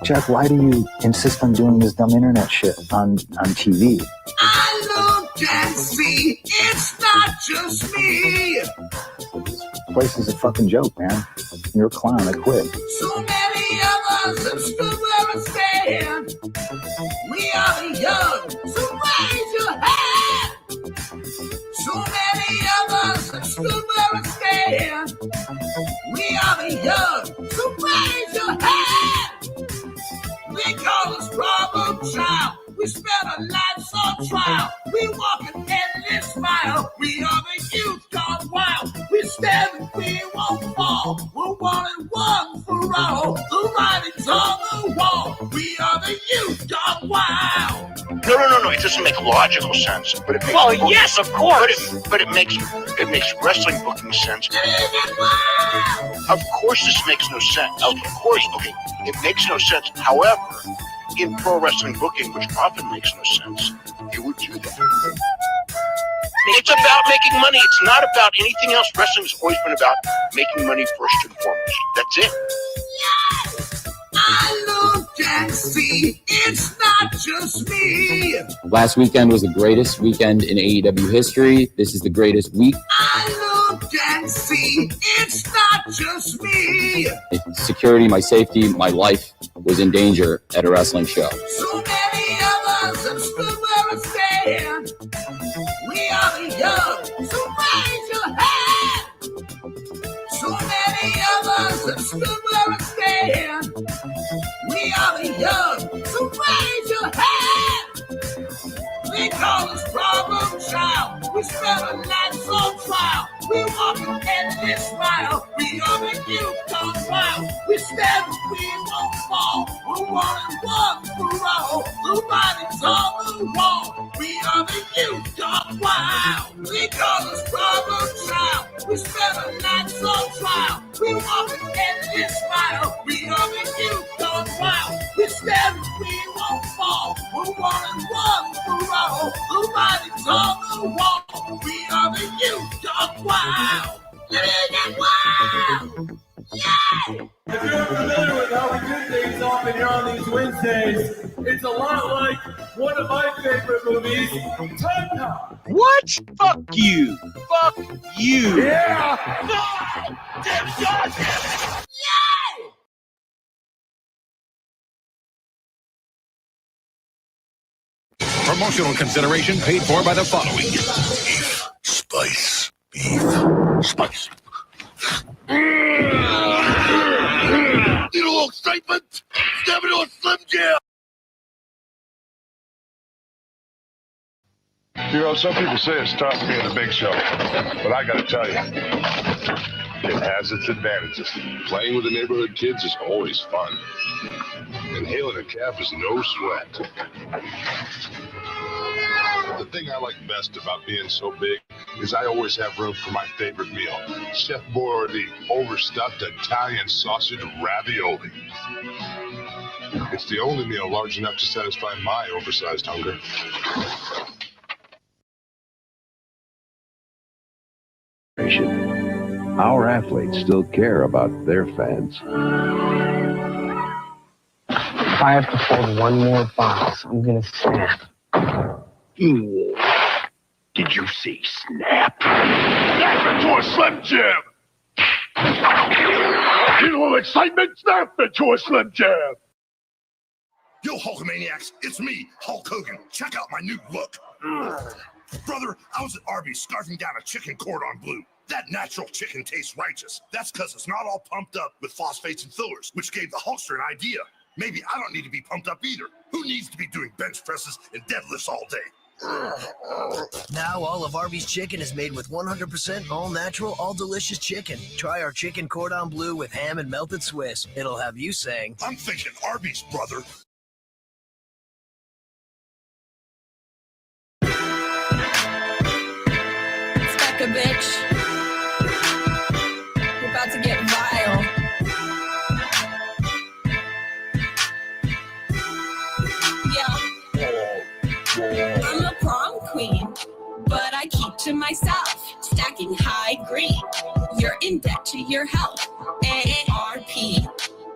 Jack, why do you insist on doing this dumb internet shit on TV? I look and see, it's not just me. This place is a fucking joke, man. You're a clown. I quit. So many of us have stood where I stand. We are the young, so raise your hand. So many of us have stood where I stand. We are the young, so raise your hand. They call us problem child. We spend our lives on trial. We walk an endless mile. We are the youth gone wild. We stand and we won't fall. We're 1 and 1 for all. The writing's on the wall. We are the youth gone wild. No. It doesn't make logical sense. But it makes yes, of course. But it makes wrestling booking sense. Of course, this makes no sense. Of course, okay, it makes no sense. However, in pro wrestling booking, which often makes no sense, you would do that. It's about making money. It's not about anything else. Wrestling has always been about making money first and foremost. That's it. Yes! I look and see, it's not just me. Last weekend was the greatest weekend in AEW history. This is the greatest week. I look and see, it's not just me. Security, my safety, my life was in danger at a wrestling show. So many of us have stood where I stand. We are the young, so raise your hand. So many of us have stood where I stand. We are the young, so raise your hand. They call us problem child. We spend our lives on trial. We walk an endless mile. We are the youth gone wild. We stand and we won't fall. We're 1 and 1 for all. The writing's on the wall. We are the youth gone wild. They call us problem child. We spend our lives on trial. We walk an endless mile. We are the youth gone wild. We stand and we won't fall. We're 1 and 1 for all. The writing's on the wall. We are the youth gone wild. Get wild! Yeah! If you're familiar with how we do things often here on these Wednesdays, it's a lot like one of my favorite movies, Time Cop. What? Fuck you. Fuck you. Yeah! Yeah! Promotional consideration paid for by the following. Beef, spice, beef, spice. Need a little excitement? Step into a Slim Jim! You know, some people say it's tough being a big show, but I gotta tell you, it has its advantages. Playing with the neighborhood kids is always fun. And hailing a calf is no sweat. The thing I like best about being so big is I always have room for my favorite meal, Chef Boyardee overstuffed Italian sausage ravioli. It's the only meal large enough to satisfy my oversized hunger. Our athletes still care about their fans. If I have to fold one more box, I'm gonna snap. Did you say snap? Snap into a Slim Jim! Need a little excitement? Snap into a Slim Jim! Yo, Hulkamaniacs, it's me, Hulk Hogan. Check out my new look. Brother, I was at Arby's scarfing down a chicken cordon bleu. That natural chicken tastes righteous. That's because it's not all pumped up with phosphates and fillers, which gave the Hulkster an idea. Maybe I don't need to be pumped up either. Who needs to be doing bench presses and deadlifts all day? Now all of Arby's chicken is made with 100% all-natural, all-delicious chicken. Try our chicken cordon bleu with ham and melted Swiss. It'll have you saying, I'm thinking Arby's, brother. Stuck a bitch. We're about to get vile. I'm a prom queen, but I keep to myself, stacking high green. You're in debt to your health. AARP.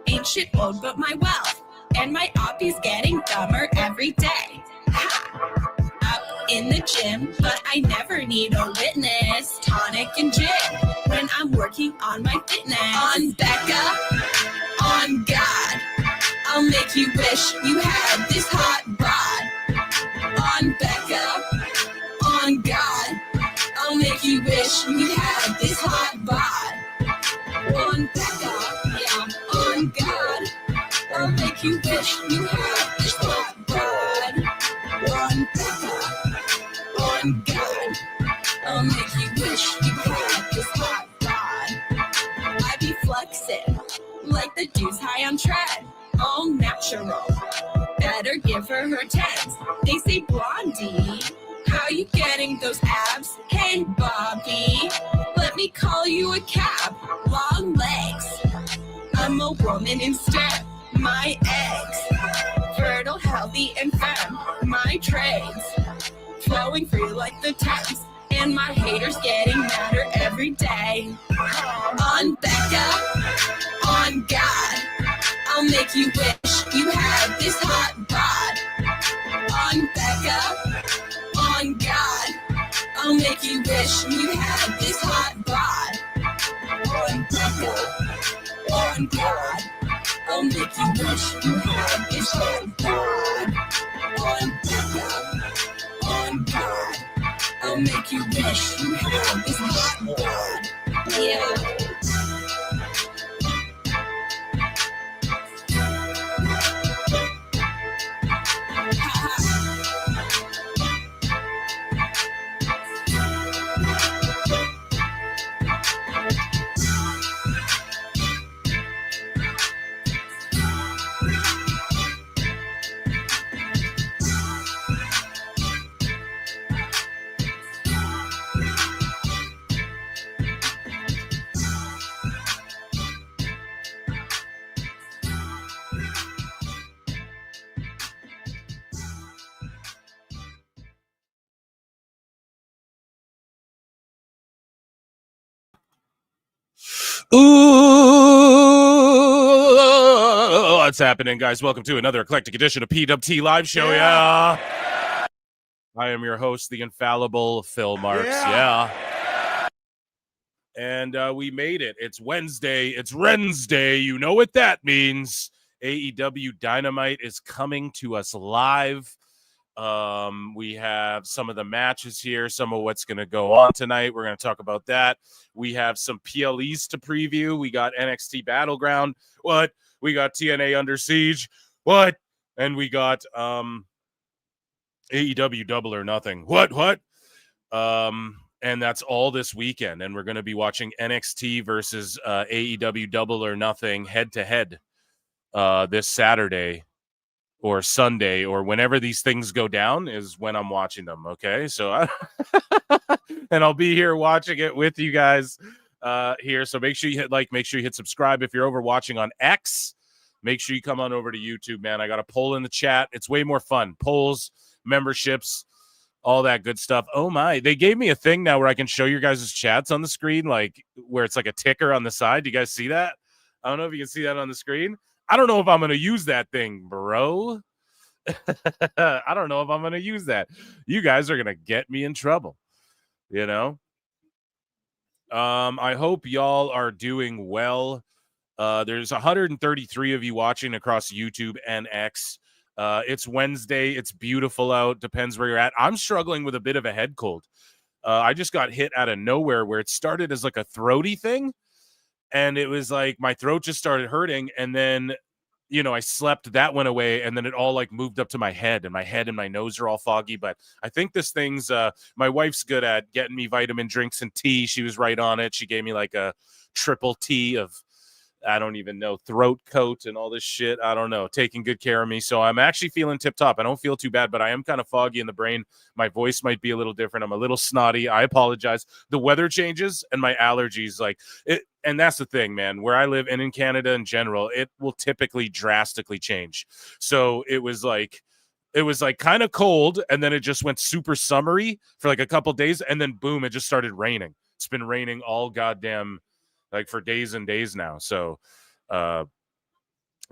Ain't shit owed but my wealth. and my oppie's getting dumber every day. Ha! Up in the gym, but I never need a witness. Tonic and gin when I'm working on my fitness. On Becca, on God, I'll make you wish you had this hot bod. On Becca, on God, I'll make you wish you had this hot bod. On Becca, yeah, on God, I'll make you wish you had this hot bod. On Becca, on God, I'll make you wish you had this hot bod. I be flexing like the dudes high on tread, all natural. Better give her her tens. They say, Blondie, how you getting those abs? Hey, Bobby, let me call you a cab. Long legs, I'm a woman instead. My eggs, fertile, healthy, and femme. My trades, flowing free like the Thames. And my haters getting madder every day. On Becca, on God, I'll make you wish you had this hot bod. On Becca, on God, I'll make you wish you had this hot bod. On Becca, on God, I'll make you wish you had this hot bod. On Becca, on God, I'll make you wish you had this hot bod. Yeah. Ooh, what's happening, guys? Welcome to another eclectic edition of PWT Live Show. Yeah. I am your host, the infallible Phil Marks. Yeah. And we made it. It's Wednesday. It's Wednesday. You know what that means. AEW Dynamite is coming to us live. We have some of the matches here, some of what's going to go on tonight. We're going to talk about that. We have some PLEs to preview. We got NXT Battleground. What? We got TNA Under Siege. What? And we got AEW Double or Nothing. What? And that's all this weekend. And we're going to be watching NXT versus AEW Double or Nothing head-to-head this Saturday. Or Sunday, or whenever these things go down is when I'm watching them, okay? So, and I'll be here watching it with you guys here. So make sure you hit like, make sure you hit subscribe. If you're over watching on X, make sure you come on over to YouTube, man. I got a poll in the chat. It's way more fun. Polls, memberships, all that good stuff. Oh, my. They gave me a thing now where I can show your guys' chats on the screen, like where it's like a ticker on the side. Do you guys see that? I don't know if you can see that on the screen. I don't know if I'm going to use that thing, bro. I don't know if I'm going to use that. You guys are going to get me in trouble, you know? I hope y'all are doing well. There's 133 of you watching across YouTube and X. It's Wednesday. It's beautiful out. Depends where you're at. I'm struggling with a bit of a head cold. I just got hit out of nowhere where it started as like a throaty thing. And it was like my throat just started hurting. And then, you know, I slept, that went away. And then it all like moved up to my head and my nose are all foggy. But I think this thing's, my wife's good at getting me vitamin drinks and tea. She was right on it. She gave me like a triple tea of, I don't even know, throat coat and all this shit. I don't know, taking good care of me. So I'm actually feeling tip top. I don't feel too bad, but I am kind of foggy in the brain. My voice might be a little different. I'm a little snotty. I apologize. The weather changes and my allergies, like it. And that's the thing, man, where I live and in Canada in general, it will typically drastically change. So it was like kind of cold. And then it just went super summery for like a couple days. And then boom, it just started raining. It's been raining all goddamn like for days and days now. So,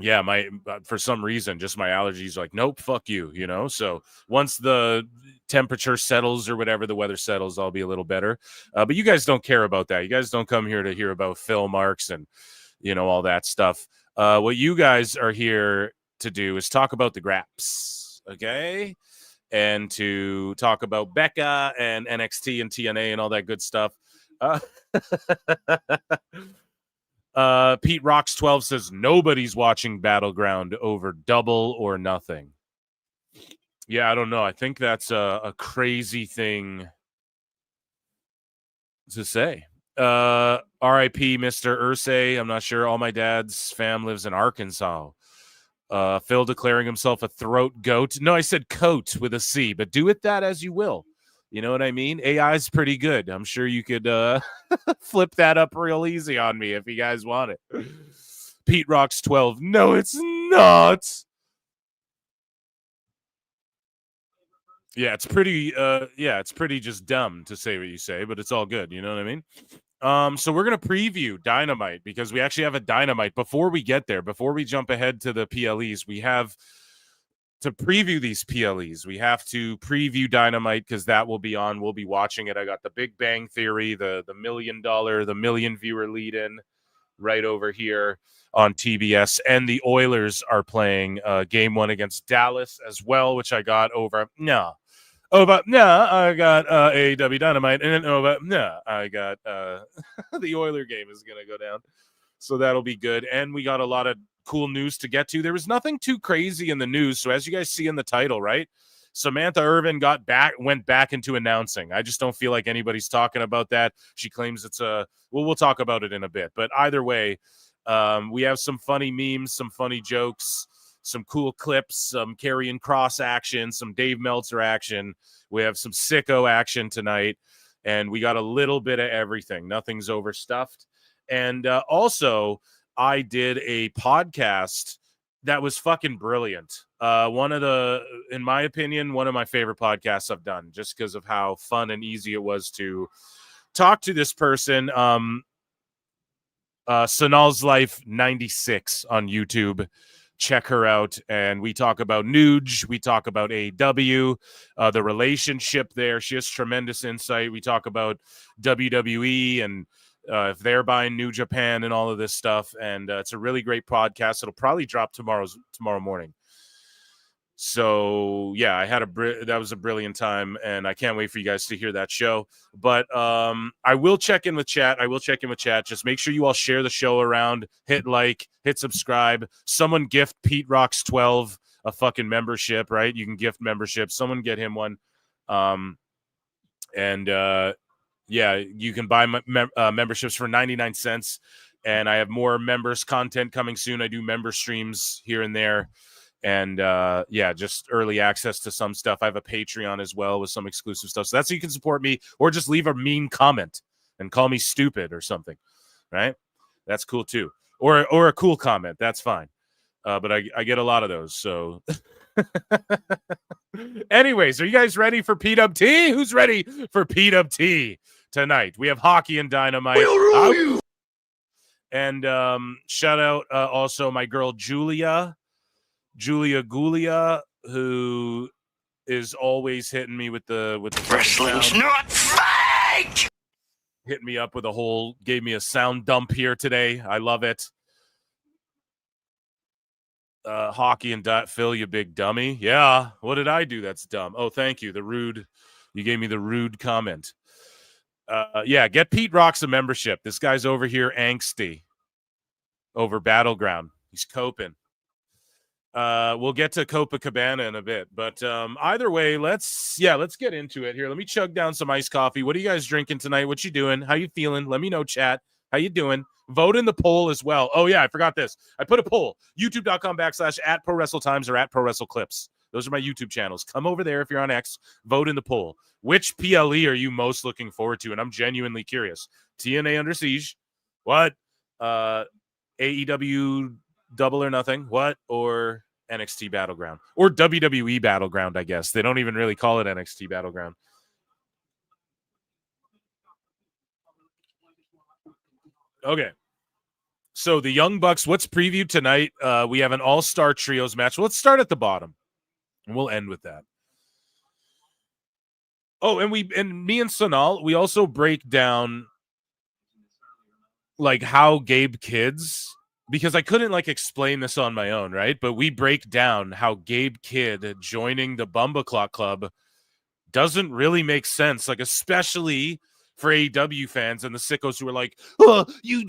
yeah, my for some reason, just my allergies like, nope, fuck you, you know. So once the temperature settles or whatever, the weather settles, I'll be a little better. But you guys don't care about that. You guys don't come here to hear about Phil Marks and, you know, all that stuff. What you guys are here to do is talk about the Graps, okay? And to talk about Becca and NXT and TNA and all that good stuff. Pete Rocks 12 says nobody's watching Battleground over Double or Nothing. Yeah, I don't know. I think that's a crazy thing to say. R.I.P. Mr. Ursay. I'm not sure. All my dad's fam lives in Arkansas. Phil declaring himself a throat goat. No, I said coat with a C, but do with that as you will. You know what I mean? AI is pretty good. I'm sure you could flip that up real easy on me if you guys want it. Pete Rocks 12. No, it's not. Yeah, it's pretty it's pretty just dumb to say what you say, but it's all good. You know what I mean? So we're going to preview Dynamite because we actually have a Dynamite. Before we get there, before we jump ahead to the PLEs, we have to preview these PLEs. We have to preview Dynamite because that will be on. We'll be watching it. I got the Big Bang Theory, the $1 million, the million viewer lead-in right over here on TBS. And the Oilers are playing game 1 against Dallas as well, which I got over. I got AEW Dynamite, and then I got the Oiler game is going to go down. So that'll be good. And we got a lot of cool news to get to. There was nothing too crazy in the news. So as you guys see in the title, right? Samantha Irvin went back into announcing. I just don't feel like anybody's talking about that. She claims it's we'll talk about it in a bit. But either way, we have some funny memes, some funny jokes, some cool clips, some Karrion Kross action, some Dave Meltzer action. We have some sicko action tonight, and we got a little bit of everything. Nothing's overstuffed. And also, I did a podcast that was fucking brilliant. In my opinion, one of my favorite podcasts I've done, just because of how fun and easy it was to talk to this person. Sanal's Life 96 on YouTube. Check her out. And we talk about Nuge. We talk about AEW, the relationship there. She has tremendous insight. We talk about WWE and if they're buying New Japan and all of this stuff. And it's a really great podcast. It'll probably drop tomorrow morning. So yeah, that was a brilliant time, and I can't wait for you guys to hear that show. But I will check in with chat. Just make sure you all share the show around, hit like, hit subscribe. Someone gift Pete Rocks 12 a fucking membership, right? You can gift membership. Someone get him one. Yeah, you can buy memberships for 99 cents. And I have more members content coming soon. I do member streams here and there. And just early access to some stuff. I have a Patreon as well with some exclusive stuff. So that's how you can support me, or just leave a mean comment and call me stupid or something, right? That's cool too. Or a cool comment. That's fine. But I get a lot of those. So anyways, are you guys ready for PWT? Who's ready for PWT tonight? We have hockey and Dynamite. And shout out also my girl Julia Gulia, who is always hitting me with the wrestling's not fake. Hit me up with gave me a sound dump here today. I love it. Hockey and Phil, you big dummy. Yeah, what did I do that's dumb? Oh, thank you. You gave me the rude comment. Get Pete Rocks a membership. This guy's over here angsty over Battleground. He's coping. We'll get to Copacabana in a bit, but either way, let's get into it here. Let me chug down some iced coffee. What are you guys drinking tonight? What you doing? How you feeling? Let me know, chat. How you doing? Vote in the poll as well. Oh yeah, I forgot this. I put a poll. YouTube.com/@prowrestletimes or @prowrestleclips. Those are my YouTube channels. Come over there if you're on X. Vote in the poll. Which PLE are you most looking forward to? And I'm genuinely curious. TNA Under Siege. What? AEW Double or Nothing. What? Or NXT Battleground. Or WWE Battleground, I guess. They don't even really call it NXT Battleground. Okay. So the Young Bucks, what's previewed tonight? We have an all-star trios match. Let's start at the bottom, and we'll end with that. Oh, and me and Sonal, we also break down like how Gabe Kidd's, because I couldn't like explain this on my own, right? But we break down how Gabe Kidd joining the Bumbaclaw Club doesn't really make sense, like especially for AEW fans and the sickos who are like, oh, you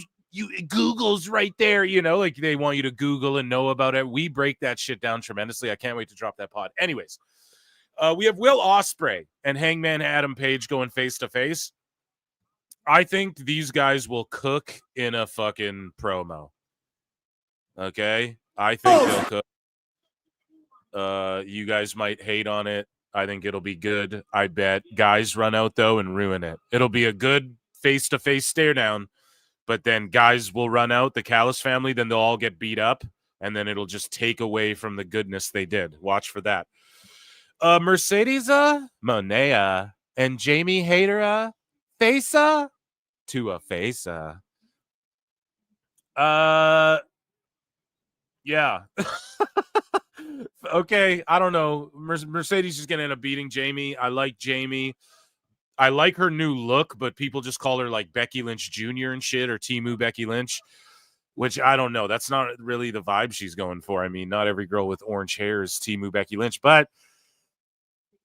Google's right there, you know, like they want you to Google and know about it. We break that shit down tremendously. I can't wait to drop that pod. Anyways, we have Will Ospreay and Hangman Adam Page going face to face. I think these guys will cook in a fucking promo. Okay? I think they'll cook. You guys might hate on it. I think it'll be good. I bet guys run out, though, and ruin it. It'll be a good face-to-face stare-down, but then guys will run out, the Callis family, then they'll all get beat up, and then it'll just take away from the goodness they did. Watch for that. Mercedes Monea and Jamie Hayter Faisa to a Faisa. Yeah. Okay, I don't know. Mercedes is going to end up beating Jamie. I like Jamie. I like her new look, but people just call her like Becky Lynch Jr. and shit, or Timu Becky Lynch, which I don't know. That's not really the vibe she's going for. I mean, not every girl with orange hair is Timu Becky Lynch, but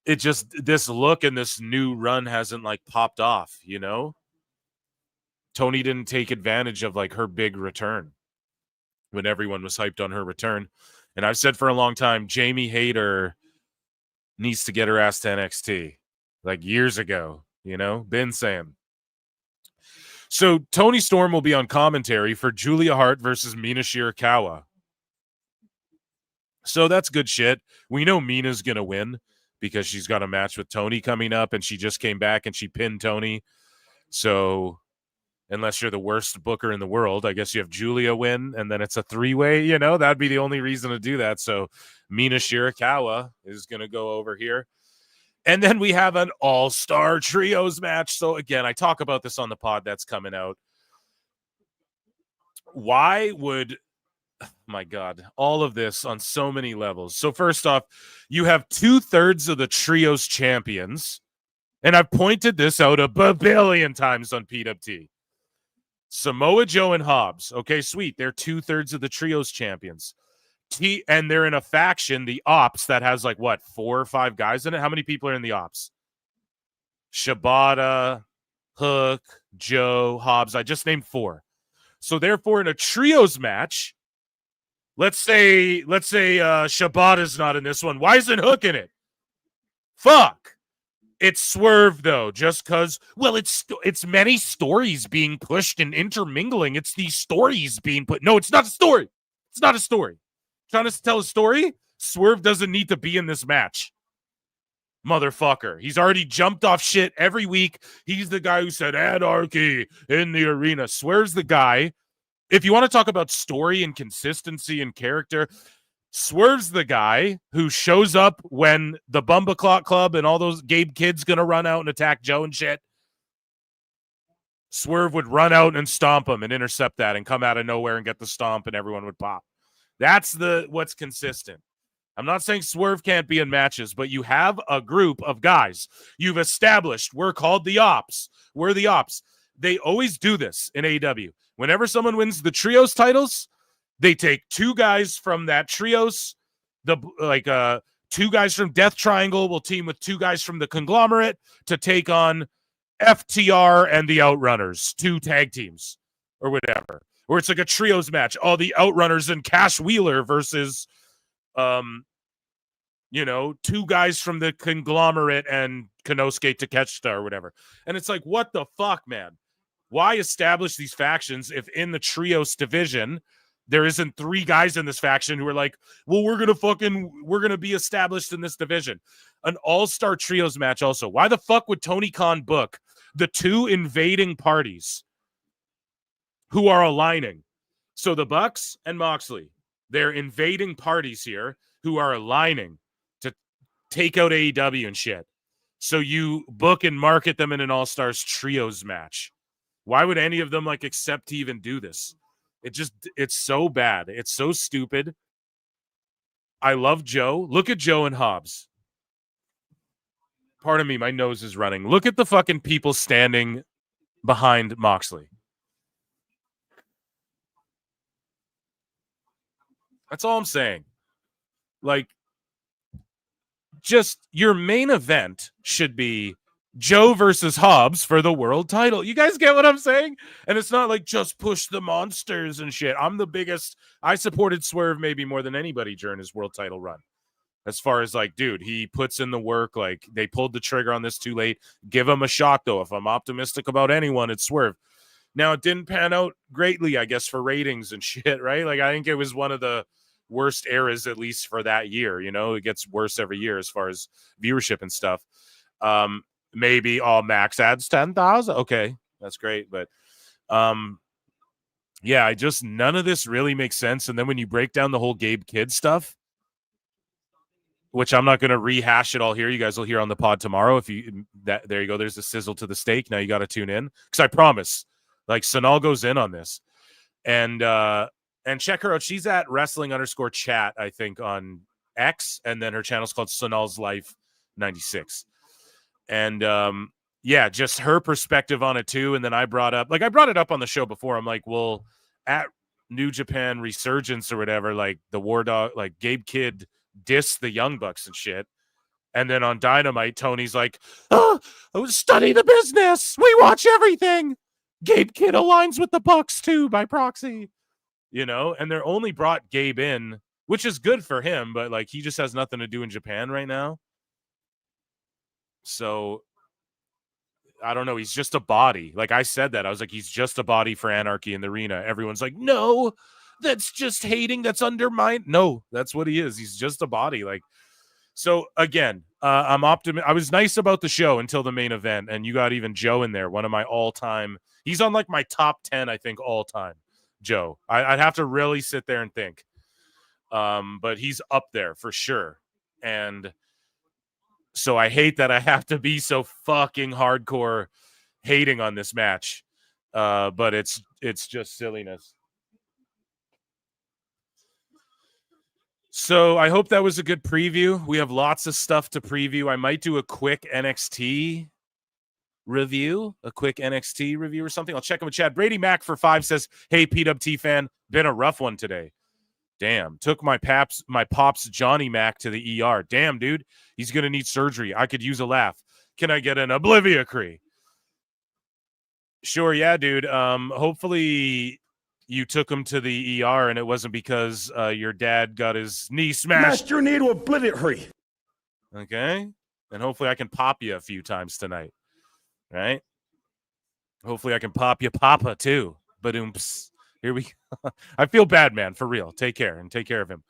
it just, this look and this new run hasn't like popped off, you know? Tony didn't take advantage of like her big return when everyone was hyped on her return. And I've said for a long time, Jamie Hayter needs to get her ass to NXT like years ago, you know, been saying. So Tony Storm will be on commentary for Julia Hart versus Mina Shirakawa. So that's good shit. We know Mina's going to win because she's got a match with Tony coming up and she just came back and she pinned Tony. So unless you're the worst booker in the world, I guess you have Julia win, and then it's a three-way, you know? That'd be the only reason to do that. So Mina Shirakawa is going to go over here. And then we have an all-star trios match. So, again, I talk about this on the pod that's coming out. Why would, my God, all of this on so many levels. So, first off, you have 2/3 of the trios champions, and I've pointed this out a billion times on PWT. Samoa Joe and Hobbs. Okay, sweet. They're 2/3 of the trios champions. And they're in a faction, the Ops, that has like, what, 4 or 5 guys in it? How many people are in the Ops? Shibata, Hook, Joe, Hobbs. I just named 4. So therefore, in a trios match, let's say Shibata's not in this one. Why isn't Hook in it? Fuck. It's Swerve, though, just because, well, it's many stories being pushed and intermingling. It's these stories being put. No, it's not a story. It's not a story. Trying to tell a story? Swerve doesn't need to be in this match. Motherfucker. He's already jumped off shit every week. He's the guy who said anarchy in the arena. Swerve's the guy. If you want to talk about story and consistency and character, Swerve's the guy who shows up when the Bumbaclaw Club and all those Gabe kids gonna run out and attack Joe and shit. Swerve would run out and stomp him and intercept that and come out of nowhere and get the stomp and everyone would pop. That's what's consistent. I'm not saying Swerve can't be in matches, but you have a group of guys you've established. We're called the Ops. We're the Ops. They always do this in AEW. Whenever someone wins the trios titles, they take 2 guys from that trios, 2 guys from Death Triangle will team with 2 guys from the Conglomerate to take on FTR and the Outrunners, 2 tag teams or whatever. Or it's like a trios match. All the Outrunners and Cash Wheeler versus, 2 guys from the Conglomerate and Konosuke Takeshita or whatever. And it's like, what the fuck, man? Why establish these factions if in the trios division there isn't 3 guys in this faction who are like, well, we're going to be established in this division. An all-star trios match also. Why the fuck would Tony Khan book the 2 invading parties who are aligning? So the Bucks and Moxley, they're invading parties here who are aligning to take out AEW and shit. So you book and market them in an all-stars trios match. Why would any of them accept to even do this? It's so bad. It's so stupid. I love Joe. Look at Joe and Hobbs. Pardon me, my nose is running. Look at the fucking people standing behind Moxley. That's all I'm saying. Like, just your main event should be Joe versus Hobbs for the world title. You guys get what I'm saying? And it's not like just push the monsters and shit. I'm the biggest. I supported Swerve maybe more than anybody during his world title run. As far as like, dude, he puts in the work. Like, they pulled the trigger on this too late. Give him a shot, though. If I'm optimistic about anyone, it's Swerve. Now, it didn't pan out greatly, I guess, for ratings and shit, right? Like, I think it was one of the worst eras, at least for that year. You know, it gets worse every year as far as viewership and stuff. Maybe Max adds 10,000. Okay, that's great. But yeah, none of this really makes sense. And then when you break down the whole Gabe Kidd stuff, which I'm not going to rehash it all here. You guys will hear on the pod tomorrow. There you go. There's a sizzle to the steak. Now you got to tune in, because I promise, like, Sonal goes in on this, and check her out. She's at wrestling_chat, I think, on X, and then her channel's called Sonal's Life 96. And yeah, just her perspective on it too. And then I brought it up on the show before. I'm like, well, at New Japan Resurgence or whatever, like the War Dog, like Gabe Kidd diss the Young Bucks and shit. And then on Dynamite, Tony's like, study the business. We watch everything. Gabe Kidd aligns with the Bucks too by proxy, you know, and they're only brought Gabe in, which is good for him, but like, he just has nothing to do in Japan right now. So I don't know. He's just a body. Like, I said that. I was like, he's just a body for Anarchy in the arena. Everyone's like, no, that's just hating. That's undermined. No, that's what he is. He's just a body. Like, so again, I'm optimistic. I was nice about the show until the main event, and you got even Joe in there. One of my all-time. He's on like my top 10, I think, all time. Joe. I'd have to really sit there and think. But he's up there for sure. And so I hate that I have to be so fucking hardcore hating on this match. But it's just silliness. So I hope that was a good preview. We have lots of stuff to preview. I might do a quick NXT review, or something. I'll check in with Chad. Brady Mac for 5 says, hey, PWT fan, been a rough one today. Damn, took my pops Johnny Mac to the ER. Damn, dude, he's going to need surgery. I could use a laugh. Can I get an Obliviacree? Sure, yeah, dude. Hopefully you took him to the ER and it wasn't because your dad got his knee smashed. Smashed your knee to Obliviacree. Okay, and hopefully I can pop you a few times tonight, right? Hopefully I can pop you Papa too. Ba-doomps. Here we go. I feel bad, man, for real. Take care and take care of him.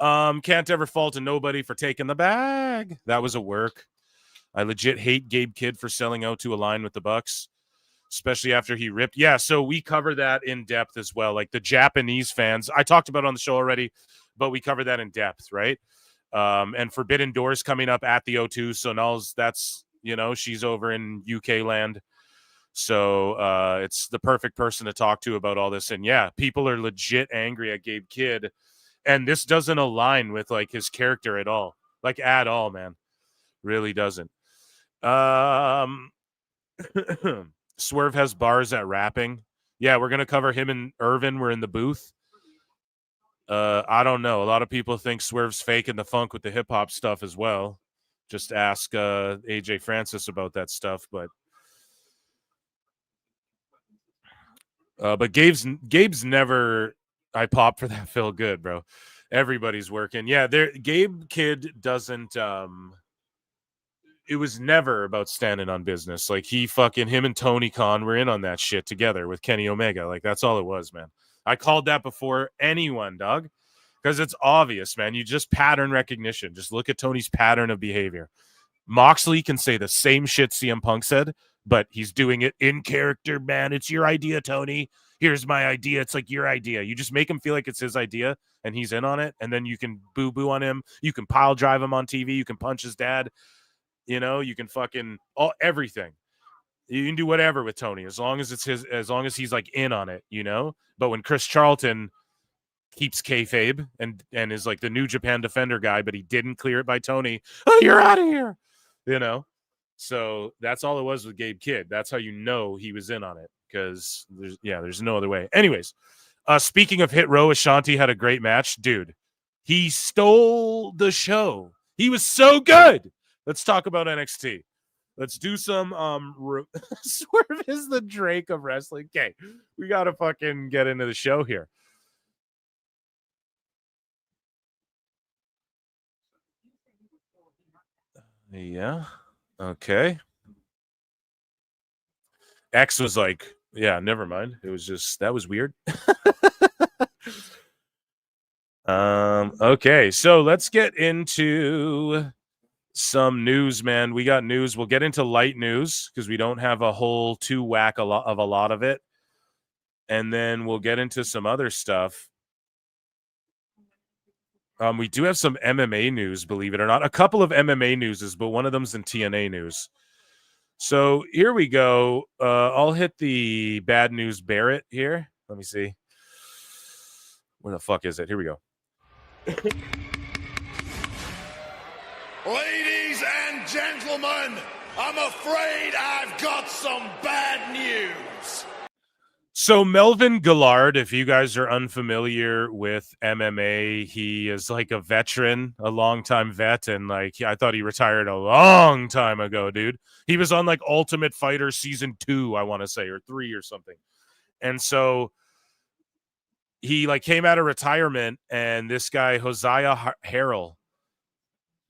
Can't ever fault a nobody for taking the bag. That was a work. I legit hate Gabe Kidd for selling out to align with the Bucks, especially after he ripped. Yeah, so we cover that in depth as well. Like the Japanese fans, I talked about it on the show already, but we cover that in depth, right? And Forbidden Doors coming up at the O2. So Nulls, that's, you know, she's over in UK land. So it's the perfect person to talk to about all this. And yeah, people are legit angry at Gabe Kidd. And this doesn't align with like his character at all. Like at all, man. Really doesn't. Swerve has bars at rapping. Yeah, we're going to cover him and Irvin. We're in the booth. I don't know. A lot of people think Swerve's faking the funk with the hip hop stuff as well. Just ask AJ Francis about that stuff. But Gabe's never. I pop for that. Feel good, bro. Everybody's working. Yeah, Gabe Kidd doesn't. It was never about standing on business. Like him and Tony Khan were in on that shit together with Kenny Omega. Like that's all it was, man. I called that before anyone, dog, because it's obvious, man. You just pattern recognition. Just look at Tony's pattern of behavior. Moxley can say the same shit CM Punk said, but he's doing it in character, man. It's your idea, Tony. Here's my idea. It's like your idea. You just make him feel like it's his idea and he's in on it. And then you can boo-boo on him. You can pile drive him on TV. You can punch his dad. You know, you can fucking everything. You can do whatever with Tony as long as he's like in on it, you know. But when Chris Charlton keeps kayfabe and is like the New Japan Defender guy, but he didn't clear it by Tony, oh, you're out of here, you know. So that's all it was with Gabe Kidd. That's how you know he was in on it, because there's no other way. Anyways, speaking of Hit Row, Ashanti had a great match, dude. He stole the show. He was so good. Let's talk about NXT. Let's do some Swerve is the Drake of wrestling. Okay, we gotta fucking get into the show here. Yeah. Okay. X was like, yeah, never mind. It was just, that was weird. Okay, so let's get into some news, man. We got news. We'll get into light news because we don't have a whole too whack a lot of it. And then we'll get into some other stuff. We do have some MMA news, believe it or not. A couple of MMA newses, but one of them's in TNA news. So here we go. I'll hit the bad news Barrett here. Let me see. Where the fuck is it? Here we go. Ladies and gentlemen, I'm afraid I've got some bad news. So Melvin Gillard, if you guys are unfamiliar with MMA, he is like a veteran, a longtime vet, and like I thought he retired a long time ago, dude. He was on like Ultimate Fighter season 2, I want to say, or 3 or something. And so he like came out of retirement, and this guy Hosea Harrell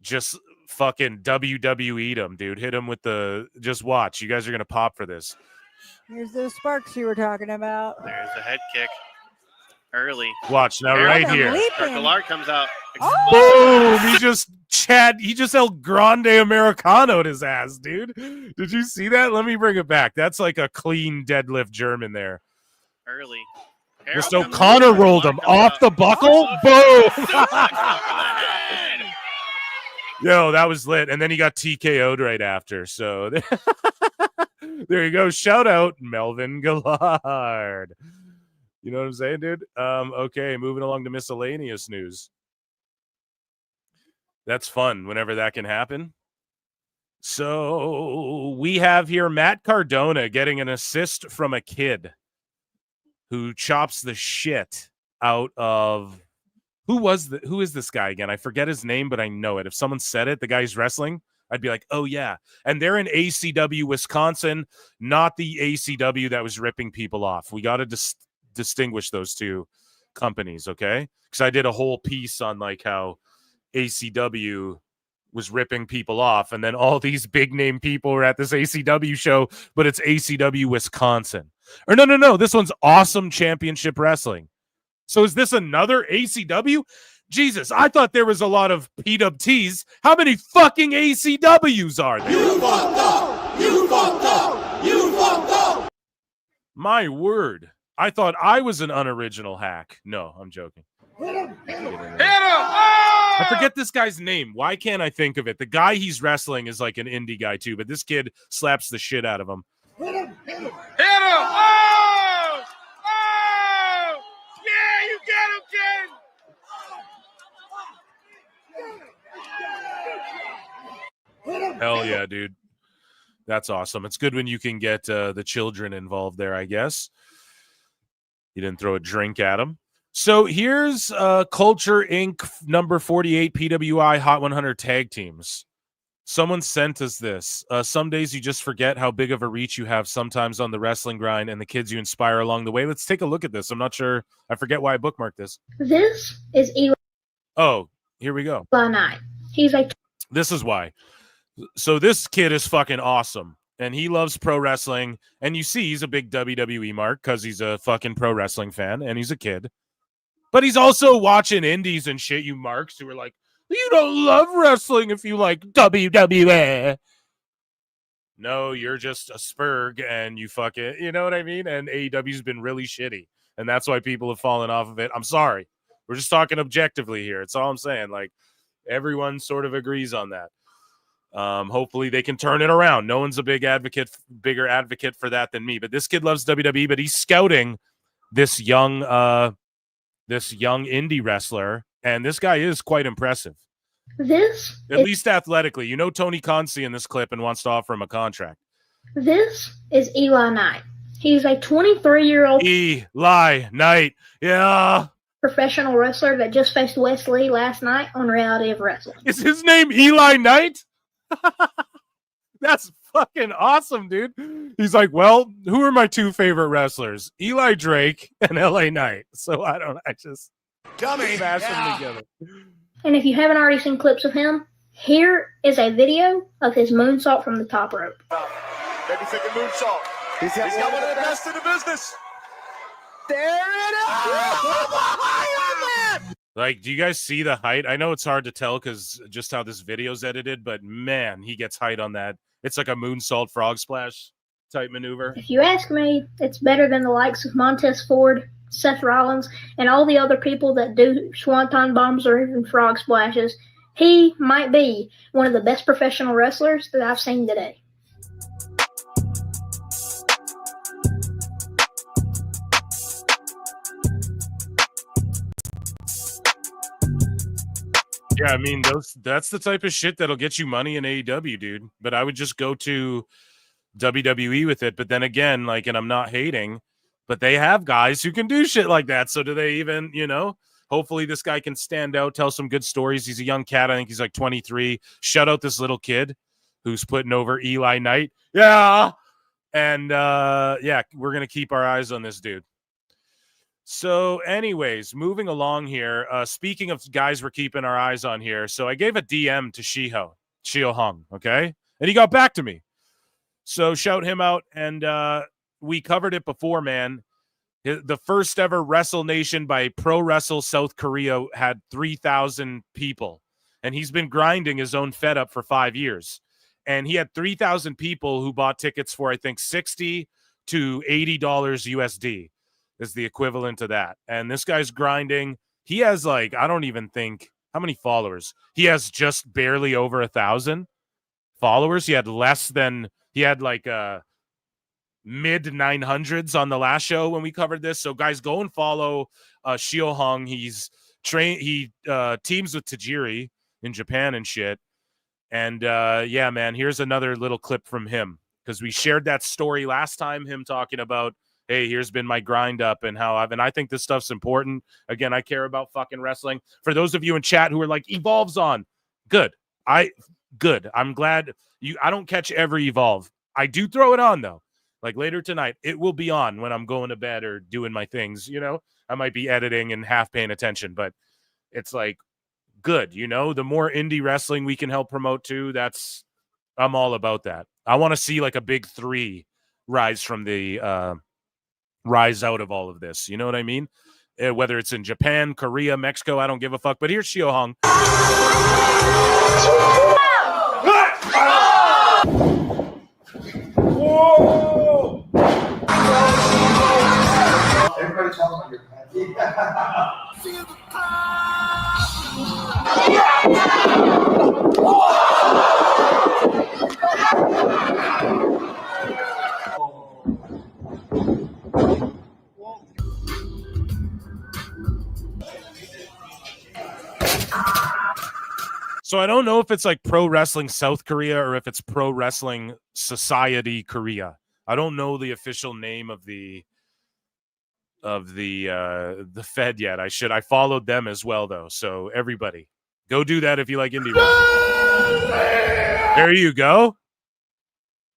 just fucking WWE'd him, dude. Hit him with the, just watch. You guys are going to pop for this. Here's those sparks you were talking about. There's a head kick early. Watch now, right here. Gillard comes out. Boom! He just El Grande Americano'd his ass, dude. Did you see that? Let me bring it back. That's like a clean deadlift German there. Early. Just O'Connor rolled him off the buckle. Boom! Yo, that was lit. And then he got TKO'd right after. So there you go. Shout out Melvin Gillard. You know what I'm saying, dude? Okay, moving along to miscellaneous news. That's fun whenever that can happen. So we have here Matt Cardona getting an assist from a kid who chops the shit out of who is this guy again? I forget his name, but I know it. If someone said it, the guy's wrestling, I'd be like, oh yeah. And they're in ACW, Wisconsin, not the ACW that was ripping people off. We got to distinguish those two companies, okay? Because I did a whole piece on like how ACW was ripping people off, and then all these big name people were at this ACW show, but it's ACW Wisconsin. Or no, this one's Awesome Championship Wrestling. So is this another ACW? Jesus, I thought there was a lot of PWTs. How many fucking ACWs are there? You fucked up! You fucked up! You fucked up! My word. I thought I was an unoriginal hack. No, I'm joking. Hit him! Hit him! Hit him! Oh! I forget this guy's name. Why can't I think of it? The guy he's wrestling is like an indie guy too, but this kid slaps the shit out of him. Hit him! Hit him! Hit him! Oh! Oh! Yeah, you get him, kid! Hell yeah, dude. That's awesome. It's good when you can get the children involved there, I guess. You didn't throw a drink at them. So here's Culture Inc. number 48 PWI Hot 100 tag teams. Someone sent us this. Some days you just forget how big of a reach you have sometimes on the wrestling grind and the kids you inspire along the way. Let's take a look at this. I'm not sure. I forget why I bookmarked this. This is Eli. Oh, here we go. He's like, this is why. So this kid is fucking awesome, and he loves pro wrestling, and you see he's a big WWE mark because he's a fucking pro wrestling fan, and he's a kid. But he's also watching indies and shit, you marks who are like, you don't love wrestling if you like WWE. No, you're just a spurg, and you fucking, you know what I mean? And AEW's been really shitty, and that's why people have fallen off of it. I'm sorry. We're just talking objectively here. It's all I'm saying. Like, everyone sort of agrees on that. Hopefully they can turn it around. No one's a bigger advocate for that than me. But this kid loves WWE, but he's scouting this young indie wrestler, and this guy is quite impressive. At least athletically. You know Tony Khan's seeing this clip and wants to offer him a contract. This is Eli Knight. He's a 23-year-old Eli Knight. Yeah. Professional wrestler that just faced Wes Lee last night on Reality of Wrestling. Is his name Eli Knight? That's fucking awesome, dude. He's like, well, who are my two favorite wrestlers? Eli Drake and LA Knight. So I just smash them together. And if you haven't already seen clips of him, here is a video of his moonsault from the top rope. Maybe thinking moonsault. He's got one of the best in the business. There it is! Like, do you guys see the height? I know it's hard to tell because just how this video's edited, but man, he gets height on that. It's like a moonsault frog splash type maneuver. If you ask me, it's better than the likes of Montez Ford, Seth Rollins, and all the other people that do swanton bombs or even frog splashes. He might be one of the best professional wrestlers that I've seen today. Yeah, I mean, that's the type of shit that'll get you money in AEW, dude. But I would just go to WWE with it. But then again, like, and I'm not hating, but they have guys who can do shit like that. So do they even, hopefully this guy can stand out, tell some good stories. He's a young cat. I think he's like 23. Shout out this little kid who's putting over Eli Knight. Yeah. And we're going to keep our eyes on this dude. So anyways, moving along here, speaking of guys we're keeping our eyes on here. So I gave a DM to Shio Hung, okay? And he got back to me. So shout him out. And we covered it before, man. The first ever Wrestle Nation by Pro Wrestle South Korea had 3,000 people. And he's been grinding his own Fed up for 5 years. And he had 3,000 people who bought tickets for, I think, $60 to $80 USD. Is the equivalent to that. And this guy's grinding. He has I don't even think, how many followers? He has just barely over 1,000 followers. He had mid 900s on the last show when we covered this. So guys, go and follow Shio Hung. He teams with Tajiri in Japan and shit. And yeah, man, here's another little clip from him. Because we shared that story last time, him talking about, hey, here's been my grind up and how and I think this stuff's important. Again, I care about fucking wrestling. For those of you in chat who are like, Evolve's on. Good. I'm glad I don't catch every Evolve. I do throw it on though. Like later tonight, it will be on when I'm going to bed or doing my things, I might be editing and half paying attention, but it's like good, the more indie wrestling we can help promote too, I'm all about that. I want to see like a big 3 rise out of all of this. You know what I mean? Whether it's in Japan, Korea, Mexico, I don't give a fuck. But here's Shio Hung. Whoa! Everybody talking about your So I don't know if it's like Pro Wrestling South Korea or if it's Pro Wrestling Society Korea. I don't know the official name of the Fed yet. I followed them as well though. So everybody, go do that if you like indie wrestling. There you go.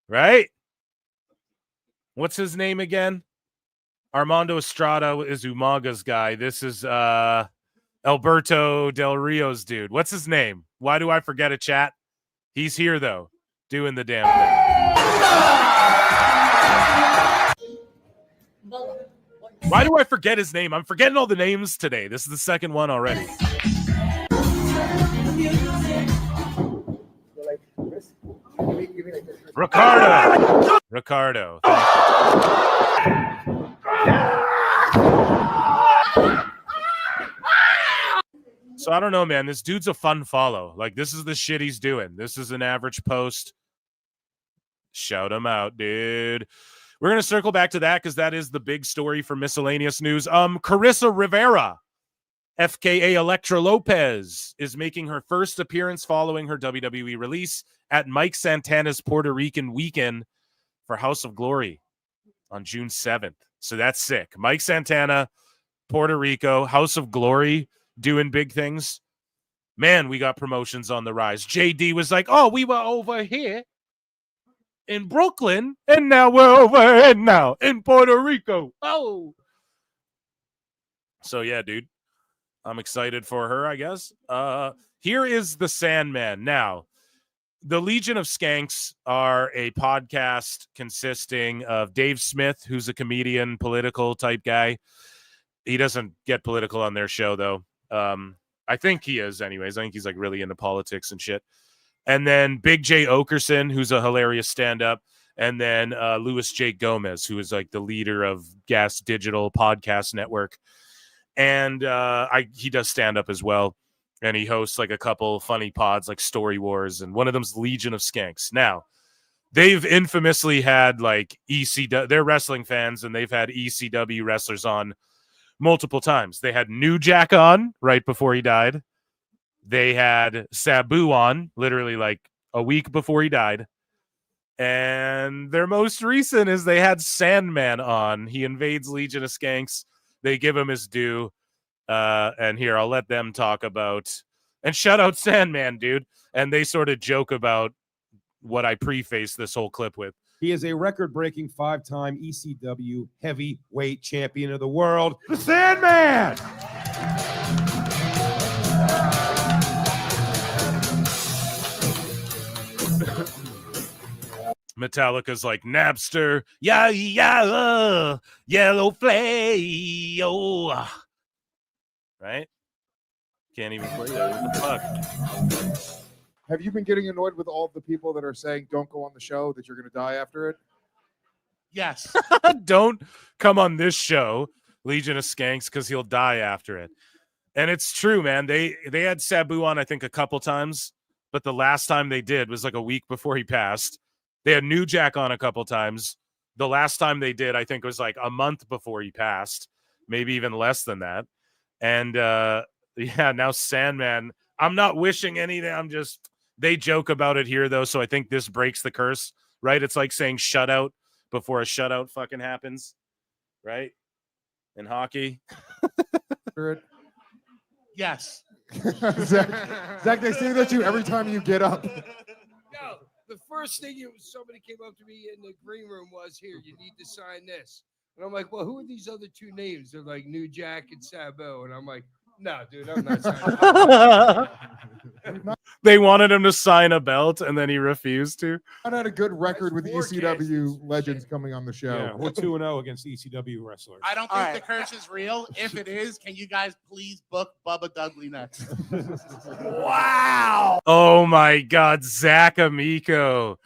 Right? What's his name again? Armando Estrada is Umaga's guy. This is Alberto Del Rio's dude. What's his name? Why do I forget it, chat? He's here, though, doing the damn thing. Why do I forget his name? I'm forgetting all the names today. This is the second one already. Ricardo. So I don't know, man. This dude's a fun follow. Like, this is the shit he's doing. This is an average post. Shout him out, dude. We're going to circle back to that because that is the big story for miscellaneous news. Carissa Rivera, FKA Electra Lopez, is making her first appearance following her WWE release at Mike Santana's Puerto Rican weekend for House of Glory on June 7th. So that's sick. Mike Santana, Puerto Rico, House of Glory, doing big things. Man, we got promotions on the rise. JD was like, oh, we were over here in Brooklyn, and now we're over here now in Puerto Rico. Oh. So, yeah, dude. I'm excited for her, I guess. Here is the Sandman. Now, the Legion of Skanks are a podcast consisting of Dave Smith, who's a comedian, political type guy. He doesn't get political on their show, though. I think he is, anyways. I think he's like really into politics and shit. And then Big J Okerson, who's a hilarious stand-up. And then Louis J. Gomez, who is like the leader of Gas Digital Podcast Network. And he does stand-up as well. And he hosts like a couple funny pods like Story Wars. And one of them's Legion of Skanks. Now, they've infamously had like ECW. They're wrestling fans, and they've had ECW wrestlers on multiple times. They had New Jack on right before he died. They had Sabu on literally like a week before he died. And their most recent is they had Sandman on. He invades Legion of Skanks. They give him his due. And here, I'll let them talk about, and shout out Sandman, dude. And they sort of joke about what I prefaced this whole clip with. He is a record-breaking 5-time ECW heavyweight champion of the world, the Sandman! Metallica's like, Napster, yeah, yellow flame, oh. Right? Can't even play that. What the fuck? Have you been getting annoyed with all the people that are saying don't go on the show, that you're going to die after it? Yes. Don't come on this show, Legion of Skanks, because he'll die after it. And it's true, man. They had Sabu on, I think, a couple times, but the last time they did was like a week before he passed. They had New Jack on a couple times. The last time they did, I think, was like a month before he passed, maybe even less than that. And yeah, now Sandman. I'm not wishing anything. They joke about it here, though, so I think this breaks the curse, right? It's like saying shutout before a shutout fucking happens, right? In hockey. Yes. Zach, they say that to you every time you get up. No, the first thing somebody came up to me in the green room was, here, you need to sign this. And I'm like, well, who are these other two names? They're like New Jack and Sabu. And I'm like, no, dude, I'm not signing. They wanted him to sign a belt, and then he refused to. I had a good record with ECW legends coming on the show. Yeah, we're 2-0 against ECW wrestlers. I don't think the curse is real. If it is, can you guys please book Bubba Dudley next? Wow. Oh, my God. Zach Amico.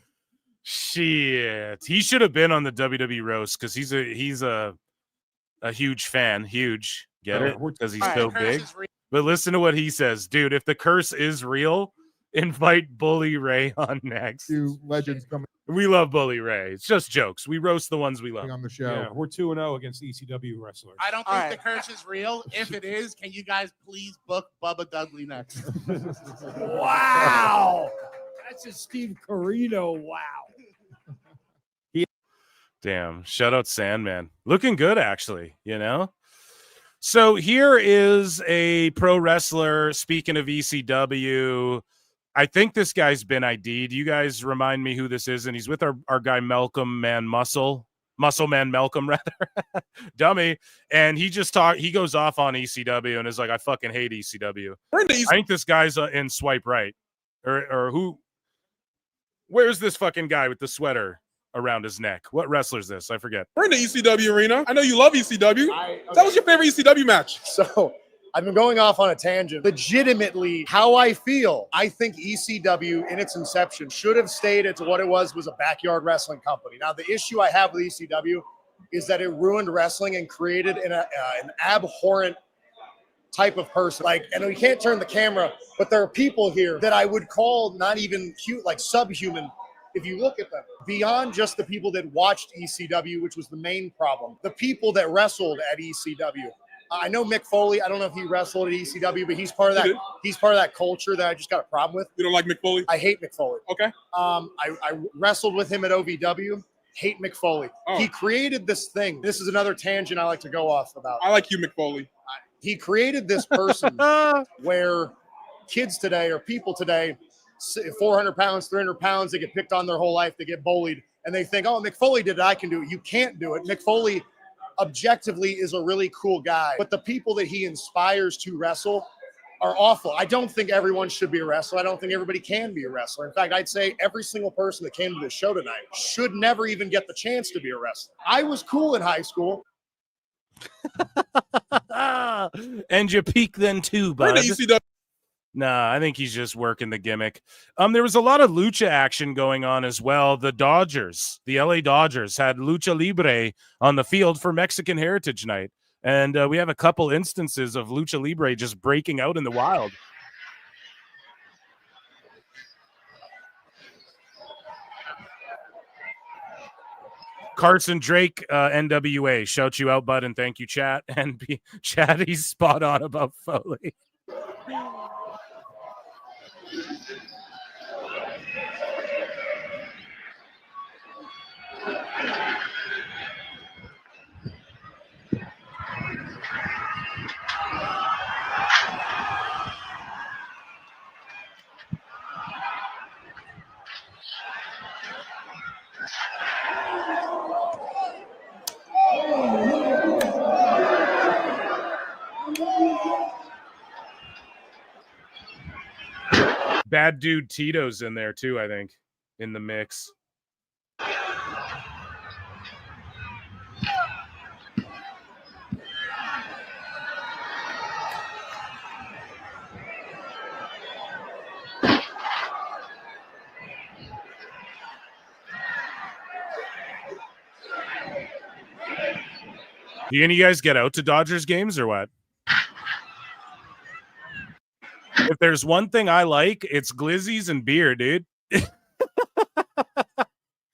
Shit. He should have been on the WWE roast because he's a huge fan. Huge. Get it? Because he's so big. But listen to what he says. Dude, if the curse is real, invite Bully Ray on next. Two legends coming. We love Bully Ray. It's just jokes. We roast the ones we love. On the show. Yeah, we're 2-0 against ECW wrestlers. I don't think the curse is real. If it is, can you guys please book Bubba Dudley next? Wow. That's a Steve Corino. Wow. Damn. Shout out Sandman. Looking good, actually, you know? So here is a pro wrestler. Speaking of ECW, I think this guy's been ID'd. You guys remind me who this is, and he's with our guy Malcolm Man Muscle Man Malcolm, rather. Dummy. And he goes off on ECW and is like, I fucking hate ECW. I think this guy's in Swipe Right. Or who? Where's this fucking guy with the sweater around his neck? What wrestler's this? I forget. We're in the ECW arena. I know you love ECW. That was your favorite ECW match. So I've been going off on a tangent. Legitimately, how I feel, I think ECW in its inception should have stayed as what it was a backyard wrestling company. Now, the issue I have with ECW is that it ruined wrestling and created an abhorrent type of person. Like, and we can't turn the camera, but there are people here that I would call not even cute, like subhuman. If you look at them, beyond just the people that watched ECW, which was the main problem, the people that wrestled at ECW. I know Mick Foley. I don't know if he wrestled at ECW, but he's part of that. He's part of that culture that I just got a problem with. You don't like Mick Foley? I hate Mick Foley. Okay. I wrestled with him at OVW. Hate Mick Foley. Oh. He created this thing. This is another tangent I like to go off about. I like you, Mick Foley. He created this person where kids today or people today, 400 pounds, 300 pounds, they get picked on their whole life. They get bullied, and they think, "Oh, Mick Foley did it. I can do it." You can't do it. Mick Foley objectively is a really cool guy, but the people that he inspires to wrestle are awful. I don't think everyone should be a wrestler. I don't think everybody can be a wrestler. In fact, I'd say every single person that came to this show tonight should never even get the chance to be a wrestler. I was cool in high school. And you peak then too, bud. Nah, I think he's just working the gimmick. There was a lot of lucha action going on as well. The Dodgers, the LA Dodgers, had Lucha Libre on the field for Mexican Heritage Night. And we have a couple instances of Lucha Libre just breaking out in the wild. Carson Drake, NWA, shout you out, bud, and thank you, chat. And chat, he's spot on about Foley. Bad Dude Tito's in there too, I think, in the mix. Do any of you guys get out to Dodgers games or what? If there's one thing I like, it's glizzies and beer, dude.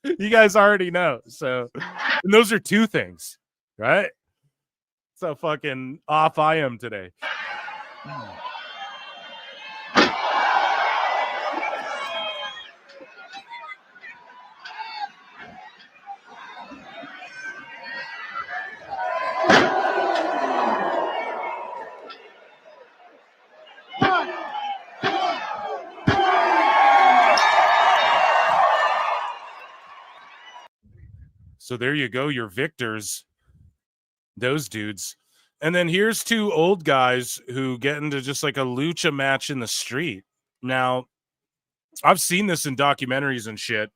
You guys already know. So, and those are two things, right? That's how fucking off I am today. So there you go, your victors, those dudes. And then here's two old guys who get into just like a lucha match in the street. Now, I've seen this in documentaries and shit.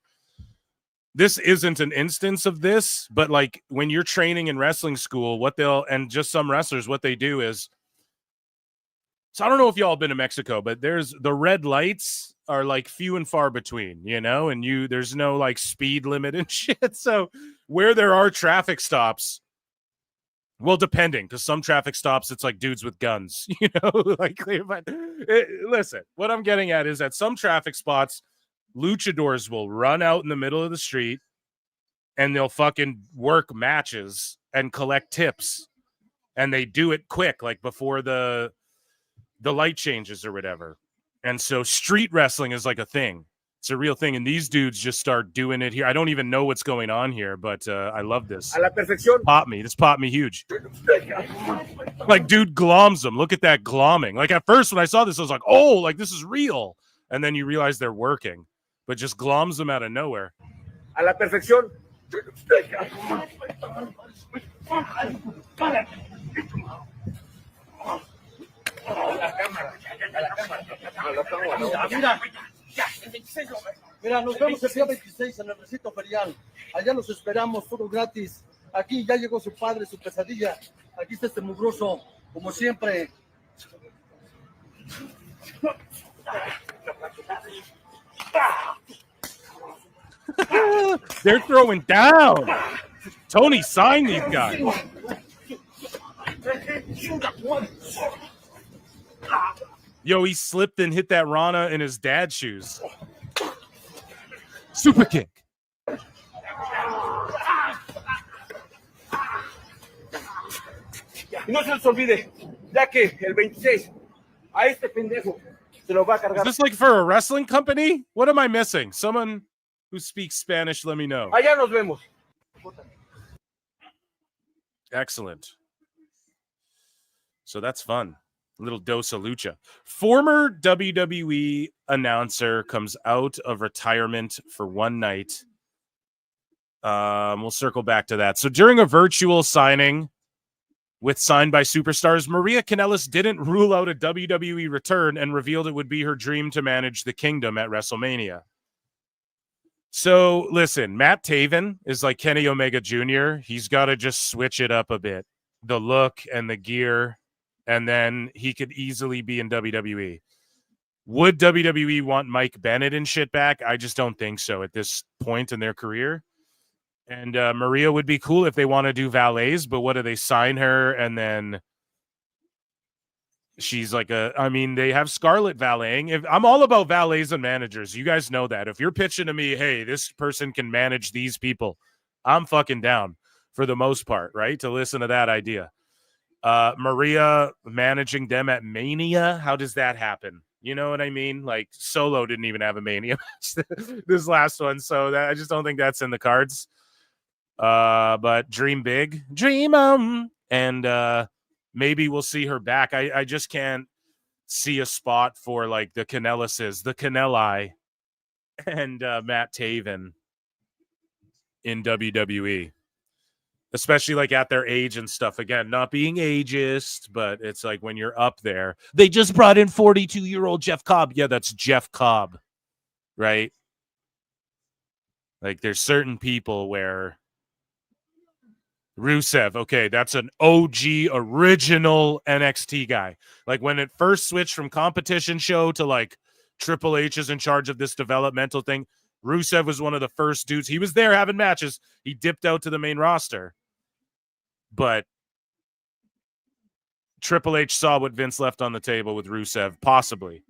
This isn't an instance of this, but like when you're training in wrestling school, and just some wrestlers, what they do is, so I don't know if y'all been to Mexico, but there's the red lights are like few and far between, you know, and there's no like speed limit and shit. So where there are traffic stops, well, depending, because some traffic stops, it's like dudes with guns, you know, like, but listen, what I'm getting at is at some traffic spots, luchadors will run out in the middle of the street and they'll fucking work matches and collect tips. And they do it quick, like before the light changes or whatever. And so street wrestling is like a thing. It's a real thing. And these dudes just start doing it here. I don't even know what's going on here, but I love this. A la perfección. This popped me huge. Like, dude gloms them. Look at that glomming. Like, at first when I saw this, I was like, oh, like this is real. And then you realize they're working, but just gloms them out of nowhere. A la perfección. Mira, nos vemos el día 26 en el recinto ferial. Allá los esperamos, todo gratis. Aquí ya llegó su padre, su pesadilla. Aquí está este mugroso, como siempre. They're throwing down. Tony, sign these guys. Yo, he slipped and hit that Rana in his dad's shoes. Super kick. Y no se les olvide, ya que el 26 a este pendejo se lo va a cargar. Is this like for a wrestling company? What am I missing? Someone who speaks Spanish, let me know. Allá nos vemos. Excellent. So that's fun. A little dose of lucha. Former WWE announcer comes out of retirement for one night. We'll circle back to that. So during a virtual signing with Signed by Superstars, Maria Kanellis didn't rule out a WWE return and revealed it would be her dream to manage the Kingdom at WrestleMania. So listen, Matt Taven is like Kenny Omega Jr. He's got to just switch it up a bit. The look and the gear, and then he could easily be in WWE. Would WWE want Mike Bennett and shit back? I just don't think so at this point in their career. And Maria would be cool if they want to do valets, but what do they sign her? And then she's like they have Scarlett valeting. I'm all about valets and managers. You guys know that. If you're pitching to me, hey, this person can manage these people, I'm fucking down for the most part, right? To listen to that idea. Maria managing them at Mania. How does that happen? You know what I mean? Like Solo didn't even have a Mania match this last one. So I just don't think that's in the cards. But dream big, dream and maybe we'll see her back. I just can't see a spot for like the Kanellises, the Kanelli, and Matt Taven in WWE, especially like at their age and stuff. Again, not being ageist, but it's like when you're up there. They just brought in 42-year-old Jeff Cobb. Yeah, that's Jeff Cobb, right? Like there's certain people where Rusev, okay, that's an OG original NXT guy. Like when it first switched from competition show to like Triple H is in charge of this developmental thing, Rusev was one of the first dudes. He was there having matches. He dipped out to the main roster. But Triple H saw what Vince left on the table with Rusev, possibly.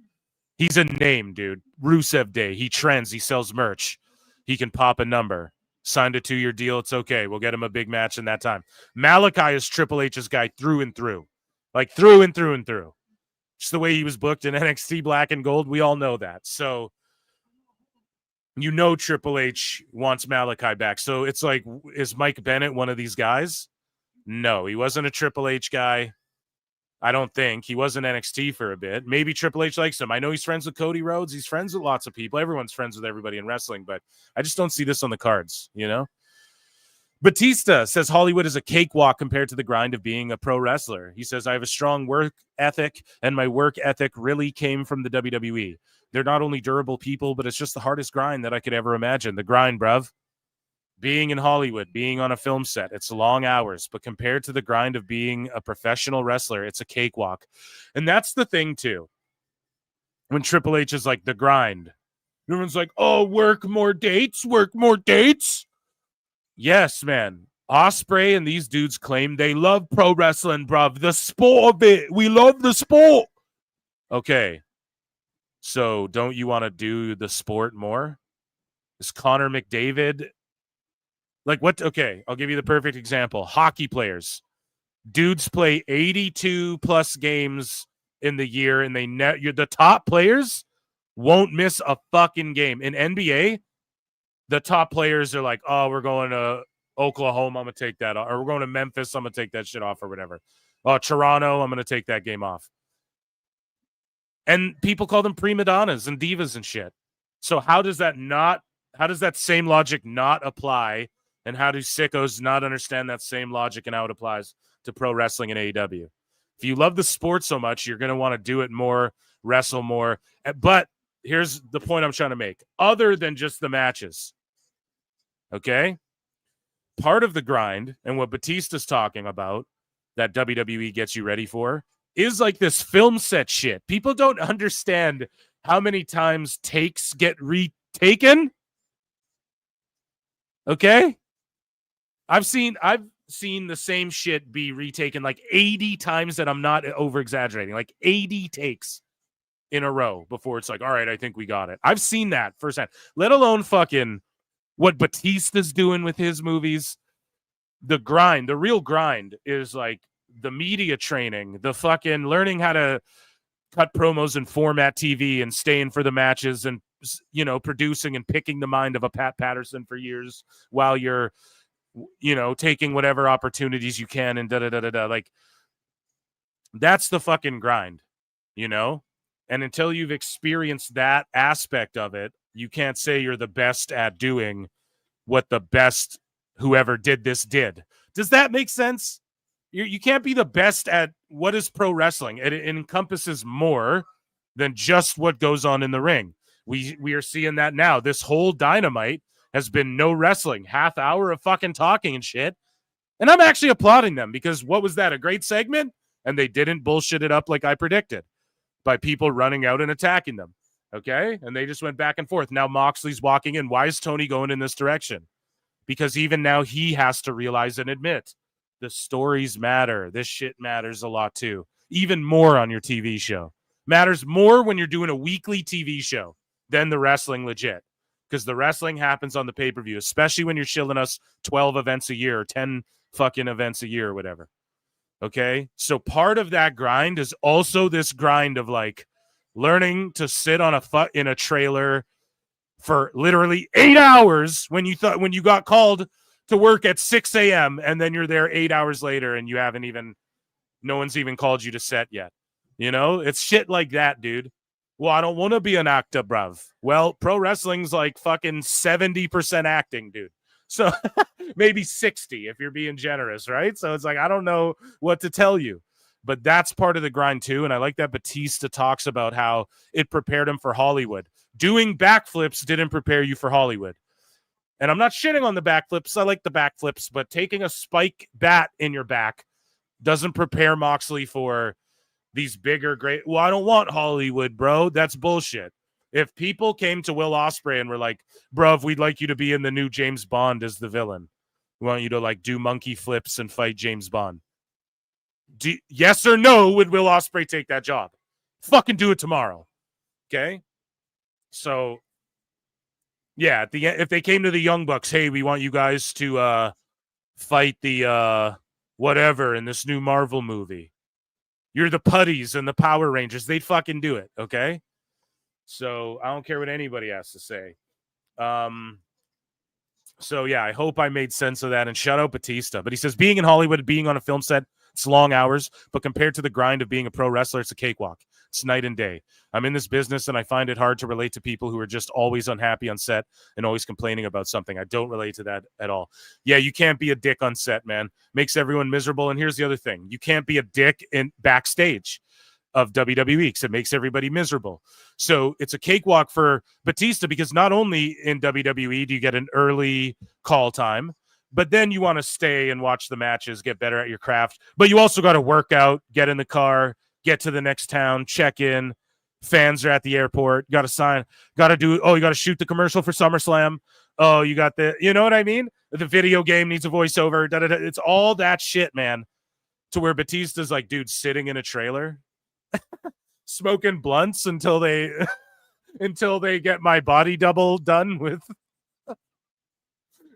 He's a name, dude. Rusev Day. He trends. He sells merch. He can pop a number. Signed a 2-year deal. It's okay. We'll get him a big match in that time. Malachi is Triple H's guy through and through. Like through and through and through. Just the way he was booked in NXT Black and Gold. We all know that. So, you know Triple H wants Malachi back. So, it's like, is Mike Bennett one of these guys? No, he wasn't a Triple H guy. I don't think. He was in NXT for a bit. Maybe Triple H likes him. I know he's friends with Cody Rhodes. He's friends with lots of people. Everyone's friends with everybody in wrestling, but I just don't see this on the cards, you know? Batista says Hollywood is a cakewalk compared to the grind of being a pro wrestler. He says, I have a strong work ethic, and my work ethic really came from the WWE. They're not only durable people, but it's just the hardest grind that I could ever imagine. The grind, bruv. Being in Hollywood, being on a film set, it's long hours, but compared to the grind of being a professional wrestler, it's a cakewalk. And that's the thing, too. When Triple H is like, the grind. Everyone's like, oh, work more dates. Yes, man. Osprey and these dudes claim they love pro wrestling, bruv. The sport of it. We love the sport. Okay. So don't you want to do the sport more? Is Connor McDavid... Like what? Okay, I'll give you the perfect example. Hockey players. Dudes play 82 plus games in the year, and the top players won't miss a fucking game. In NBA, the top players are like, oh, we're going to Oklahoma, I'm going to take that off. Or we're going to Memphis, I'm going to take that shit off or whatever. Oh, Toronto, I'm going to take that game off. And people call them prima donnas and divas and shit. So how does that same logic not apply? And how do sickos not understand that same logic and how it applies to pro wrestling and AEW? If you love the sport so much, you're going to want to do it more, wrestle more. But here's the point I'm trying to make. Other than just the matches, okay? Part of the grind and what Batista's talking about that WWE gets you ready for is like this film set shit. People don't understand how many times takes get retaken. Okay? I've seen the same shit be retaken like 80 times, that I'm not over exaggerating, like 80 takes. in a row before it's like, all right, I think we got it. I've seen that firsthand, let alone fucking what Batista's doing with his movies. The grind, the real grind is like the media training, the fucking learning how to cut promos and format TV and staying for the matches and, you know, producing and picking the mind of a Pat Patterson for years while you're, you know, taking whatever opportunities you can and da-da-da-da-da. Like, that's the fucking grind, you know? And until you've experienced that aspect of it, you can't say you're the best at doing what the best whoever did this did. Does that make sense? You can't be the best at what is pro wrestling. It encompasses more than just what goes on in the ring. We are seeing that now. This whole Dynamite has been no wrestling, half hour of fucking talking and shit. And I'm actually applauding them because what was that? A great segment? And they didn't bullshit it up like I predicted by people running out and attacking them. Okay? And they just went back and forth. Now Moxley's walking in. Why is Tony going in this direction? Because even now he has to realize and admit the stories matter. This shit matters a lot too. Even more on your TV show. Matters more when you're doing a weekly TV show than the wrestling legit. Because the wrestling happens on the pay-per-view, especially when you're shilling us 12 events a year or 10 fucking events a year or whatever. Okay? So part of that grind is also this grind of like learning to sit on in a trailer for literally 8 hours when you got called to work at 6 a.m. and then you're there 8 hours later and no one's even called you to set yet. You know, it's shit like that, dude. Well, I don't want to be an actor, bruv. Well, pro wrestling's like fucking 70% acting, dude. So maybe 60 if you're being generous, right? So it's like, I don't know what to tell you. But that's part of the grind too. And I like that Batista talks about how it prepared him for Hollywood. Doing backflips didn't prepare you for Hollywood. And I'm not shitting on the backflips. I like the backflips, but taking a spike bat in your back doesn't prepare Moxley for these bigger, great. Well, I don't want Hollywood, bro. That's bullshit. If people came to Will Ospreay and were like, bruv, we'd like you to be in the new James Bond as the villain. We want you to like do monkey flips and fight James Bond. Yes or no, would Will Ospreay take that job? Fucking do it tomorrow. Okay? So, yeah, at the end, if they came to the Young Bucks, hey, we want you guys to fight the whatever in this new Marvel movie. You're the Putties and the Power Rangers. They'd fucking do it, okay? So I don't care what anybody has to say. So, yeah, I hope I made sense of that. And shout out Batista. But he says, being in Hollywood, being on a film set, it's long hours. But compared to the grind of being a pro wrestler, it's a cakewalk. It's night and day. I'm in this business, and I find it hard to relate to people who are just always unhappy on set and always complaining about something. I don't relate to that at all. Yeah, you can't be a dick on set, man. Makes everyone miserable. And here's the other thing. You can't be a dick in backstage of WWE because it makes everybody miserable. So it's a cakewalk for Batista because not only in WWE do you get an early call time, but then you want to stay and watch the matches, get better at your craft. But you also got to work out, get in the car, get to the next town, check in. Fans are at the airport. Got to sign. Got to do. Oh, you got to shoot the commercial for SummerSlam. Oh, you got the. You know what I mean? The video game needs a voiceover. Da, da, da. It's all that shit, man. To where Batista's like, dude, sitting in a trailer, smoking blunts until they get my body double done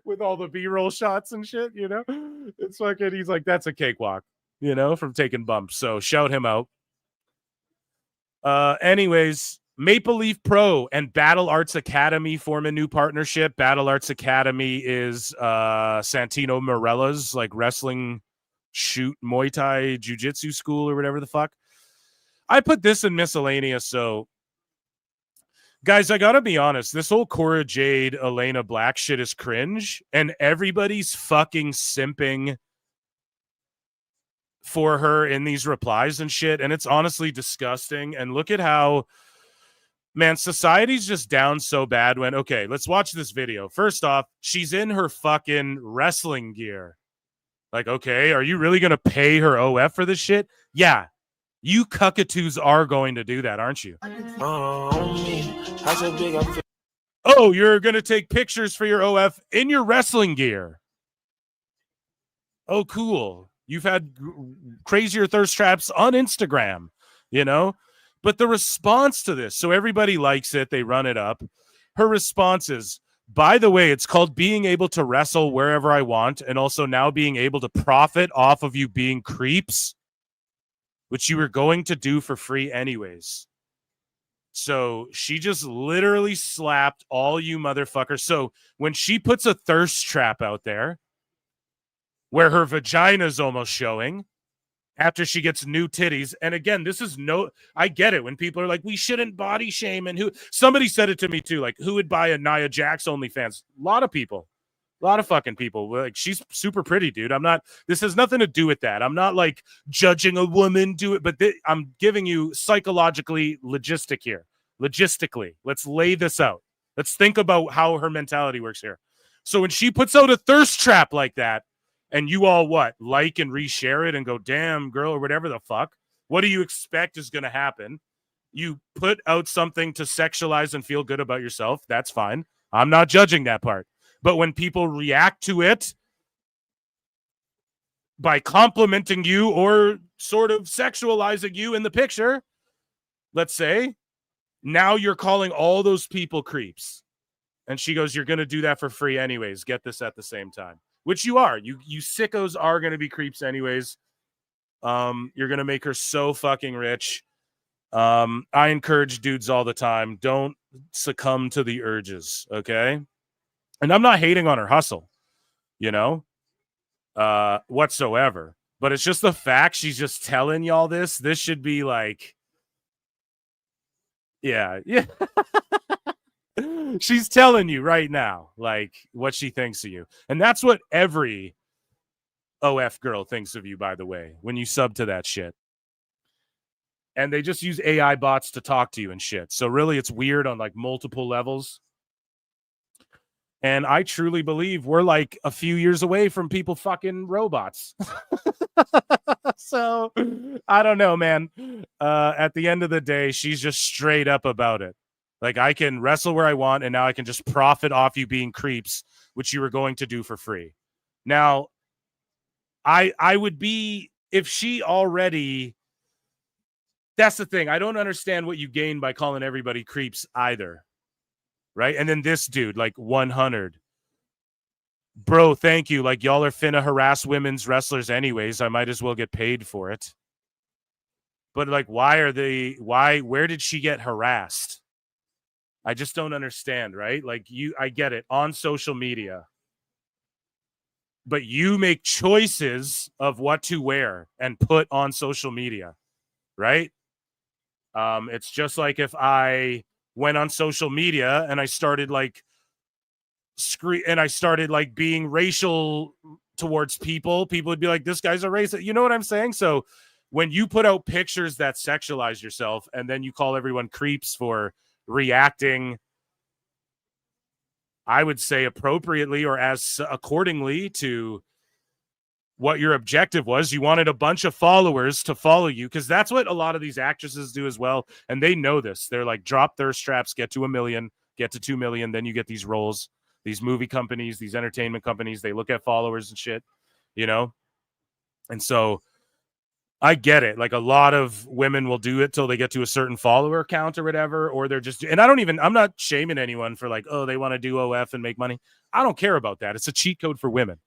with all the B-roll shots and shit. You know, it's fucking. He's like, that's a cakewalk. You know, from taking bumps. So shout him out. Anyways, Maple Leaf Pro and Battle Arts Academy form a new partnership. Battle Arts Academy is Santino Marella's like wrestling shoot Muay Thai jiu-jitsu school or whatever the fuck. I put this in miscellaneous. So guys, I gotta be honest, this whole Cora Jade, Elena Black shit is cringe, and everybody's fucking simping for her in these replies and shit, and it's honestly disgusting. And look at how, man, society's just down so bad when, okay, let's watch this video. First off, she's in her fucking wrestling gear. Like, okay, are you really going to pay her OF for this shit? Yeah, you cuckatoos are going to do that, aren't you? Oh, you're going to take pictures for your OF in your wrestling gear. Oh, cool. You've had crazier thirst traps on Instagram, you know? But the response to this, so everybody likes it, they run it up. Her response is, by the way, it's called being able to wrestle wherever I want, and also now being able to profit off of you being creeps, which you were going to do for free anyways. So she just literally slapped all you motherfuckers. So when she puts a thirst trap out there where her vagina's almost showing after she gets new titties, and again, this is I get it when people are like, we shouldn't body shame, and somebody said it to me too, like, who would buy a Nia Jax OnlyFans? A lot of people. A lot of fucking people. Like, she's super pretty, dude. This has nothing to do with that. I'm not like judging a woman do it, but I'm giving you logistically, let's lay this out. Let's think about how her mentality works here. So when she puts out a thirst trap like that, and you all like and reshare it and go, damn girl, or whatever the fuck, what do you expect is going to happen? You put out something to sexualize and feel good about yourself. That's fine. I'm not judging that part. But when people react to it by complimenting you or sort of sexualizing you in the picture, let's say, now you're calling all those people creeps. And she goes, you're going to do that for free anyways. Get this at the same time, which you are. You sickos are going to be creeps anyways. You're going to make her so fucking rich. I encourage dudes all the time, don't succumb to the urges, okay? And I'm not hating on her hustle, whatsoever. But it's just the fact she's just telling y'all this. This should be like, yeah. She's telling you right now, like, what she thinks of you. And that's what every OF girl thinks of you, by the way, when you sub to that shit. And they just use AI bots to talk to you and shit. So really, it's weird on like multiple levels. And I truly believe we're like a few years away from people fucking robots. So I don't know, man. At the end of the day, she's just straight up about it. Like, I can wrestle where I want, and now I can just profit off you being creeps, which you were going to do for free. Now, I would be, if she already, that's the thing. I don't understand what you gain by calling everybody creeps either. Right? And then this dude, like 100. Bro, thank you. Like, y'all are finna harass women's wrestlers anyways. I might as well get paid for it. But like, where did she get harassed? I just don't understand, right? Like, I get it, on social media. But you make choices of what to wear and put on social media, right? It's just like if I went on social media and I started like being racial towards people would be like, this guy's a racist. You know what I'm saying? So when you put out pictures that sexualize yourself and then you call everyone creeps for reacting, I would say appropriately or as accordingly to what your objective was. You wanted a bunch of followers to follow you, because that's what a lot of these actresses do as well. And they know this. They're like, drop thirst traps, get to 1 million, get to 2 million. Then you get these roles, these movie companies, these entertainment companies. They look at followers and shit, And so I get it. Like, a lot of women will do it till they get to a certain follower count or whatever, or they're just, and I'm not shaming anyone for like, oh, they want to do OF and make money. I don't care about that. It's a cheat code for women.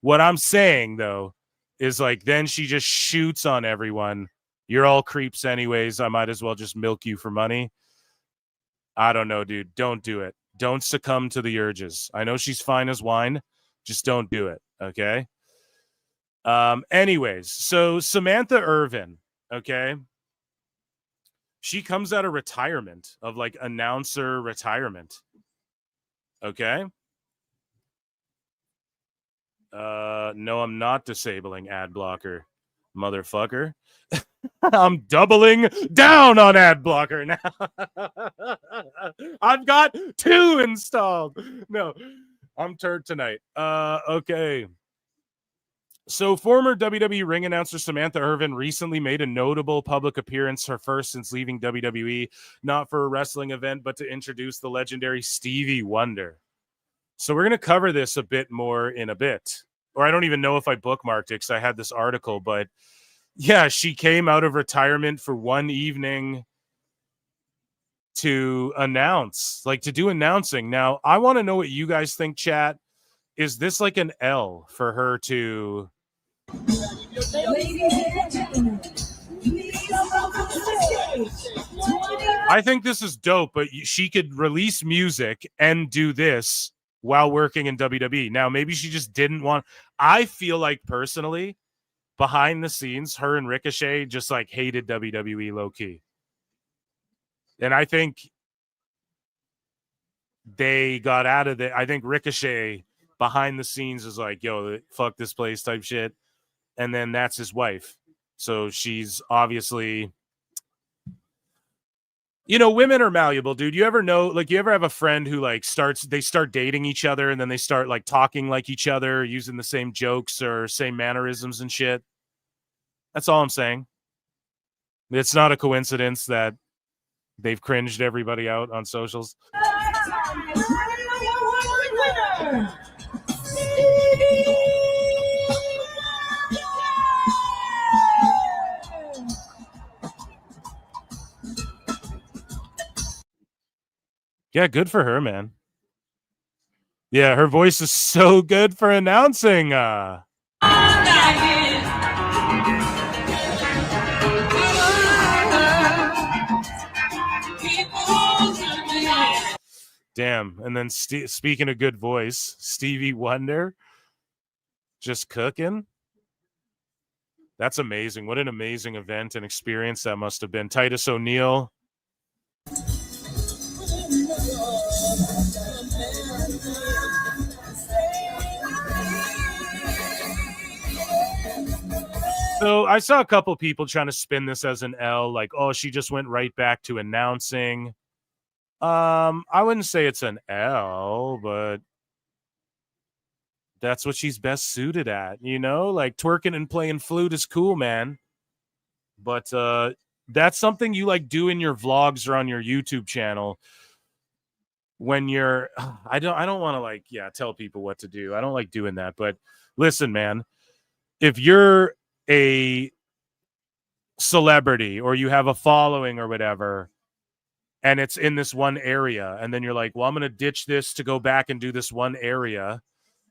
What I'm saying, though, is like, then she just shoots on everyone. You're all creeps anyways. I might as well just milk you for money. I don't know, dude. Don't do it. Don't succumb to the urges. I know she's fine as wine. Just don't do it, okay? Anyways, so Samantha Irvin, okay? She comes out of retirement, of like announcer retirement, okay? No, I'm not disabling ad blocker, motherfucker. I'm doubling down on ad blocker now. I've got 2 installed. No, I'm turd tonight. Okay. So former WWE ring announcer Samantha Irvin recently made a notable public appearance, her first since leaving WWE, not for a wrestling event, but to introduce the legendary Stevie Wonder. So we're going to cover this a bit more in a bit. Or I don't even know if I bookmarked it because I had this article, but yeah, she came out of retirement for one evening to announce, like to do announcing. Now, I want to know what you guys think, chat. Is this like an L for her to... I think this is dope, but she could release music and do this while working in WWE. Now, maybe she just didn't want... I feel like personally, behind the scenes, her and Ricochet just like hated WWE low-key. And I think they got out of it. I think Ricochet behind the scenes is like, yo, fuck this place type shit. And then that's his wife. So she's obviously, you know, women are malleable, dude. You ever know, like, you ever have a friend who like they start dating each other and then they start like talking like each other, using the same jokes or same mannerisms and shit. That's all I'm saying. It's not a coincidence that they've cringed everybody out on socials. Yeah, good for her, man. Yeah, her voice is so good for announcing. Damn. And then speaking of good voice, Stevie Wonder just cooking. That's amazing. What an amazing event and experience that must have been. Titus O'Neil. So I saw a couple people trying to spin this as an L, like, oh, she just went right back to announcing. I wouldn't say it's an L, but that's what she's best suited at, you know? Like, twerking and playing flute is cool, man. But that's something you like do in your vlogs or on your YouTube channel when you're I don't want to like tell people what to do. I don't like doing that. But listen, man, if you're a celebrity or you have a following or whatever, and it's in this one area, and then you're like, well, I'm going to ditch this to go back and do this one area,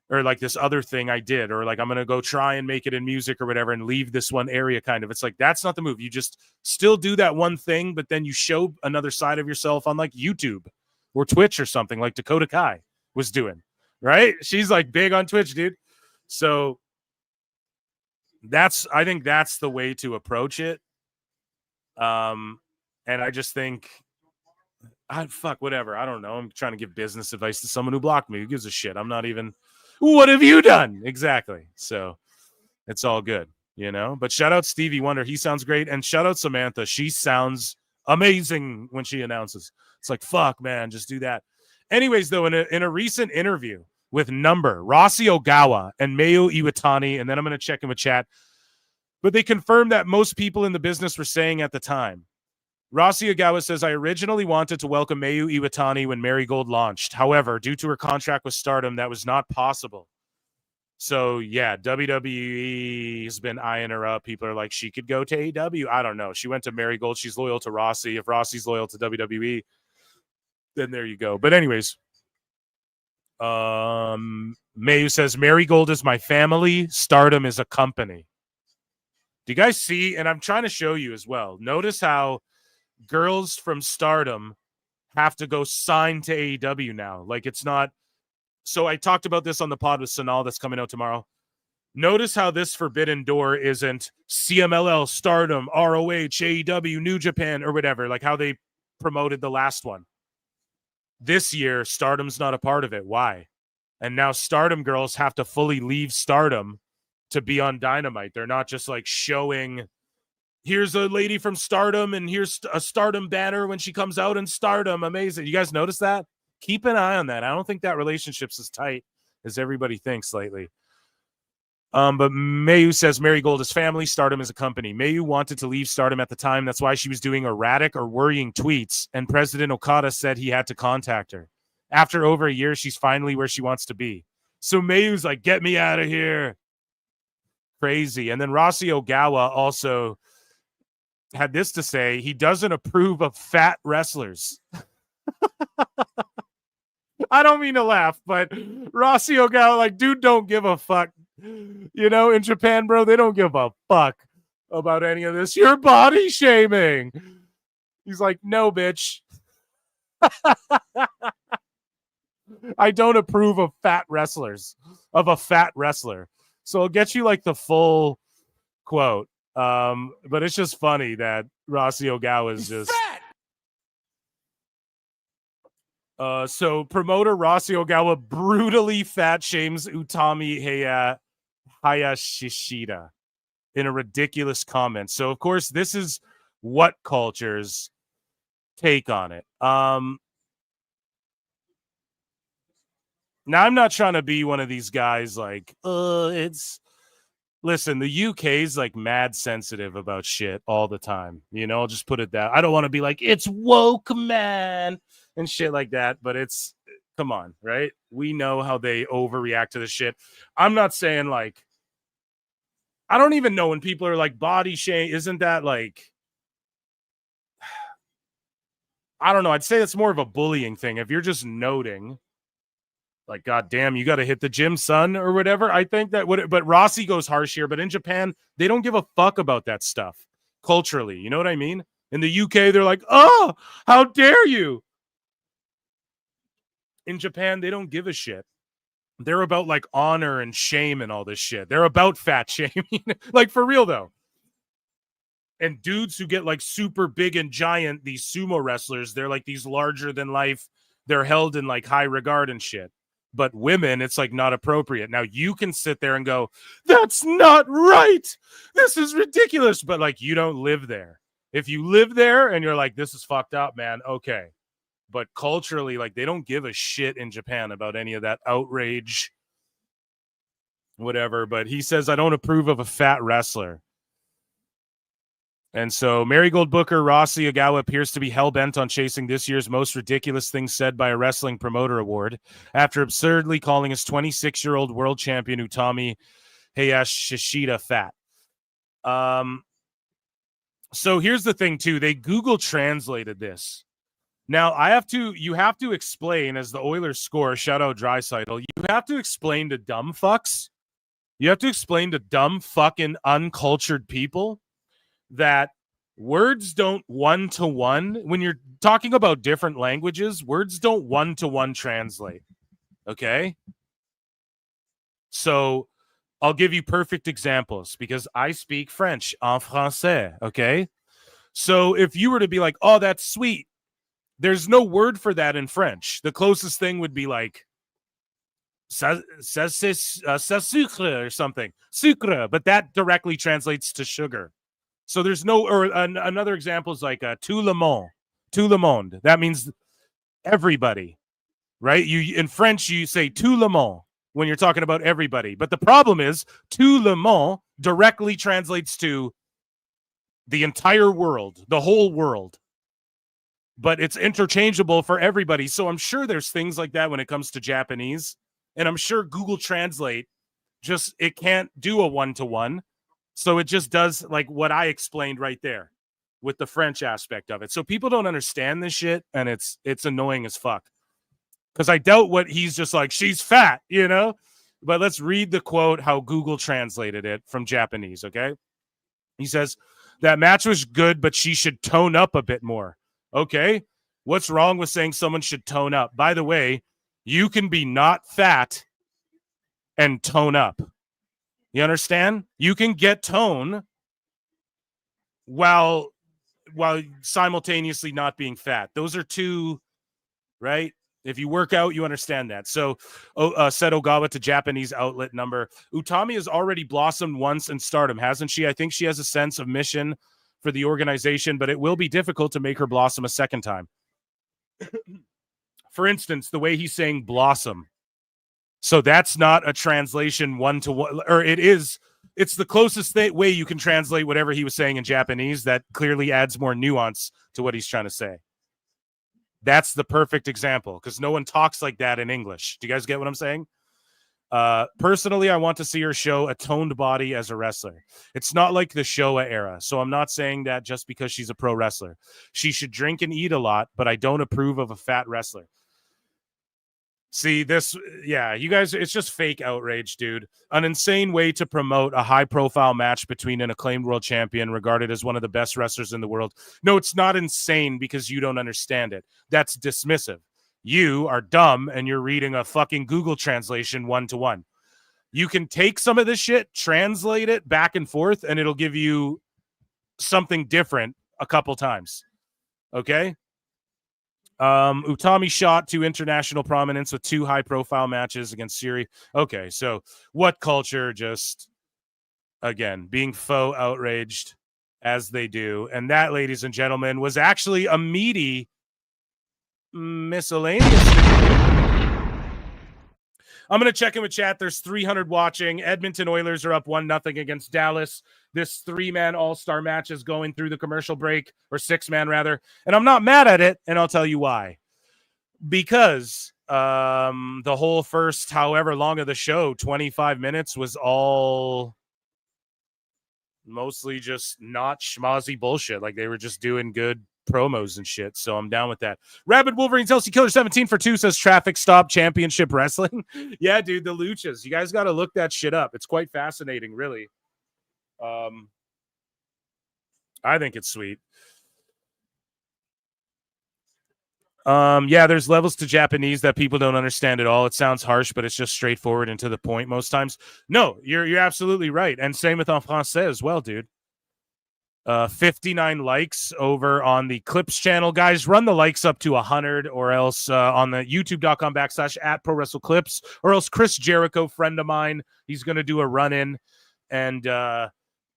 or like this other thing I did, or like I'm going to go try and make it in music or whatever and leave this one area kind of. It's like, that's not the move. You just still do that one thing, but then you show another side of yourself on like YouTube or Twitch or something like Dakota Kai was doing, right? She's like big on Twitch, dude. So I think that's the way to approach it. And I just think, whatever. I don't know. I'm trying to give business advice to someone who blocked me. Who gives a shit? I'm not even, what have you done? Exactly. So it's all good, you know? But shout out Stevie Wonder. He sounds great. And shout out Samantha. She sounds amazing when she announces. It's like, fuck, man, just do that. Anyways, though, in a recent interview with Rossi Ogawa and Mayu Iwatani, and then I'm going to check in with chat, but they confirmed that most people in the business were saying at the time. Rossi Ogawa says, I originally wanted to welcome Mayu Iwatani when Marigold launched. However, due to her contract with Stardom, that was not possible. So, yeah, WWE has been eyeing her up. People are like, she could go to AEW. I don't know. She went to Marigold. She's loyal to Rossi. If Rossi's loyal to WWE, then there you go. But anyways, Mayu says, Marigold is my family. Stardom is a company. Do you guys see? And I'm trying to show you as well. Notice how girls from Stardom have to go sign to AEW now. Like, it's not. So I talked about this on the pod with Sanal that's coming out tomorrow. Notice how this Forbidden Door isn't CMLL, Stardom, ROH, AEW, New Japan, or whatever, like how they promoted the last one. This year, Stardom's not a part of it. Why? And now Stardom girls have to fully leave Stardom to be on Dynamite. They're not just like showing, here's a lady from Stardom and here's a Stardom banner when she comes out in Stardom. Amazing. You guys notice that? Keep an eye on that. I don't think that relationship's as tight as everybody thinks lately. But Mayu says Marigold is family, Stardom is a company. Mayu wanted to leave Stardom at the time. That's why she was doing erratic or worrying tweets, and President Okada said he had to contact her. After over a year, she's finally where she wants to be. So Mayu's like, get me out of here. Crazy. And then Rossi Ogawa also had this to say. He doesn't approve of fat wrestlers. I don't mean to laugh, but Rossi Ogawa, like, dude, don't give a fuck. You know, in Japan, bro, they don't give a fuck about any of this. You're body shaming. He's like, no, bitch. I don't approve of fat wrestlers, of a fat wrestler. So I'll get you like the full quote. But it's just funny that Rossi Ogawa is just fat. So promoter Rossi Ogawa brutally fat shames Utami Hayashishida in a ridiculous comment. So of course this is What Culture's take on it. Now, I'm not trying to be one of these guys like, listen, the UK's like mad sensitive about shit all the time. You know, I'll just put it that. I don't want to be like, it's woke, man, and shit like that. But it's, come on, right? We know how they overreact to the shit. I'm not saying like, I don't even know when people are like body shame. Isn't that like, I don't know. I'd say that's more of a bullying thing. If you're just noting, like, God damn, you got to hit the gym, son, or whatever. I think that would, but Rossi goes harsh here. But in Japan, they don't give a fuck about that stuff culturally. You know what I mean? In the UK, they're like, oh, how dare you? In Japan, they don't give a shit. They're about like honor and shame and all this shit. They're about fat shaming. Like, for real, though. And dudes who get like super big and giant, these sumo wrestlers, they're like these larger than life. They're held in like high regard and shit. But women, it's like not appropriate. Now you can sit there and go, that's not right. This is ridiculous. But like, you don't live there. If you live there and you're like, this is fucked up, man. Okay. But culturally, like, they don't give a shit in Japan about any of that outrage, whatever. But he says, I don't approve of a fat wrestler. And so Marigold Booker Rossi Ogawa appears to be hell-bent on chasing this year's most ridiculous thing said by a wrestling promoter award after absurdly calling his 26-year-old world champion Utami Hayashishida fat. So here's the thing, too. They Google translated this. Now, you have to explain, as the Oilers score, shout out Draisaitl, you have to explain to dumb fucks. You have to explain to dumb fucking uncultured people that words don't one-to-one. When you're talking about different languages, words don't one-to-one translate. Okay? So I'll give you perfect examples because I speak French en français. Okay? So if you were to be like, oh, that's sweet, there's no word for that in French. The closest thing would be like, ça sucre or something. Sucre, but that directly translates to sugar. So there's no, or another example is like tout le monde. That means everybody, right? You in French, you say tout le monde when you're talking about everybody. But the problem is tout le monde directly translates to the entire world, the whole world. But it's interchangeable for everybody. So I'm sure there's things like that when it comes to Japanese. And I'm sure Google Translate it can't do a one-to-one. So it just does like what I explained right there with the French aspect of it. So people don't understand this shit, and it's annoying as fuck. Because I doubt what he's just like, she's fat, you know? But let's read the quote, how Google translated it from Japanese, okay? He says, that match was good, but she should tone up a bit more. Okay, what's wrong with saying someone should tone up? By the way, you can be not fat and tone up. You understand? You can get tone while simultaneously not being fat. Those are two, right? If you work out, you understand that. So said Ogawa to Japanese outlet number. Utami has already blossomed once in stardom, hasn't she? I think she has a sense of mission for the organization, but it will be difficult to make her blossom a second time. For instance, the way he's saying blossom. So that's not a translation one-to-one, or it is. It's the closest way you can translate whatever he was saying in Japanese that clearly adds more nuance to what he's trying to say. That's the perfect example because no one talks like that in English. Do you guys get what I'm saying? Personally, I want to see her show a toned body as a wrestler. It's not like the Showa era, so I'm not saying that just because she's a pro wrestler. She should drink and eat a lot, but I don't approve of a fat wrestler. See, this, yeah, you guys, it's just fake outrage, dude. An insane way to promote a high-profile match between an acclaimed world champion regarded as one of the best wrestlers in the world. No, it's not insane because you don't understand it. That's dismissive. You are dumb, and you're reading a fucking Google translation 1-to-1. You can take some of this shit, translate it back and forth, and it'll give you something different a couple times. Okay? Utami shot to international prominence with 2 high-profile matches against Siri. Okay, so what culture just, again, being faux outraged as they do. And that, ladies and gentlemen, was actually a meaty miscellaneous. I'm going to check in with chat. There's 300 watching. Edmonton Oilers are up 1-0 against Dallas. This 3-man all-star match is going through the commercial break, or 6-man rather. And I'm not mad at it, and I'll tell you why. Because the whole first however long of the show, 25 minutes, was all mostly just not schmozzy bullshit. Like they were just doing good promos and shit, so I'm down with that. Rabid Wolverines LC Killer 17 for 2 says Traffic Stop Championship Wrestling. Yeah, dude, the luchas. You guys got to look that shit up. It's quite fascinating, really. I think it's sweet. Yeah, there's levels to Japanese that people don't understand at all. It sounds harsh, but it's just straightforward and to the point most times. No, you're absolutely right. And same with en français as well, dude. 59 likes over on the Clips channel. Guys, run the likes up to 100 or else on the youtube.com/at Pro Wrestle Clips, or else Chris Jericho, friend of mine, he's going to do a run-in. And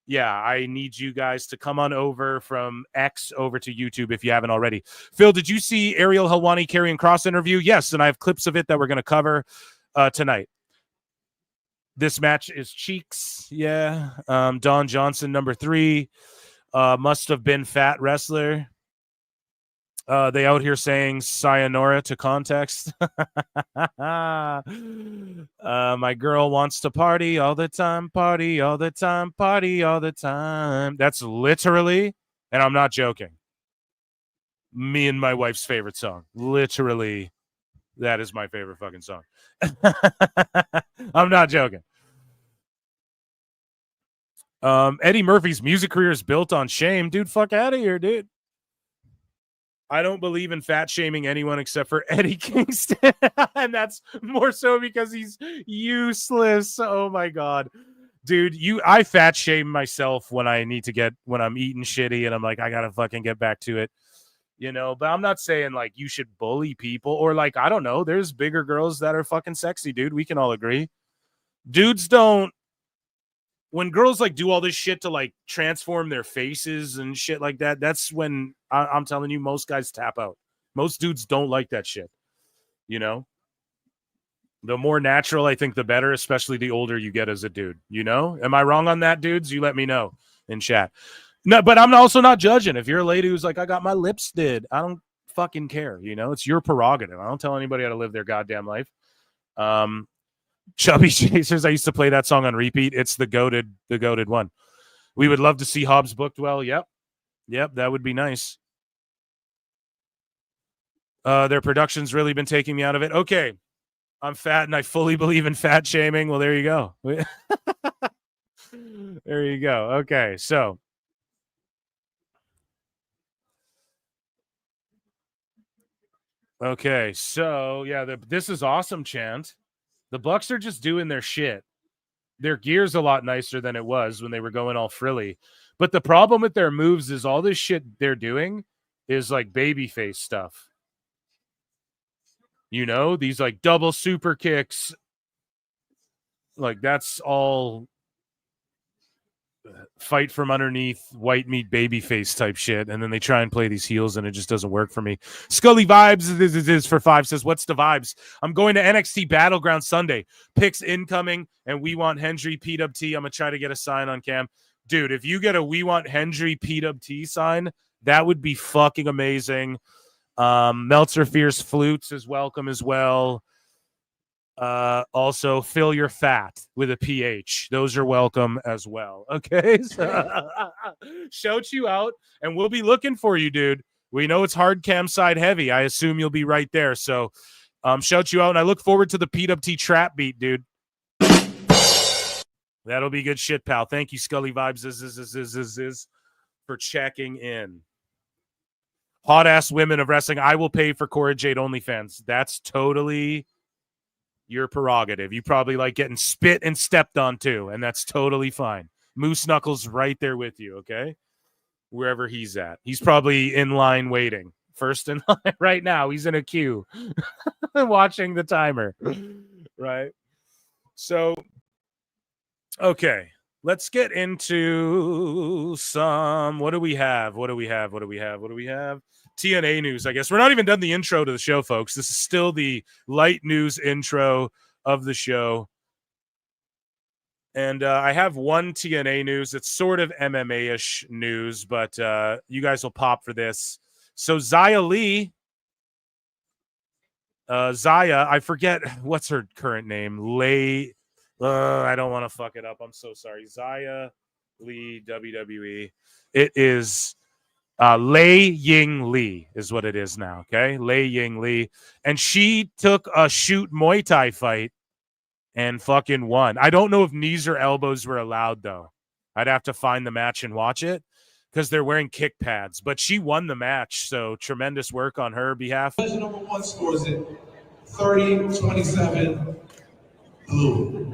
yeah, I need you guys to come on over from X over to YouTube if you haven't already. Phil, did you see Ariel Helwani Karrion Kross interview? Yes, and I have clips of it that we're going to cover tonight. This match is Cheeks. Yeah. Don Johnson, number 3. Must have been fat wrestler. They out here saying sayonara to context. My girl wants to party all the time, party all the time, party all the time. That's literally, and I'm not joking, me and my wife's favorite song. Literally, that is my favorite fucking song. I'm not joking. Eddie Murphy's music career is built on shame. Dude, fuck out of here, dude. I don't believe in fat shaming anyone except for Eddie Kingston. And that's more so because he's useless. Oh my God. Dude, I fat shame myself when I'm eating shitty and I'm like, I gotta fucking get back to it. You know, but I'm not saying like you should bully people or like, I don't know, there's bigger girls that are fucking sexy, dude. We can all agree. Dudes don't. When girls like do all this shit to like transform their faces and shit like that, that's when I'm telling you, most guys tap out. Most dudes don't like that shit. You know, the more natural, I think, the better, especially the older you get as a dude. You know, am I wrong on that, dudes? You let me know in chat. No, but I'm also not judging. If you're a lady who's like, I got my lips did, I don't fucking care. You know, it's your prerogative. I don't tell anybody how to live their goddamn life. Chubby Chasers, I used to play that song on repeat. It's the goated one. We would love to see Hobbs booked well. Yep, that would be nice. Their production's really been taking me out of it. Okay, I'm fat and I fully believe in fat shaming. Well, there you go. There you go. Okay, so yeah, this is awesome, chant. The Bucks are just doing their shit. Their gear's a lot nicer than it was when they were going all frilly. But the problem with their moves is all this shit they're doing is like babyface stuff. You know, these like double super kicks. Like that's all fight from underneath white meat babyface type shit. And then they try and play these heels and it just doesn't work for me. Scully Vibes is for 5 says, what's the vibes? I'm going to NXT Battleground Sunday. Picks incoming and we want Hendry PWT. I'm going to try to get a sign on cam. Dude, if you get a we want Hendry PWT sign, that would be fucking amazing. Meltzer Fierce Flutes is welcome as well. Also, fill your fat with a PH. Those are welcome as well. Okay, so shout you out, and we'll be looking for you, dude. We know it's hard cam side heavy. I assume you'll be right there. So, shout you out, and I look forward to the PWT trap beat, dude. That'll be good shit, pal. Thank you, Scully Vibes, for checking in. Hot ass women of wrestling. I will pay for Cora Jade OnlyFans. That's totally your prerogative. You probably like getting spit and stepped on too, and that's totally fine. Moose Knuckles right there with you, okay? Wherever he's at. He's probably in line waiting. First in line right now. He's in a queue watching the timer. Right? So, okay. Let's get into some. What do we have? TNA news, I guess. We're not even done the intro to the show, folks. This is still the light news intro of the show. And I have one TNA news. It's sort of MMA-ish news, but you guys will pop for this. So Xia Li, I forget what's her current name. I don't want to fuck it up. I'm so sorry. Xia Li, WWE. It is Lei Ying Li is what it is now, okay? Lei Ying Li. And she took a shoot Muay Thai fight and fucking won. I don't know if knees or elbows were allowed, though. I'd have to find the match and watch it because they're wearing kick pads. But she won the match, so tremendous work on her behalf. Judge number 1 scores it 30-27 blue.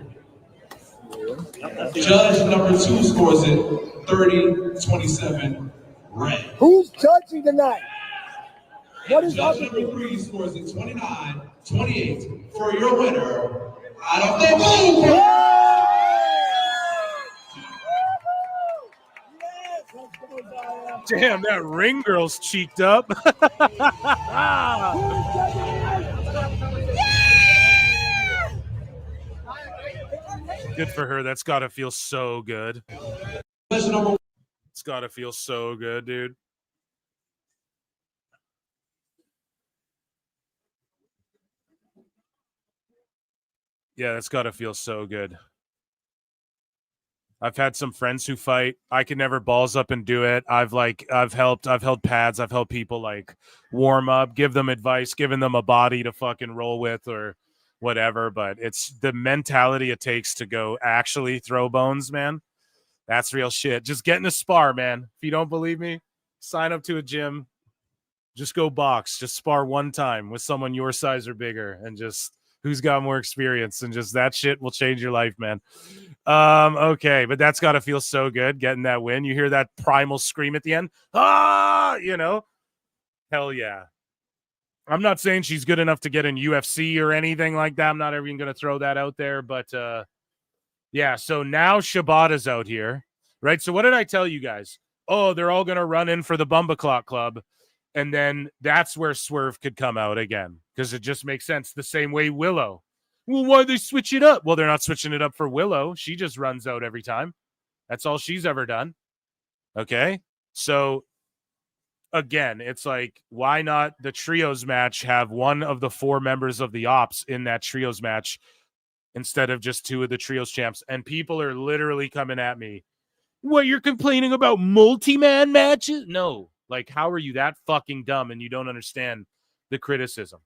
Judge number 2 scores it 30-27 red. Who's judging tonight? What is Judge number 3 scores it 29-28 for your winner. I don't think Damn, that ring girl's cheeked up. Good for her. That's got to feel so good. It's got to feel so good, dude. Yeah, that's got to feel so good. I've had some friends who fight. I can never balls up and do it. I've held pads. I've helped people like warm up, give them advice, given them a body to fucking roll with or whatever. But it's the mentality it takes to go actually throw bones, man. That's real shit. Just get in a spar, man. If you don't believe me, sign up to a gym. Just go box. Just spar one time with someone your size or bigger and just who's got more experience, and just that shit will change your life, man. Okay, but that's got to feel so good getting that win. You hear that primal scream at the end? Ah, you know? Hell yeah. I'm not saying she's good enough to get in UFC or anything like that. I'm not even going to throw that out there, but yeah, so now Shibata's out here, right? So what did I tell you guys? Oh, they're all going to run in for the Bumbaclot Club. And then that's where Swerve could come out again because it just makes sense. The same way Willow. Well, why'd they switch it up? Well, they're not switching it up for Willow. She just runs out every time. That's all she's ever done. Okay? So, again, it's like, why not the trios match have one of the 4 members of the Ops in that trios match instead of just 2 of the trios champs? And people are literally coming at me. What, you're complaining about multi-man matches? No. Like, how are you that fucking dumb and you don't understand the criticism?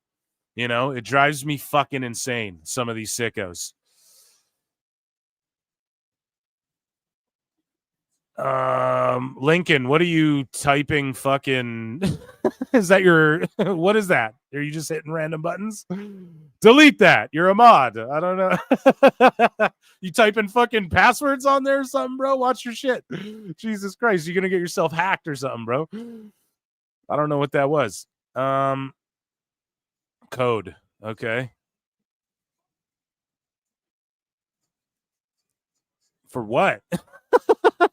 You know, it drives me fucking insane, some of these sickos. Lincoln, what are you typing fucking? Is that your, what is that? Are you just hitting random buttons? Delete that. You're a mod. I don't know. You typing fucking passwords on there or something, bro? Watch your shit. Jesus Christ. You're going to get yourself hacked or something, bro. I don't know what that was. Code. Okay. For what?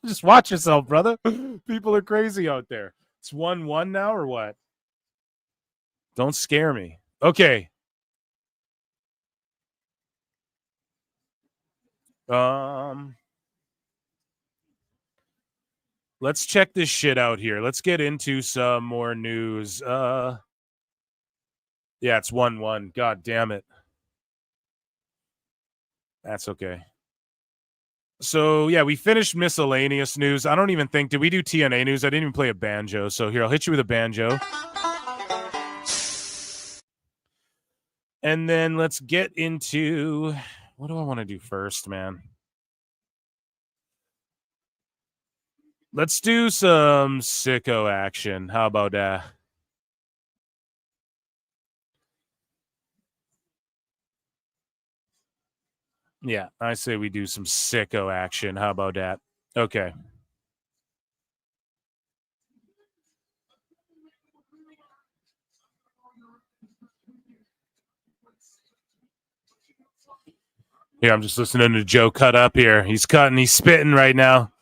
Just watch yourself, brother. People are crazy out there. It's 1-1 now or what? Don't scare me. Okay. Let's check this shit out here. Let's get into some more news. Yeah, it's 1-1. God damn it. That's okay. So, yeah, we finished miscellaneous news. I don't even think, did we do TNA news? I didn't even play a banjo. So here, I'll hit you with a banjo. And then let's get into, what do I want to do first, man? Let's do some sicko action. How about that? Yeah, I say we do some sicko action. How about that? Okay. Here, I'm just listening to Joe cut up here. He's cutting, he's spitting right now.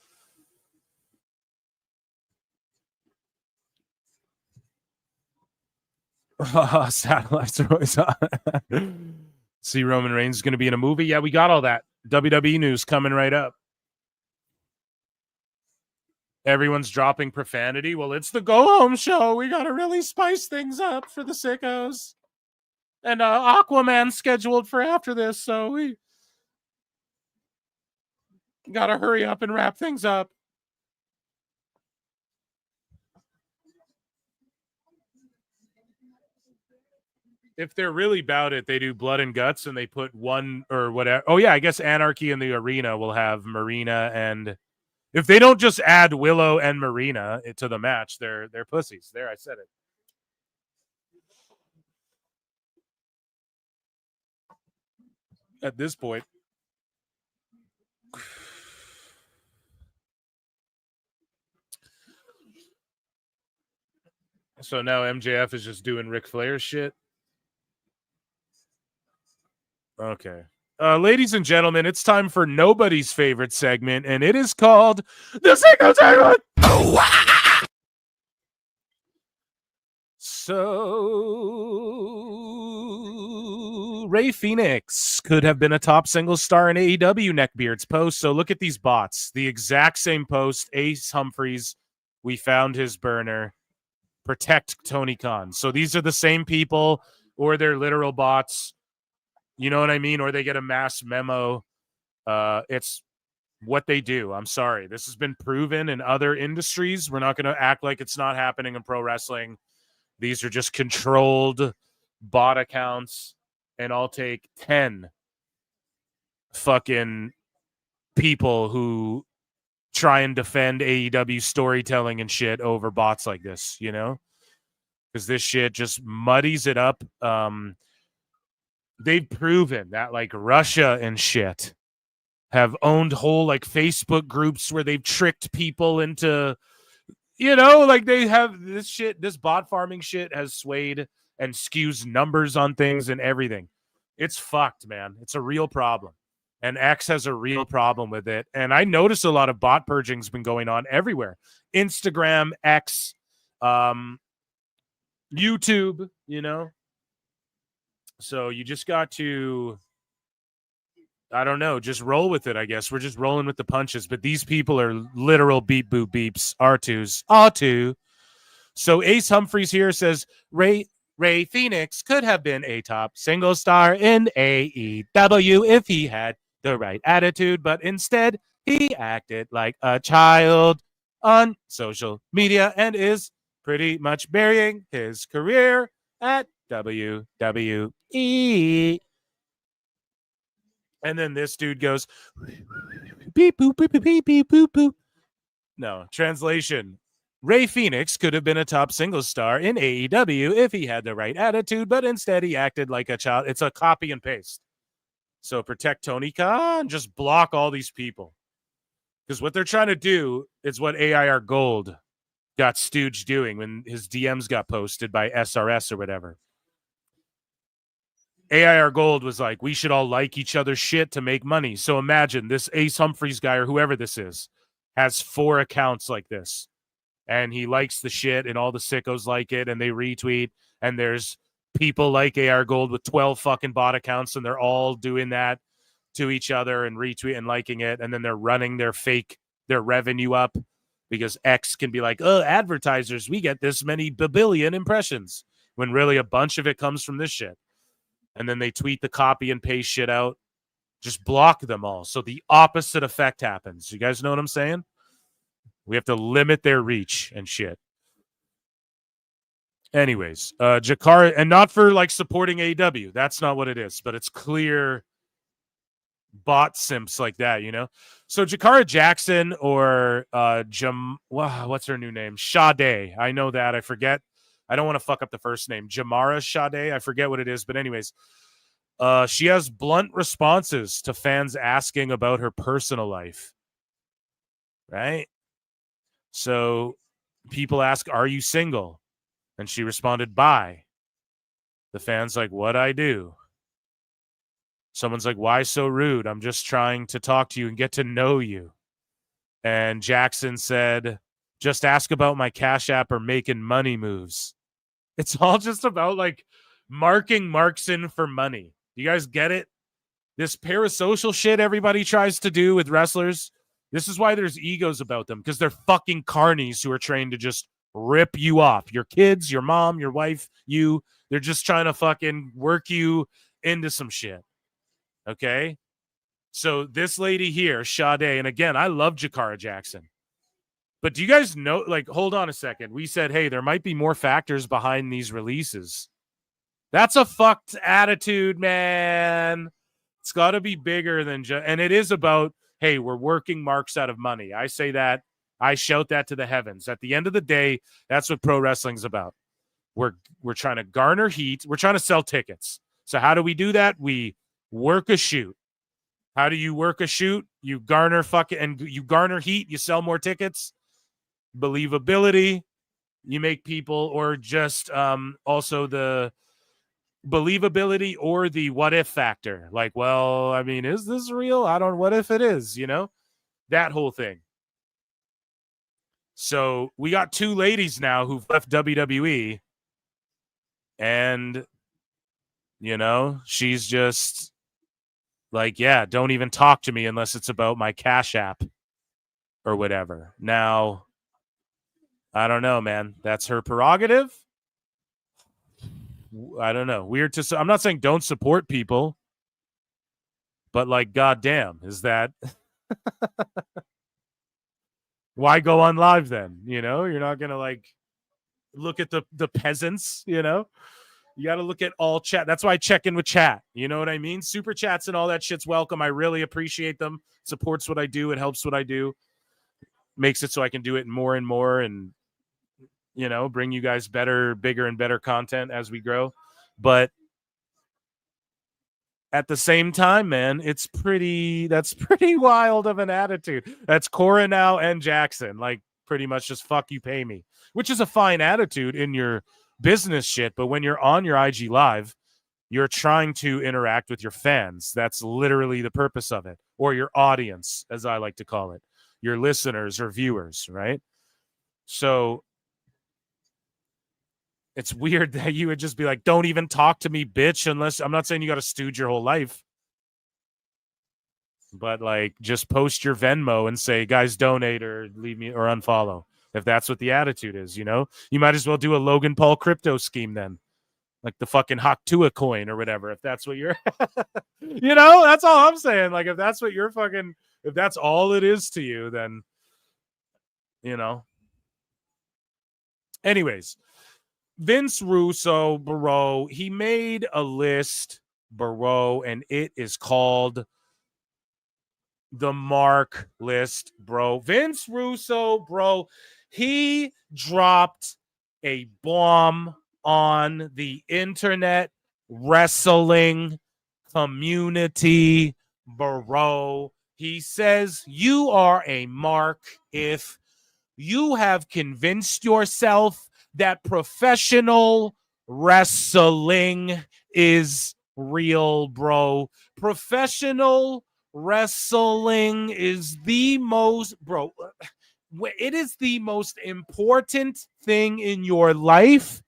Satellites are always on. See, Roman Reigns is going to be in a movie. Yeah, we got all that. WWE news coming right up. Everyone's dropping profanity. Well, it's the go-home show. We got to really spice things up for the sickos. And Aquaman's scheduled for after this, so we got to hurry up and wrap things up. If they're really about it, they do blood and guts and they put one or whatever. Oh, yeah, I guess Anarchy in the Arena will have Marina, and if they don't just add Willow and Marina to the match, they're pussies. There, I said it. At this point. So now MJF is just doing Ric Flair shit. Okay. Ladies and gentlemen, it's time for nobody's favorite segment, and it is called The Sicko Segment! So, Ray Phoenix could have been a top single star in AEW, Neckbeard's post. So look at these bots. The exact same post, Ace Humphreys, we found his burner. Protect Tony Khan. So these are the same people, or they're literal bots. You know what I mean? Or they get a mass memo. It's what they do. I'm sorry. This has been proven in other industries. We're not going to act like it's not happening in pro wrestling. These are just controlled bot accounts. And I'll take 10 fucking people who try and defend AEW storytelling and shit over bots like this, you know? Because this shit just muddies it up. They've proven that like Russia and shit have owned whole like Facebook groups where they've tricked people into, you know, like they have this shit, this bot farming shit has swayed and skews numbers on things and everything. It's fucked, man. It's a real problem. And X has a real problem with it. And I notice a lot of bot purging's been going on everywhere. Instagram, X, YouTube, you know. So you just got to, I don't know, just roll with it, I guess. We're just rolling with the punches. But these people are literal beep boop beeps, R2s, R2. So Ace Humphreys here says, Ray Phoenix could have been a top single star in AEW if he had the right attitude, but instead he acted like a child on social media and is pretty much burying his career at WWE. And then this dude goes beep boop beep beep beep beep boop boop. No, translation. Ray Phoenix could have been a top single star in AEW if he had the right attitude, but instead he acted like a child. It's a copy and paste. So protect Tony Khan, just block all these people. Because what they're trying to do is what AIR Gold got Stooge doing when his DMs got posted by SRS or whatever. AIR Gold was like, we should all like each other's shit to make money. So imagine this Ace Humphreys guy or whoever this is has 4 accounts like this. And he likes the shit and all the sickos like it and they retweet. And there's people like AR Gold with 12 fucking bot accounts and they're all doing that to each other and retweet and liking it. And then they're running their revenue up because X can be like, oh, advertisers, we get this many billion impressions when really a bunch of it comes from this shit. And then they tweet the copy and paste shit out. Just block them all. So the opposite effect happens. You guys know what I'm saying? We have to limit their reach and shit. Anyways, Jakara, and not for like supporting AEW. That's not what it is, but it's clear bot simps like that, you know? So Jakara Jackson or what's her new name? Sade. I know that. I forget. I don't want to fuck up the first name. Jamara Sade. I forget what it is, but anyways, she has blunt responses to fans asking about her personal life. Right? So people ask, "Are you single?" And she responded, "Bye." The fan's like, "What'd I do?" Someone's like, "Why so rude? I'm just trying to talk to you and get to know you." And Jackson said, "Just ask about my Cash App or making money moves." It's all just about like marking marks in for money. You guys get it? This parasocial shit everybody tries to do with wrestlers. This is why there's egos about them, because they're fucking carnies who are trained to just rip you off. Your kids, your mom, your wife, you. They're just trying to fucking work you into some shit. Okay? So this lady here, Sade, and again, I love Jakara Jackson. But do you guys know, like, hold on a second. We said, hey, there might be more factors behind these releases. That's a fucked attitude, man. It's got to be bigger than just, and it is about, hey, we're working marks out of money. I say that. I shout that to the heavens. At the end of the day, that's what pro wrestling's about. We're trying to garner heat. We're trying to sell tickets. So how do we do that? We work a shoot. How do you work a shoot? You garner you garner heat. You sell more tickets. Believability. You make people, or just also the believability or the what if factor. Like, well, I mean, is this real? What if it is, you know? That whole thing. So we got two ladies now who've left WWE, and, you know, she's just like, yeah, don't even talk to me unless it's about my Cash App or whatever. Now, I don't know, man. That's her prerogative. I don't know. Weird to say. I'm not saying don't support people, but like, goddamn, is that why go on live then? You know, you're not gonna like look at the peasants. You know, you got to look at all chat. That's why I check in with chat. You know what I mean? Super chats and all that shit's welcome. I really appreciate them. Supports what I do. It helps what I do. Makes it so I can do it more and more, and, you know, bring you guys better, bigger, and better content as we grow. But at the same time, man, that's pretty wild of an attitude. That's Cora now and Jackson. Like, pretty much just fuck you, pay me, which is a fine attitude in your business shit. But when you're on your IG Live, you're trying to interact with your fans. That's literally the purpose of it. Or your audience, as I like to call it. Your listeners or viewers, right? So it's weird that you would just be like, don't even talk to me, bitch, unless, I'm not saying you got to stooge your whole life, but like, just post your Venmo and say, guys, donate or leave me or unfollow. If that's what the attitude is, you know, you might as well do a Logan Paul crypto scheme then, like the fucking Haktua coin or whatever. If that's what you're, you know, that's all I'm saying. Like, if that's what you're fucking, if that's all it is to you, then, you know. Anyways, Vince Russo, bro, he made a list, bro, and it is called the Mark List, bro. Vince Russo, bro, he dropped a bomb on the internet wrestling community, bro. He says you are a mark if you have convinced yourself that professional wrestling is real, bro. Professional wrestling is the most, bro, it is the most important thing in your life.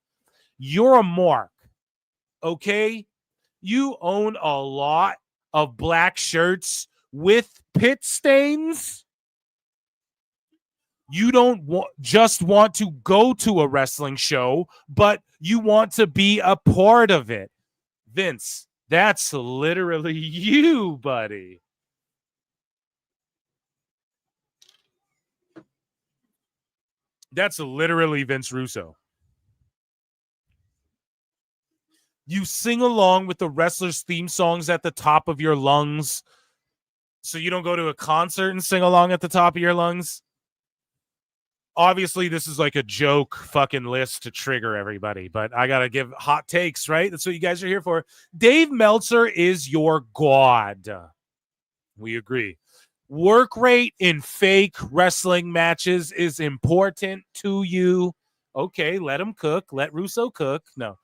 You're a mark, okay? You own a lot of black shirts with pit stains. You don't just want to go to a wrestling show, but you want to be a part of it. Vince, That's literally you, buddy. That's literally Vince Russo. You sing along with the wrestlers' theme songs at the top of your lungs, so you don't go to a concert and sing along at the top of your lungs. Obviously, this is like a joke fucking list to trigger everybody, but I got to give hot takes, right? That's what you guys are here for. Dave Meltzer is your god. We agree. Work rate in fake wrestling matches is important to you. Okay, let him cook. Let Russo cook. No.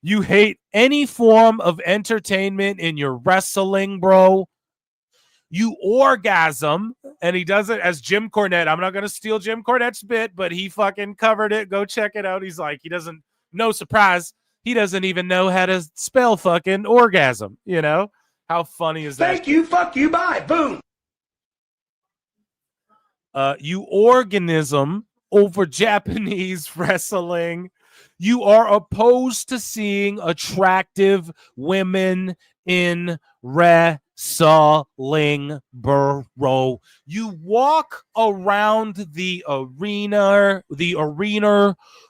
You hate any form of entertainment in your wrestling, bro. You orgasm, and he does it as Jim Cornette. I'm not going to steal Jim Cornette's bit, but he fucking covered it. Go check it out. He's like, he doesn't, no surprise, he doesn't even know how to spell fucking orgasm, you know? How funny is that? Thank you, fuck you, bye, boom. You organism over Japanese wrestling. You are opposed to seeing attractive women in wrestling, bro. You walk around the arena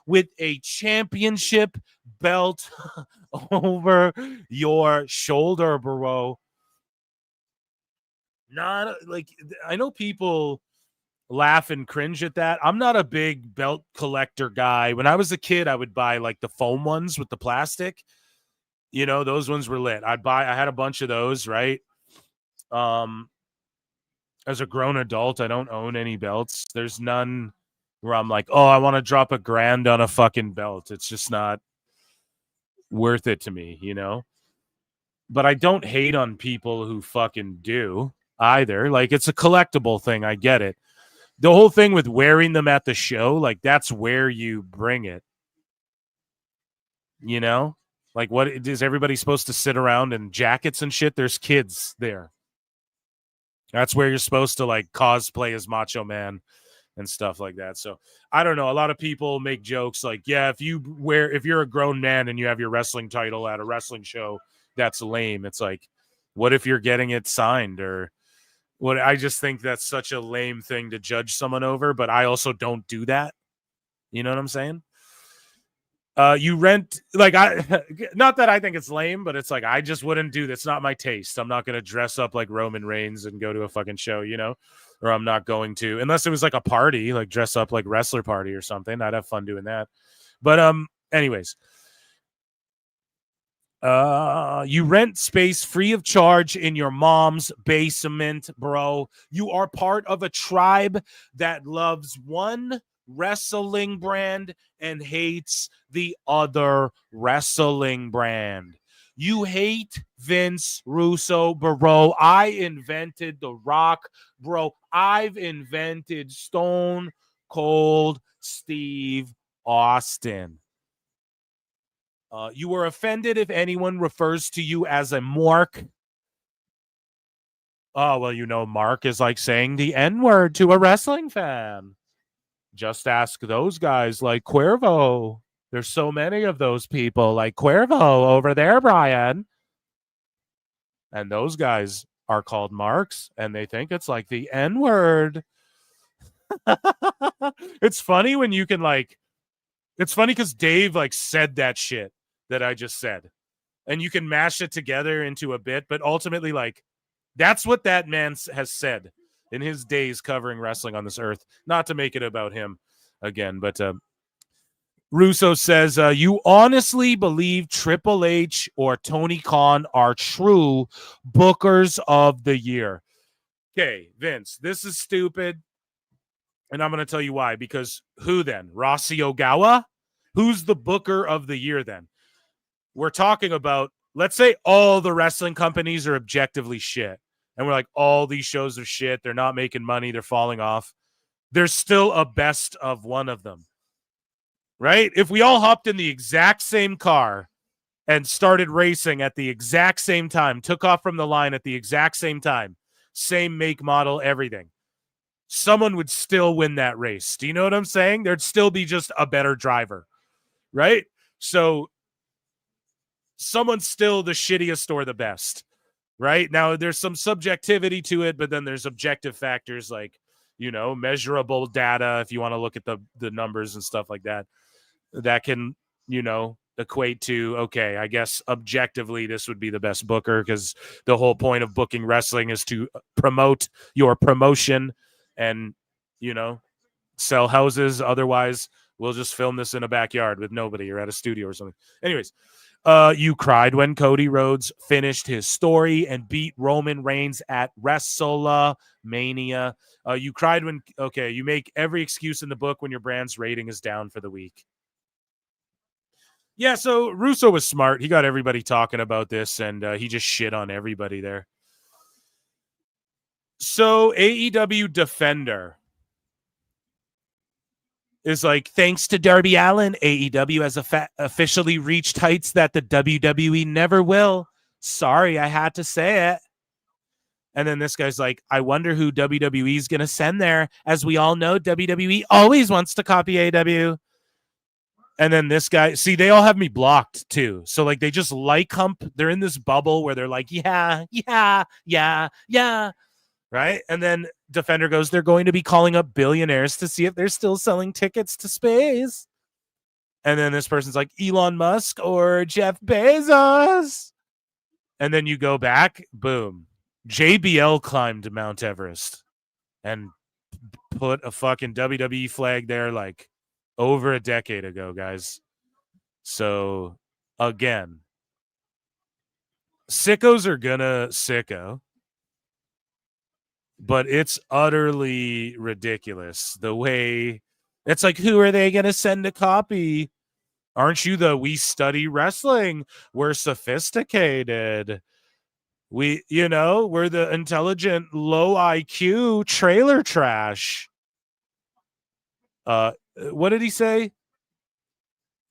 with a championship belt over your shoulder, bro. Not like, I know people laugh and cringe at that. I'm not a big belt collector guy. When I was a kid, I would buy like the foam ones with the plastic. You know, those ones were lit. I had a bunch of those, right? As a grown adult, I don't own any belts. There's none where I'm like, oh, I want to drop $1,000 on a fucking belt. It's just not worth it to me, you know? But I don't hate on people who fucking do either. Like, it's a collectible thing. I get it. The whole thing with wearing them at the show, like, that's where you bring it. You know? Like, what is everybody supposed to sit around in jackets and shit? There's kids there. That's where you're supposed to, like, cosplay as Macho Man and stuff like that. So, I don't know. A lot of people make jokes like, yeah, if you're a grown man and you have your wrestling title at a wrestling show, that's lame. It's like, what if you're getting it signed or what? I just think that's such a lame thing to judge someone over, but I also don't do that. You know what I'm saying? You rent, like, not that I think it's lame, but it's like, I just wouldn't do this. It's not my taste. I'm not going to dress up like Roman Reigns and go to a fucking show, you know, or I'm not going to, unless it was like a party, like dress up like wrestler party or something. I'd have fun doing that. But, anyways, you rent space free of charge in your mom's basement, bro. You are part of a tribe that loves one wrestling brand and hates the other wrestling brand. You hate Vince Russo, bro. I invented The Rock, bro. I've invented Stone Cold Steve Austin. You were offended if anyone refers to you as a Mark. Oh, well, you know, Mark is like saying the N-word to a wrestling fan. Just ask those guys like Cuervo. There's so many of those people like Cuervo over there, Brian. And those guys are called Marks, and they think it's like the N-word. It's funny when you can, like, it's funny because Dave, like, said that shit that I just said. And you can mash it together into a bit, but ultimately, like, that's what that man has said in his days covering wrestling on this earth. Not to make it about him again, but Russo says, you honestly believe Triple H or Tony Khan are true bookers of the year. Okay, Vince, this is stupid. And I'm going to tell you why. Because who then? Rossi Ogawa? Who's the booker of the year then? We're talking about, let's say all the wrestling companies are objectively shit. And we're like, all these shows are shit. They're not making money. They're falling off. There's still a best of one of them. Right? If we all hopped in the exact same car and started racing at the exact same time, took off from the line at the exact same time, same make, model, everything, someone would still win that race. Do you know what I'm saying? There'd still be just a better driver. Right? So someone's still the shittiest or the best, right? Now, there's some subjectivity to it, but then there's objective factors like, measurable data, if you want to look at the numbers and stuff like that, that can, equate to, okay, I guess objectively this would be the best booker because the whole point of booking wrestling is to promote your promotion and, sell houses. Otherwise, we'll just film this in a backyard with nobody or at a studio or something. Anyways, you cried when Cody Rhodes finished his story and beat Roman Reigns at WrestleMania. You cried when, you make every excuse in the book when your brand's rating is down for the week. Yeah, so Russo was smart. He got everybody talking about this, and he just shit on everybody there. So AEW Defender is like, thanks to Darby Allin, AEW has officially reached heights that the WWE never will. Sorry, I had to say it. And then this guy's like, I wonder who WWE is going to send there. As we all know, WWE always wants to copy AEW. And then this guy, see, they all have me blocked too. So like they just hump. They're in this bubble where they're like, yeah. Right. And then Defender goes, they're going to be calling up billionaires to see if they're still selling tickets to space. And then this person's like Elon Musk or Jeff Bezos. And then you go back, boom. JBL climbed Mount Everest and put a fucking WWE flag there like over a decade ago, guys. So, again, sickos are gonna sicko, but it's utterly ridiculous the way it's like, who are they gonna send a copy? Aren't you we study wrestling? We're sophisticated. We're the intelligent, low IQ trailer trash. What did he say?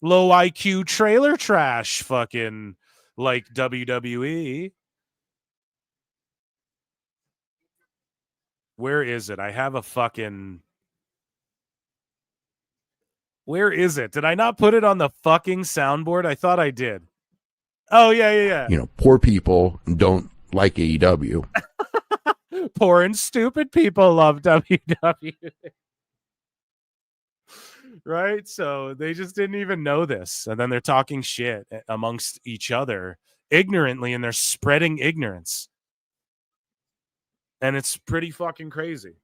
Low IQ trailer trash, fucking like WWE. Where is it? I have a fucking. Where is it? Did I not put it on the fucking soundboard? I thought I did. Oh, yeah. Poor people don't like AEW. Poor and stupid people love WWE. Right? So they just didn't even know this. And then they're talking shit amongst each other ignorantly, and they're spreading ignorance. And it's pretty fucking crazy.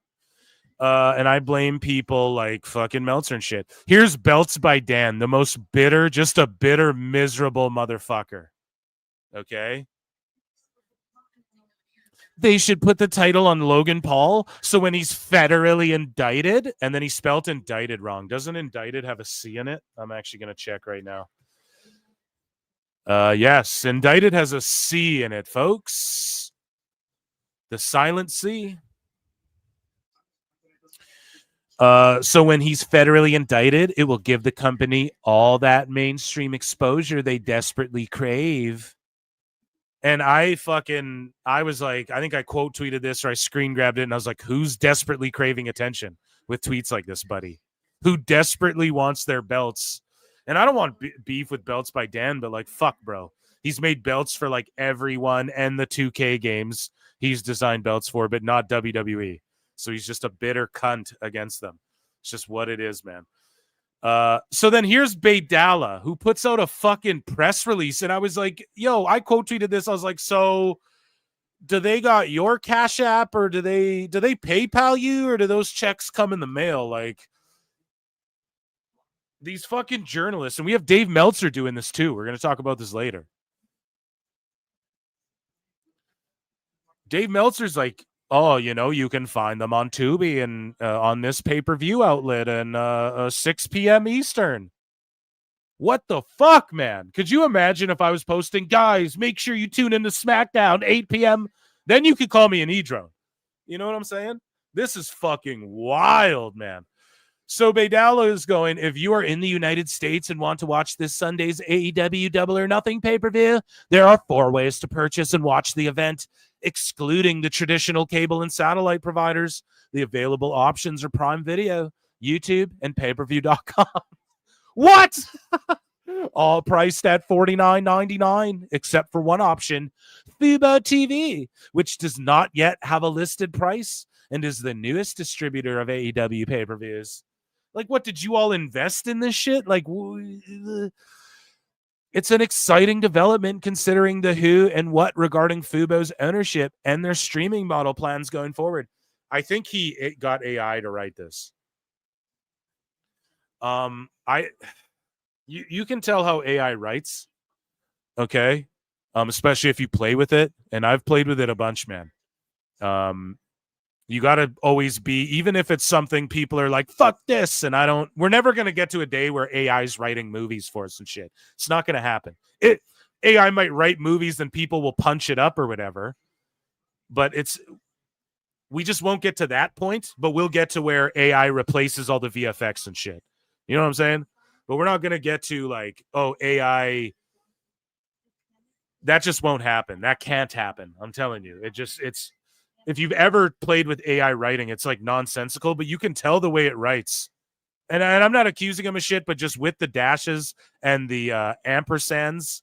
And I blame people like fucking Meltzer and shit. Here's Belts by Dan, the most bitter, just a bitter, miserable motherfucker. Okay? They should put the title on Logan Paul so when he's federally indicted, and then he spelt indicted wrong. Doesn't indicted have a C in it? I'm actually going to check right now. Yes, indicted has a C in it, folks. The silent C. So when he's federally indicted, it will give the company all that mainstream exposure they desperately crave. And I was like, I think I quote tweeted this or I screen grabbed it and I was like, who's desperately craving attention with tweets like this, buddy? Who desperately wants their belts? And I don't want beef with Belts by Dan, but like, fuck, bro. He's made belts for like everyone and the 2K games he's designed belts for, but not WWE. So he's just a bitter cunt against them. It's just what it is, man. So then here's Baydala, who puts out a fucking press release. And I was like, yo, I quote tweeted this. I was like, so do they got your Cash App or do they PayPal you or do those checks come in the mail? Like these fucking journalists. And we have Dave Meltzer doing this too. We're going to talk about this later. Dave Meltzer's like, oh, you can find them on Tubi and on this pay-per-view outlet and 6 p.m. Eastern. What the fuck, man? Could you imagine if I was posting, guys, make sure you tune into SmackDown 8 p.m. Then you could call me an e-drone. You know what I'm saying? This is fucking wild, man. So Baydala is going, if you are in the United States and want to watch this Sunday's AEW Double or Nothing pay-per-view, there are 4 ways to purchase and watch the event, excluding the traditional cable and satellite providers. The available options are Prime Video, YouTube, and pay-per-view.com. What? All priced at $49.99, except for one option, Fubo TV, which does not yet have a listed price and is the newest distributor of AEW pay-per-views. Like, what, did you all invest in this shit? Like, it's an exciting development considering the who and what regarding Fubo's ownership and their streaming model plans going forward. I think he got AI to write this. You can tell how AI writes, okay? Especially if you play with it, and I've played with it a bunch, man. You got to always be, even if it's something people are like, fuck this, and we're never going to get to a day where AI is writing movies for us and shit. It's not going to happen. AI might write movies and people will punch it up or whatever, but we just won't get to that point, but we'll get to where AI replaces all the VFX and shit. You know what I'm saying? But we're not going to get to like, oh, AI, that just won't happen. That can't happen. I'm telling you. It's if you've ever played with AI writing, it's like nonsensical, but you can tell the way it writes. And I'm not accusing him of shit, but just with the dashes and the ampersands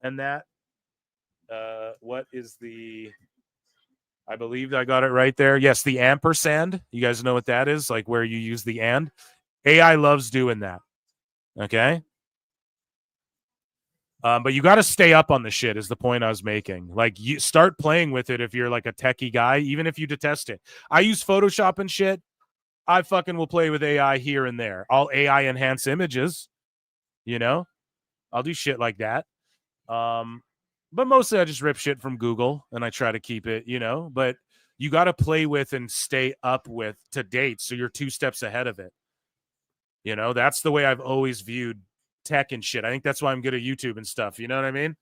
and that, what is I believe I got it right there. Yes, the ampersand. You guys know what that is? Like where you use the and. AI loves doing that. Okay? But you got to stay up on the shit is the point I was making. Like, you start playing with it if you're like a techie guy, even if you detest it. I use Photoshop and shit. I fucking will play with AI here and there. I'll AI enhance images, you know? I'll do shit like that. But mostly I just rip shit from Google and I try to keep it, you know? But you got to play with and stay up with to date so you're 2 steps ahead of it. You know, that's the way I've always viewed tech and shit. I think that's why I'm good at YouTube and stuff. You know what I mean?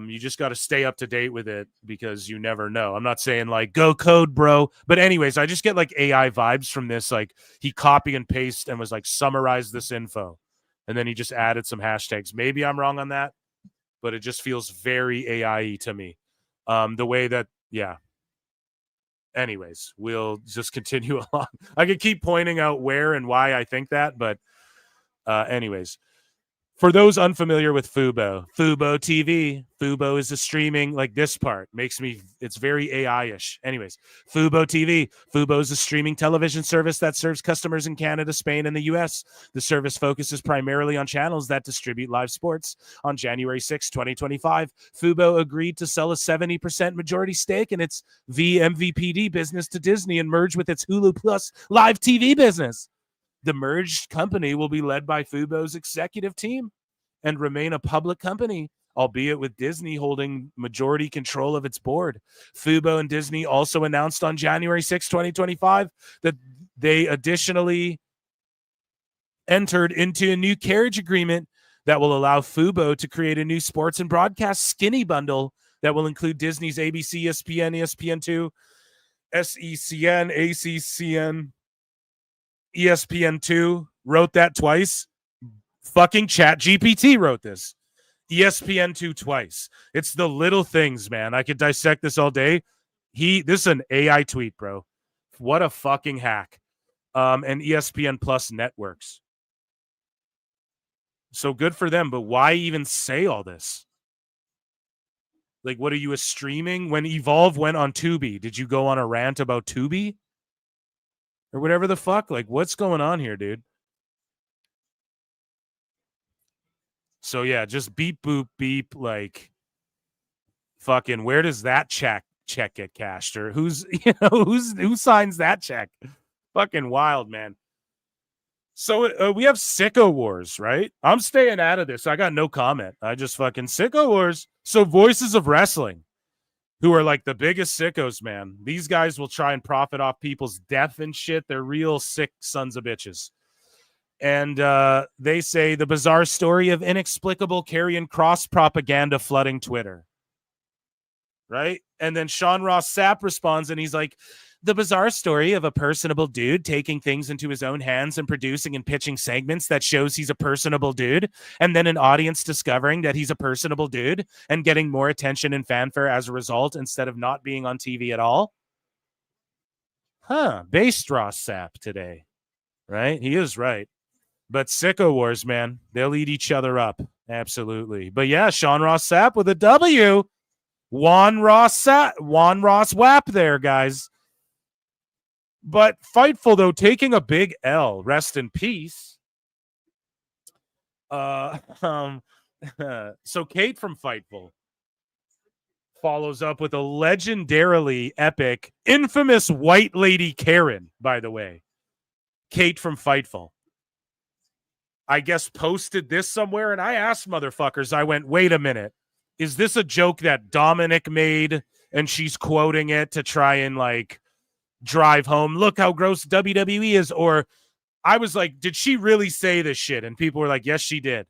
You just got to stay up to date with it because you never know. I'm not saying like go code, bro. But anyways, I just get like AI vibes from this. Like he copy and paste and was like, summarize this info. And then he just added some hashtags. Maybe I'm wrong on that, but it just feels very AI-y to me. The way that, yeah. Anyways, we'll just continue along. I could keep pointing out where and why I think that, but anyways. For those unfamiliar with Fubo TV, Fubo is a streaming, like this part makes me, it's very AI-ish. Anyways, Fubo TV. Fubo is a streaming television service that serves customers in Canada, Spain, and the U.S. The service focuses primarily on channels that distribute live sports. On January 6, 2025, Fubo agreed to sell a 70% majority stake in its VMVPD business to Disney and merge with its Hulu Plus live TV business. The merged company will be led by Fubo's executive team and remain a public company, albeit with Disney holding majority control of its board. Fubo and Disney also announced on January 6, 2025, that they additionally entered into a new carriage agreement that will allow Fubo to create a new sports and broadcast skinny bundle that will include Disney's ABC, ESPN, ESPN2, SECN, ACCN, ESPN2 wrote that twice. Fucking ChatGPT wrote this. ESPN2 twice. It's the little things, man. I could dissect this all day. This is an AI tweet, bro. What a fucking hack. And ESPN Plus networks. So good for them, but why even say all this? Like, what are you, a streaming? When Evolve went on Tubi, did you go on a rant about Tubi? Or whatever the fuck? Like, what's going on here, dude? So, yeah, just beep, boop, beep, like, fucking, where does that check get cashed? Or who signs that check? Fucking wild, man. So, we have Sicko Wars, right? I'm staying out of this. I got no comment. I just fucking Sicko Wars. So, Voices of Wrestling, who are like the biggest sickos, man. These guys will try and profit off people's death and shit. They're real sick sons of bitches. And they say the bizarre story of inexplicable Karrion Kross propaganda flooding Twitter. Right? And then Sean Ross Sapp responds and he's like, the bizarre story of a personable dude taking things into his own hands and producing and pitching segments that shows he's a personable dude, and then an audience discovering that he's a personable dude and getting more attention and fanfare as a result instead of not being on TV at all. Based Ross Sapp today, right? He is right. But Sicko Wars, man, they'll eat each other up. Absolutely. But yeah, Sean Ross Sapp with a W. Juan Ross Wap there, guys. But Fightful, though, taking a big L. Rest in peace. So Kate from Fightful follows up with a legendarily epic, infamous white lady Karen, by the way. Kate from Fightful. I guess posted this somewhere, and I asked motherfuckers, I went, wait a minute. Is this a joke that Dominic made, and she's quoting it to try and, like, drive home, look how gross WWE is? Or I was like, did she really say this shit? And people were like, yes, she did.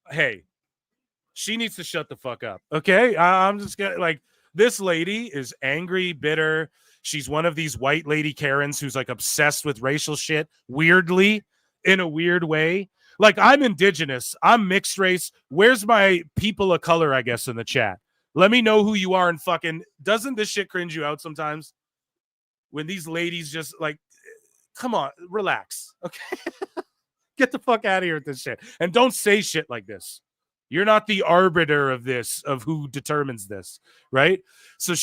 Hey, she needs to shut the fuck up. Okay. I'm just gonna, like, this lady is angry, bitter. She's one of these white lady Karens who's like obsessed with racial shit, weirdly, in a weird way. Like, I'm indigenous, I'm mixed race. Where's my people of color, I guess, in the chat? Let me know who you are. And fucking, doesn't this shit cringe you out sometimes? When these ladies just like, come on, relax. Okay. Get the fuck out of here with this shit. And don't say shit like this. You're not the arbiter of this, of who determines this, right? So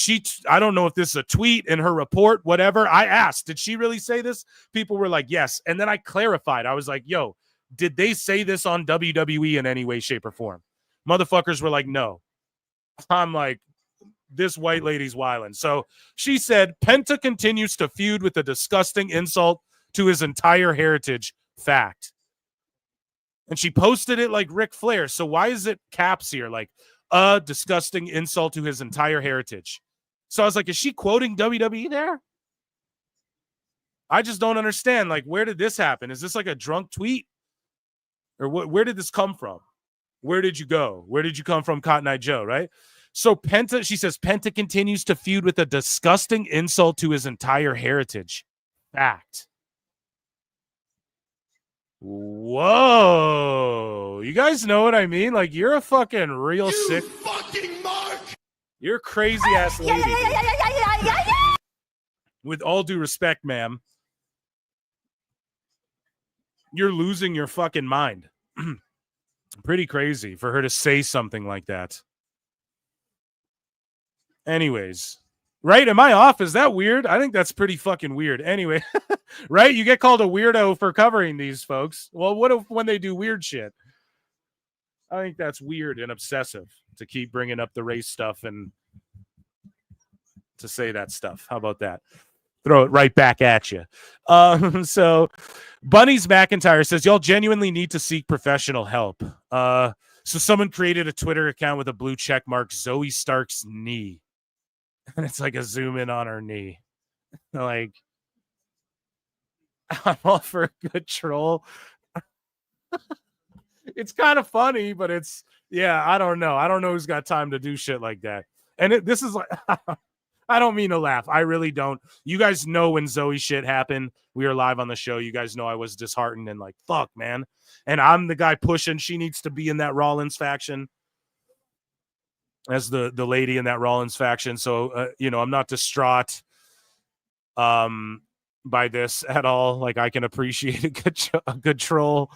I don't know if this is a tweet in her report, whatever. I asked, did she really say this? People were like, yes. And then I clarified. I was like, yo, did they say this on WWE in any way, shape, or form? Motherfuckers were like, no. I'm like, this white lady's wildin'. So she said, Penta continues to feud with a disgusting insult to his entire heritage. Fact. And she posted it like Ric Flair. So why is it caps here? Like, a disgusting insult to his entire heritage. So I was like, is she quoting WWE there? I just don't understand. Like, where did this happen? Is this like a drunk tweet? Or where did this come from? Where did you go? Where did you come from, Cotton Eye Joe, right? So Penta, she says, Penta continues to feud with a disgusting insult to his entire heritage. Fact. Whoa. You guys know what I mean? Like, you're a fucking real sick. Fucking Mark! You're a crazy ass lady. With all due respect, ma'am, you're losing your fucking mind. Pretty crazy for her to say something like that. Anyways, right? Am I off? Is that weird? I think that's pretty fucking weird. Anyway, right? You get called a weirdo for covering these folks. Well, what if when they do weird shit? I think that's weird and obsessive to keep bringing up the race stuff and to say that stuff. How about that? Throw it right back at you. So Bunny's McIntyre says, y'all genuinely need to seek professional help. So someone created a Twitter account with a blue check mark, Zoe Stark's knee. And it's like a zoom in on her knee. Like, I'm all for a good troll. It's kind of funny, but it's, yeah, I don't know. I don't know who's got time to do shit like that. And this is like, I don't mean to laugh. I really don't. You guys know when Zoe shit happened, we were live on the show. You guys know I was disheartened and like, fuck, man. And I'm the guy pushing. She needs to be in that Rollins faction as the lady in that Rollins faction. So, I'm not distraught by this at all. Like, I can appreciate a good troll.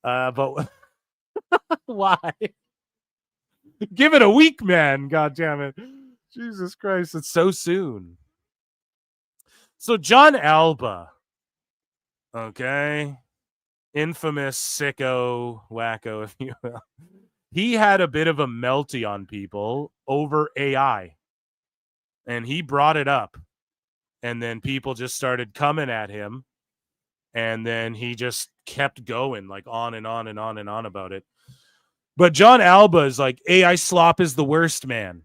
But why? Give it a week, man. God damn it. Jesus Christ, it's so soon. So John Alba, okay, infamous sicko, wacko, if you will, he had a bit of a melty on people over AI, and he brought it up, and then people just started coming at him, and then he just kept going, like on and on and on and on about it. But John Alba is like, AI slop is the worst, man.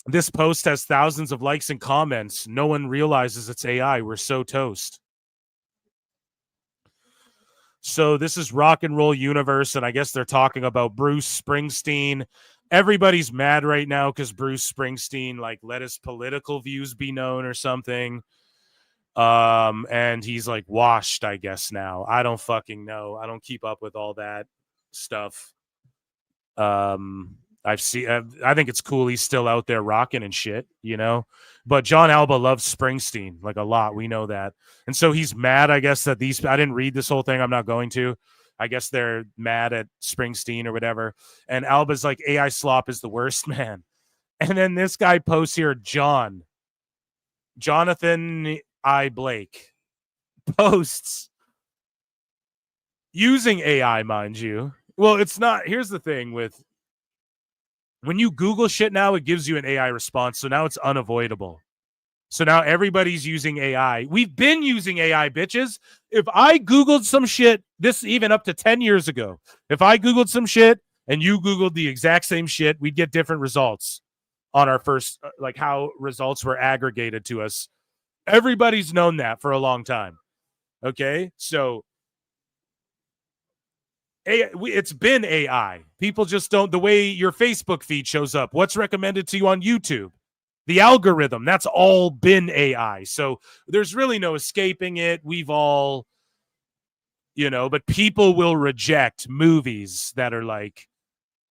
This post has thousands of likes and comments. No one realizes it's AI. We're so toast. So this is Rock and Roll Universe, and I guess they're talking about Bruce Springsteen. Everybody's mad right now because Bruce Springsteen, like, let his political views be known or something. And he's like washed, I guess, now. I don't fucking know. I don't keep up with all that stuff. I think it's cool he's still out there rocking and shit, you know. But John Alba loves Springsteen like a lot. We know that. And so he's mad, I guess, that I didn't read this whole thing. I'm not going to. I guess they're mad at Springsteen or whatever. And Alba's like, AI slop is the worst, man. And then this guy posts here, Jonathan I. Blake posts using AI, mind you. Well, it's not. Here's the thing with when you Google shit now, it gives you an AI response. So now it's unavoidable. So now everybody's using AI. We've been using AI, bitches. If I Googled some shit, this even up to 10 years ago, if I Googled some shit and you Googled the exact same shit, we'd get different results on our first, like how results were aggregated to us. Everybody's known that for a long time. Okay? So it's been AI. People just don't, the way your Facebook feed shows up, what's recommended to you on YouTube, the algorithm, that's all been AI. So there's really no escaping it. We've all, you know, but people will reject movies that are like,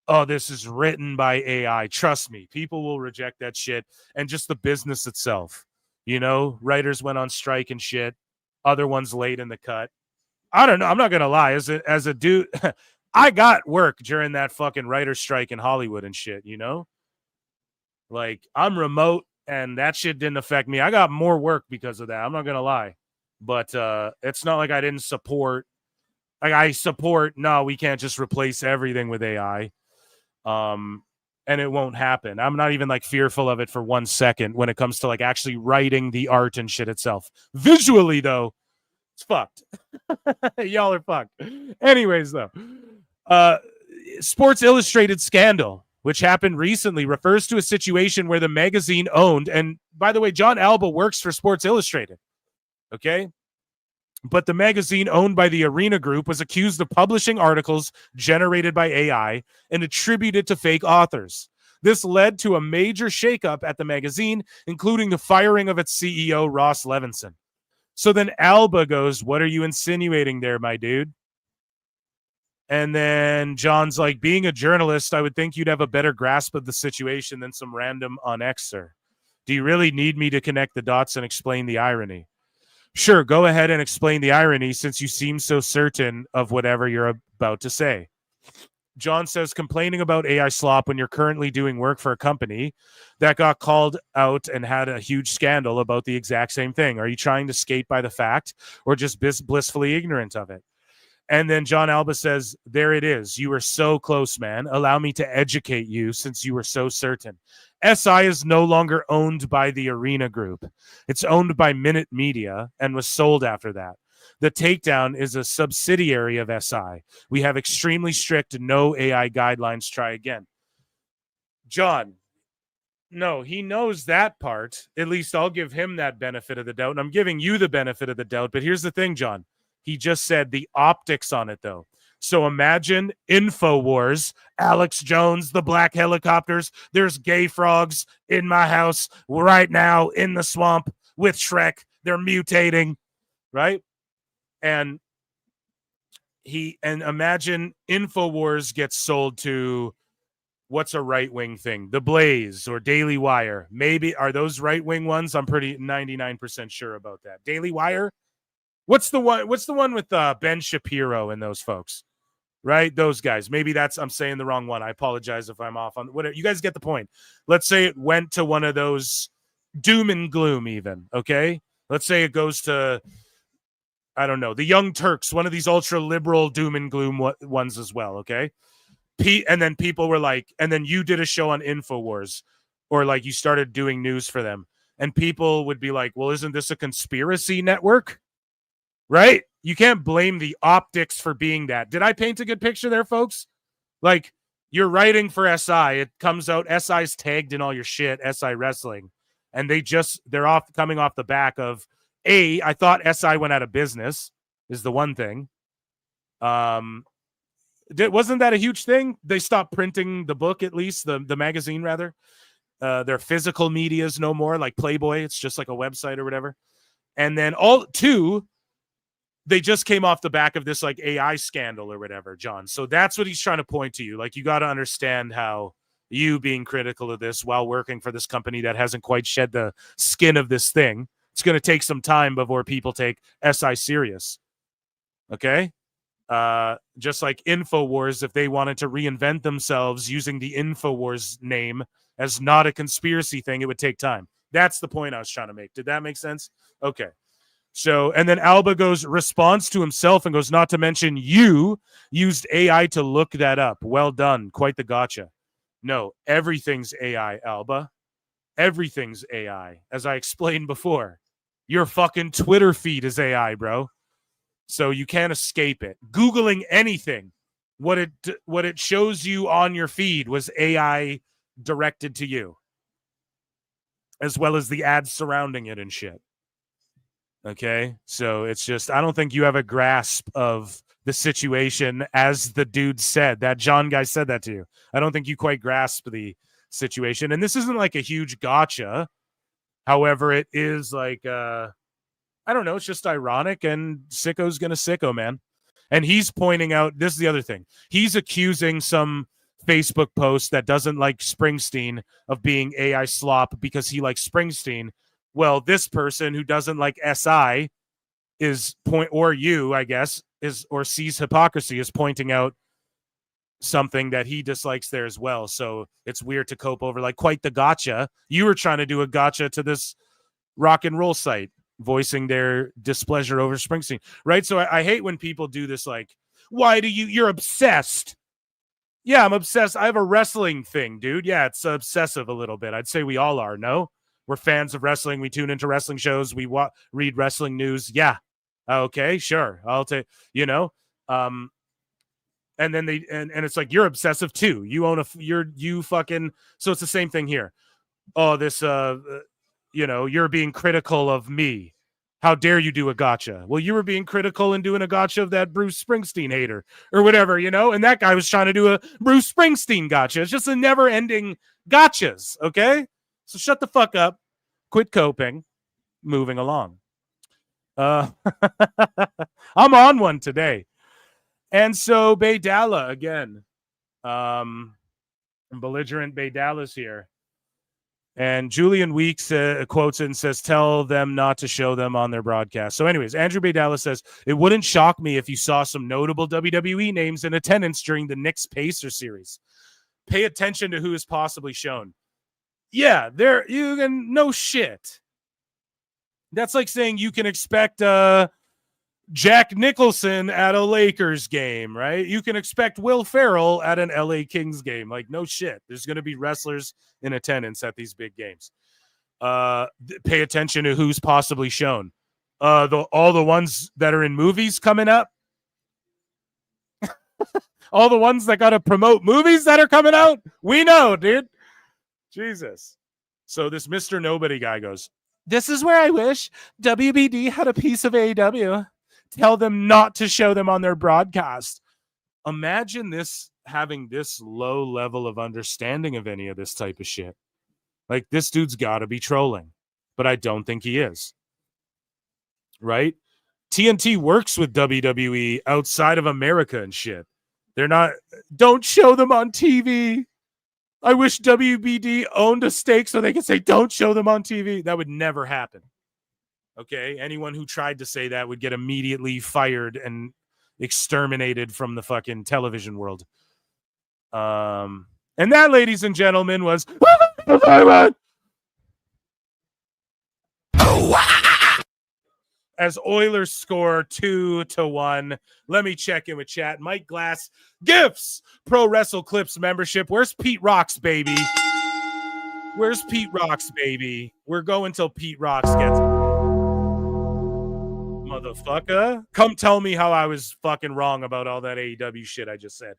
oh, this is written by AI. Trust me, people will reject that shit. And just the business itself, you know, writers went on strike and shit. Other ones late in the cut. I don't know. I'm not going to lie. As a dude, I got work during that fucking writer's strike in Hollywood and shit, you know? Like, I'm remote, and that shit didn't affect me. I got more work because of that. I'm not going to lie. But it's not like I didn't support. Like, I support, no, we can't just replace everything with AI. And it won't happen. I'm not even, like, fearful of it for 1 second when it comes to, like, actually writing the art and shit itself. Visually, though, it's fucked. Y'all are fucked. Anyways, though, Sports Illustrated scandal, which happened recently, refers to a situation where the magazine owned, and by the way, John Alba works for Sports Illustrated, okay? But the magazine owned by the Arena Group was accused of publishing articles generated by AI and attributed to fake authors. This led to a major shakeup at the magazine, including the firing of its CEO, Ross Levinson. So then Alba goes, what are you insinuating there, my dude? And then John's like, being a journalist, I would think you'd have a better grasp of the situation than some random on Xer. Do you really need me to connect the dots and explain the irony? Sure, go ahead and explain the irony since you seem so certain of whatever you're about to say. John says, complaining about AI slop when you're currently doing work for a company that got called out and had a huge scandal about the exact same thing. Are you trying to skate by the fact or just blissfully ignorant of it? And then John Alba says, there it is. You were so close, man. Allow me to educate you since you were so certain. SI is no longer owned by the Arena Group. It's owned by Minute Media and was sold after that. The Takedown is a subsidiary of SI. We have extremely strict no AI guidelines. Try again. John, no, he knows that part. At least I'll give him that benefit of the doubt. And I'm giving you the benefit of the doubt. But here's the thing, John. He just said the optics on it, though. So imagine InfoWars, Alex Jones, the black helicopters. There's gay frogs in my house right now in the swamp with Shrek. They're mutating, right? And imagine InfoWars gets sold to what's a right-wing thing? The Blaze or Daily Wire. Maybe are those right-wing ones? I'm pretty 99% sure about that. Daily Wire? What's the one with Ben Shapiro and those folks? Right? Those guys. Maybe I'm saying the wrong one. I apologize if I'm off on whatever. You guys get the point. Let's say it went to one of those doom and gloom even, okay? Let's say it goes to, I don't know, the Young Turks, one of these ultra-liberal doom and gloom ones as well, okay? And then people were like, and then you did a show on InfoWars, or like you started doing news for them, and people would be like, well, isn't this a conspiracy network? Right? You can't blame the optics for being that. Did I paint a good picture there, folks? Like, you're writing for SI. It comes out, SI's tagged in all your shit, SI Wrestling. And they're coming off the back of, I thought SI went out of business, is the one thing. Wasn't that a huge thing? They stopped printing the book, at least, the magazine, rather. Their physical media is no more, like Playboy. It's just like a website or whatever. And then they just came off the back of this like AI scandal or whatever, John. So that's what he's trying to point to you. Like, you got to understand how you being critical of this while working for this company that hasn't quite shed the skin of this thing. It's going to take some time before people take SI serious. Okay? Just like InfoWars, if they wanted to reinvent themselves using the InfoWars name as not a conspiracy thing, it would take time. That's the point I was trying to make. Did that make sense? Okay. So, and then Alba goes, responds to himself and goes, not to mention you used AI to look that up. Well done. Quite the gotcha. No, everything's AI, Alba. Everything's AI. As I explained before, your fucking Twitter feed is AI, bro. So you can't escape it. Googling anything, what it shows you on your feed was AI directed to you, as well as the ads surrounding it and shit. Okay, so it's just, I don't think you have a grasp of the situation, as the dude said. That John guy said that to you. I don't think you quite grasp the situation. And this isn't like a huge gotcha. However, it is like, I don't know, it's just ironic, and sicko's gonna sicko, man. And he's pointing out, this is the other thing. He's accusing some Facebook post that doesn't like Springsteen of being AI slop because he likes Springsteen. Well, this person who doesn't like SI is or you, I guess, is, or sees hypocrisy, is pointing out something that he dislikes there as well. So it's weird to cope over, like, quite the gotcha. You were trying to do a gotcha to this rock and roll site, voicing their displeasure over Springsteen, right? So I hate when people do this, like, why do you're obsessed. Yeah, I'm obsessed. I have a wrestling thing, dude. Yeah, it's obsessive a little bit. I'd say we all are, no? We're fans of wrestling. We tune into wrestling shows. We read wrestling news. Yeah. Okay, sure. I'll take, you know, and then and it's like, you're obsessive too. You own you fucking, so it's the same thing here. Oh, this, you know, you're being critical of me. How dare you do a gotcha? Well, you were being critical and doing a gotcha of that Bruce Springsteen hater or whatever, you know, and that guy was trying to do a Bruce Springsteen gotcha. It's just a never ending gotchas. Okay. So shut the fuck up. Quit coping. Moving along. I'm on one today. And so Baydala again. Belligerent Baydala's here. And Julian Weeks quotes it and says, tell them not to show them on their broadcast. So anyways, Andrew Baydala says, it wouldn't shock me if you saw some notable WWE names in attendance during the Knicks-Pacers series. Pay attention to who is possibly shown. Yeah, you can, no shit. That's like saying you can expect Jack Nicholson at a Lakers game, right? You can expect Will Ferrell at an LA Kings game. Like, no shit. There's going to be wrestlers in attendance at these big games. Pay attention to who's possibly shown. All the ones that are in movies coming up. All the ones that got to promote movies that are coming out. We know, dude. Jesus. So this Mr. Nobody guy goes, this is where I wish WBD had a piece of AEW. Tell them not to show them on their broadcast. Imagine this, having this low level of understanding of any of this type of shit. Like, this dude's got to be trolling, but I don't think he is. Right? TNT works with WWE outside of America and shit. They're not, don't show them on TV. I wish WBD owned a stake so they could say, don't show them on TV. That would never happen. Okay? Anyone who tried to say that would get immediately fired and exterminated from the fucking television world. And that, ladies and gentlemen, was as Oilers score 2-1. Let me check in with chat. Mike Glass gifts Pro Wrestle Clips membership. Where's Pete Rocks, baby? Where's Pete Rocks, baby? We're going till Pete Rocks gets motherfucker. Come tell me how I was fucking wrong about all that AEW shit I just said.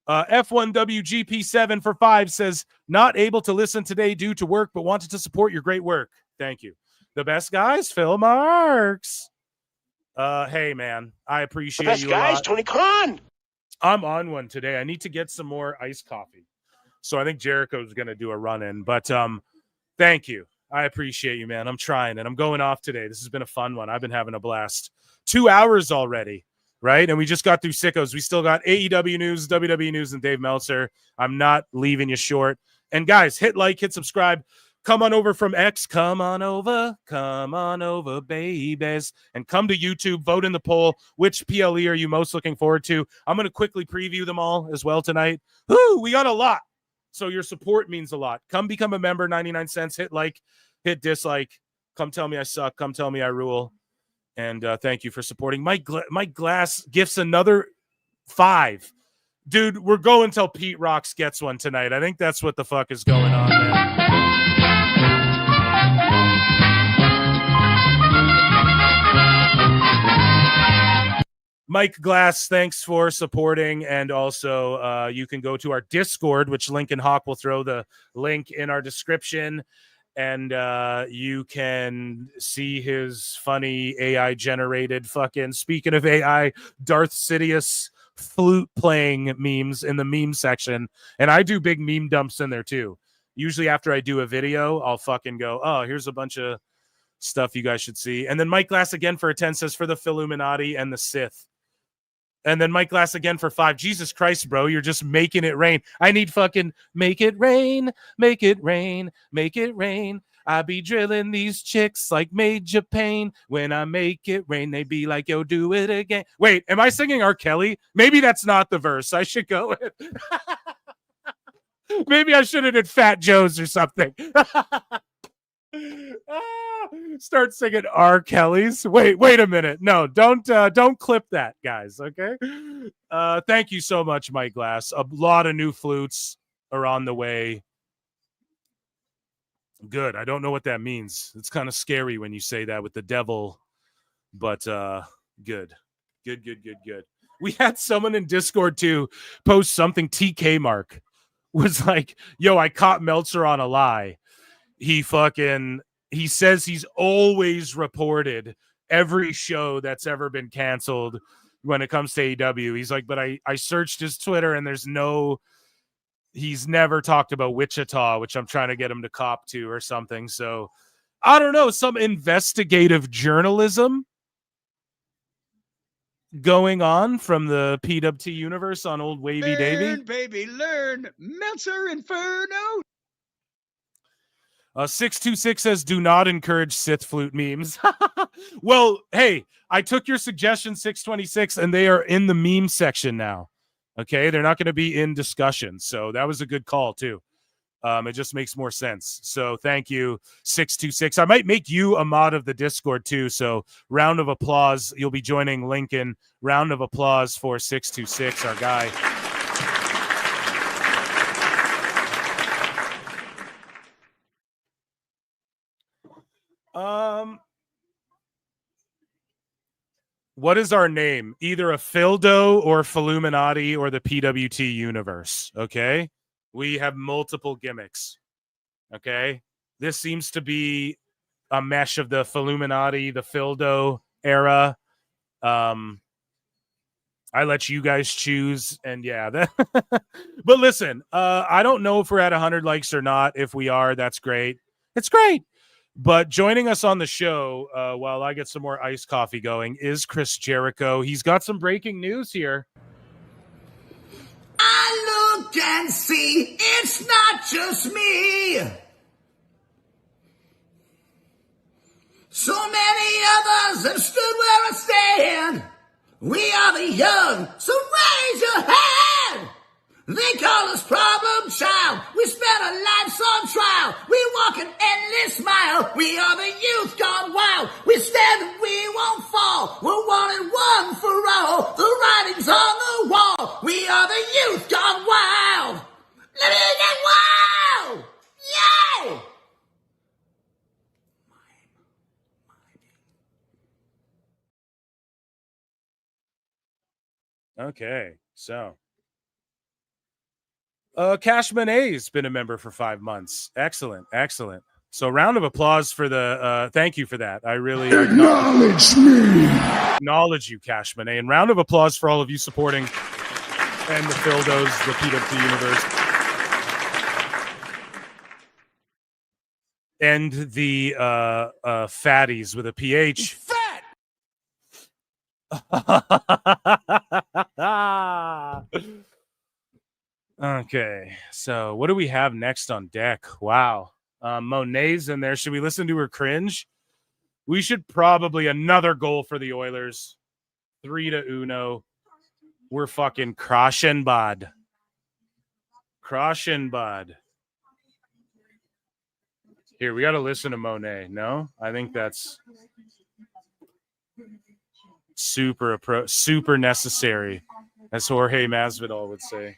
F1WGP7 for 5 says, not able to listen today due to work, but wanted to support your great work. Thank you. The best guys, Phil Marks. Hey, man, I appreciate you. The best guys, Tony Khan. I'm on one today. I need to get some more iced coffee. So I think Jericho's going to do a run-in. But thank you. I appreciate you, man. I'm trying, and I'm going off today. This has been a fun one. I've been having a blast. 2 hours already. right? And we just got through Sickos. We still got AEW news, WWE news, and Dave Meltzer. I'm not leaving you short. And guys, hit like, hit subscribe. Come on over from X. Come on over, babies. And come to YouTube. Vote in the poll. Which PLE are you most looking forward to? I'm going to quickly preview them all as well tonight. Woo, we got a lot. So your support means a lot. Come become a member, 99 cents. Hit like, hit dislike. Come tell me I suck. Come tell me I rule. And thank you for supporting. Mike Glass gifts another 5. Dude, we're going till Pete Rocks gets one tonight. I think that's what the fuck is going on, man. Mike Glass, thanks for supporting. And also, you can go to our Discord, which Lincoln Hawk will throw the link in our description. And you can see his funny AI-generated fucking, speaking of AI, Darth Sidious flute playing memes in the meme section. And I do big meme dumps in there too. Usually after I do a video, I'll fucking go, oh, here's a bunch of stuff you guys should see. And then Mike Glass again for a 10 says for the Illuminati and the Sith. And then Mike Glass again for 5. Jesus Christ, bro, you're just making it rain. I need fucking make it rain, make it rain, make it rain. I be drilling these chicks like Major Payne. When I make it rain, they be like, yo, do it again. Wait, am I singing R. Kelly? Maybe that's not the verse. I should go with. Maybe I should have did Fat Joe's or something. Start singing R. Kelly's. Wait a minute. No, don't clip that, guys. Okay. Thank you so much, Mike Glass. A lot of new flutes are on the way. Good. I don't know what that means. It's kind of scary when you say that with the devil, but good. We had someone in Discord too post something. TK Mark was like, yo, I caught Meltzer on a lie. He says he's always reported every show that's ever been canceled when it comes to AEW. He's like, but I searched his Twitter and he's never talked about Wichita, which I'm trying to get him to cop to or something. So I don't know, some investigative journalism going on from the PWT universe on old Wavy Davy. Learn, baby, learn. Meltzer Inferno. 626 says, do not encourage Sith flute memes. Well, hey, I took your suggestion, 626, and they are in the meme section now. Okay, they're not going to be in discussion. So that was a good call, too. It just makes more sense. So thank you, 626. I might make you a mod of the Discord, too. So round of applause. You'll be joining Lincoln. Round of applause for 626, our guy. What is our name? Either a Fildo or Illuminati or the PWT universe. Okay, we have multiple gimmicks. Okay, this seems to be a mesh of the Illuminati, the Fildo era. I let you guys choose, and yeah, but listen, I don't know if we're at 100 likes or not. If we are, that's great. It's great. But joining us on the show while I get some more iced coffee going is Chris Jericho. He's got some breaking news here. I look and see it's not just me. So many others have stood where I stand. We are the young, so raise your hand. They call us problem child. We spent our lives on trial. We walk an endless mile. We are the youth gone wild. We stand and we won't fall. We're one and one for all. The writing's on the wall. We are the youth gone wild. Let me get wild. Yeah. Okay, so Cash Monet's been a member for 5 months. Excellent. So round of applause for the thank you for that. I really acknowledge you, Cash Monet, and round of applause for all of you supporting and the Fildos, the PWT universe, and the fatties with a PH. Okay, so what do we have next on deck? Wow. Monet's in there. Should we listen to her cringe? We should probably another goal for the Oilers. 3-1. We're fucking crushing, bud. Crushing, bud. Here, we got to listen to Monet. No? I think that's super necessary, as Jorge Masvidal would say.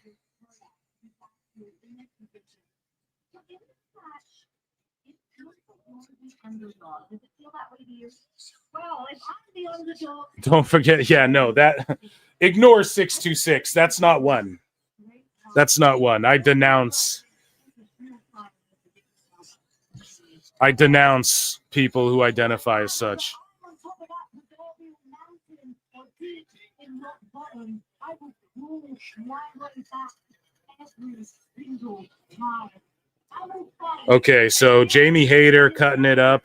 Don't forget, yeah, no, that ignore 626. That's not one. That's not one. I denounce people who identify as such. Okay, so Jamie Hayter cutting it up.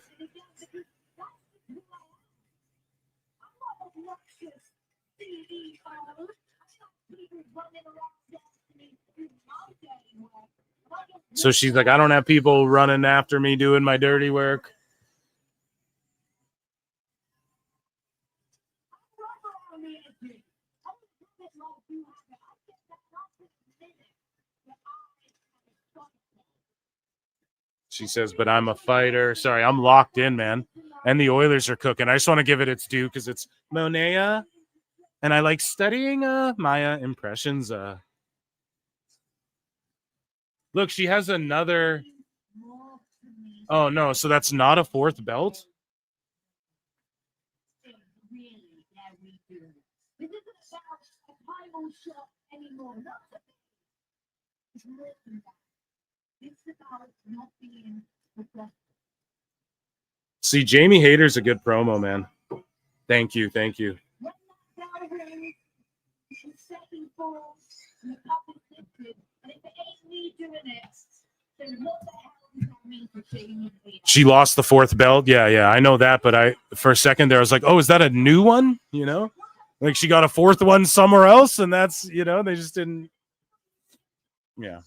So she's like, I don't have people running after me doing my dirty work. She says, but I'm a fighter. Sorry, I'm locked in, man. And the Oilers are cooking. I just want to give it its due because it's Monea. And I like studying Maya impressions. Look, she has another. Oh, no. So that's not a fourth belt? See, Jamie Hayter's a good promo, man. Thank you. Thank you. She lost the fourth belt. Yeah, I know that. But for a second there, I was like, oh, is that a new one? You know, like she got a fourth one somewhere else. And that's, you know, they just didn't. Yeah.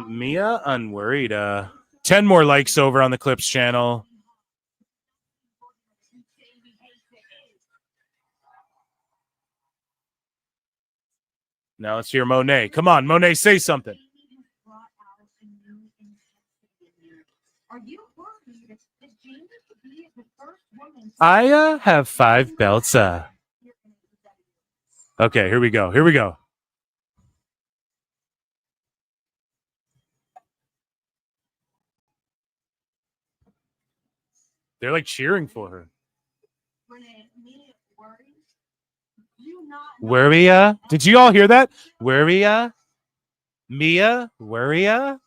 Mia Unworried. 10 more likes over on the Clips channel. Now let's hear Monet. Come on, Monet, say something. I have 5 belts. Okay, here we go. They're like cheering for her. Worry-ya? Did you all hear that? Worry-ya? Mia? Worry-ya?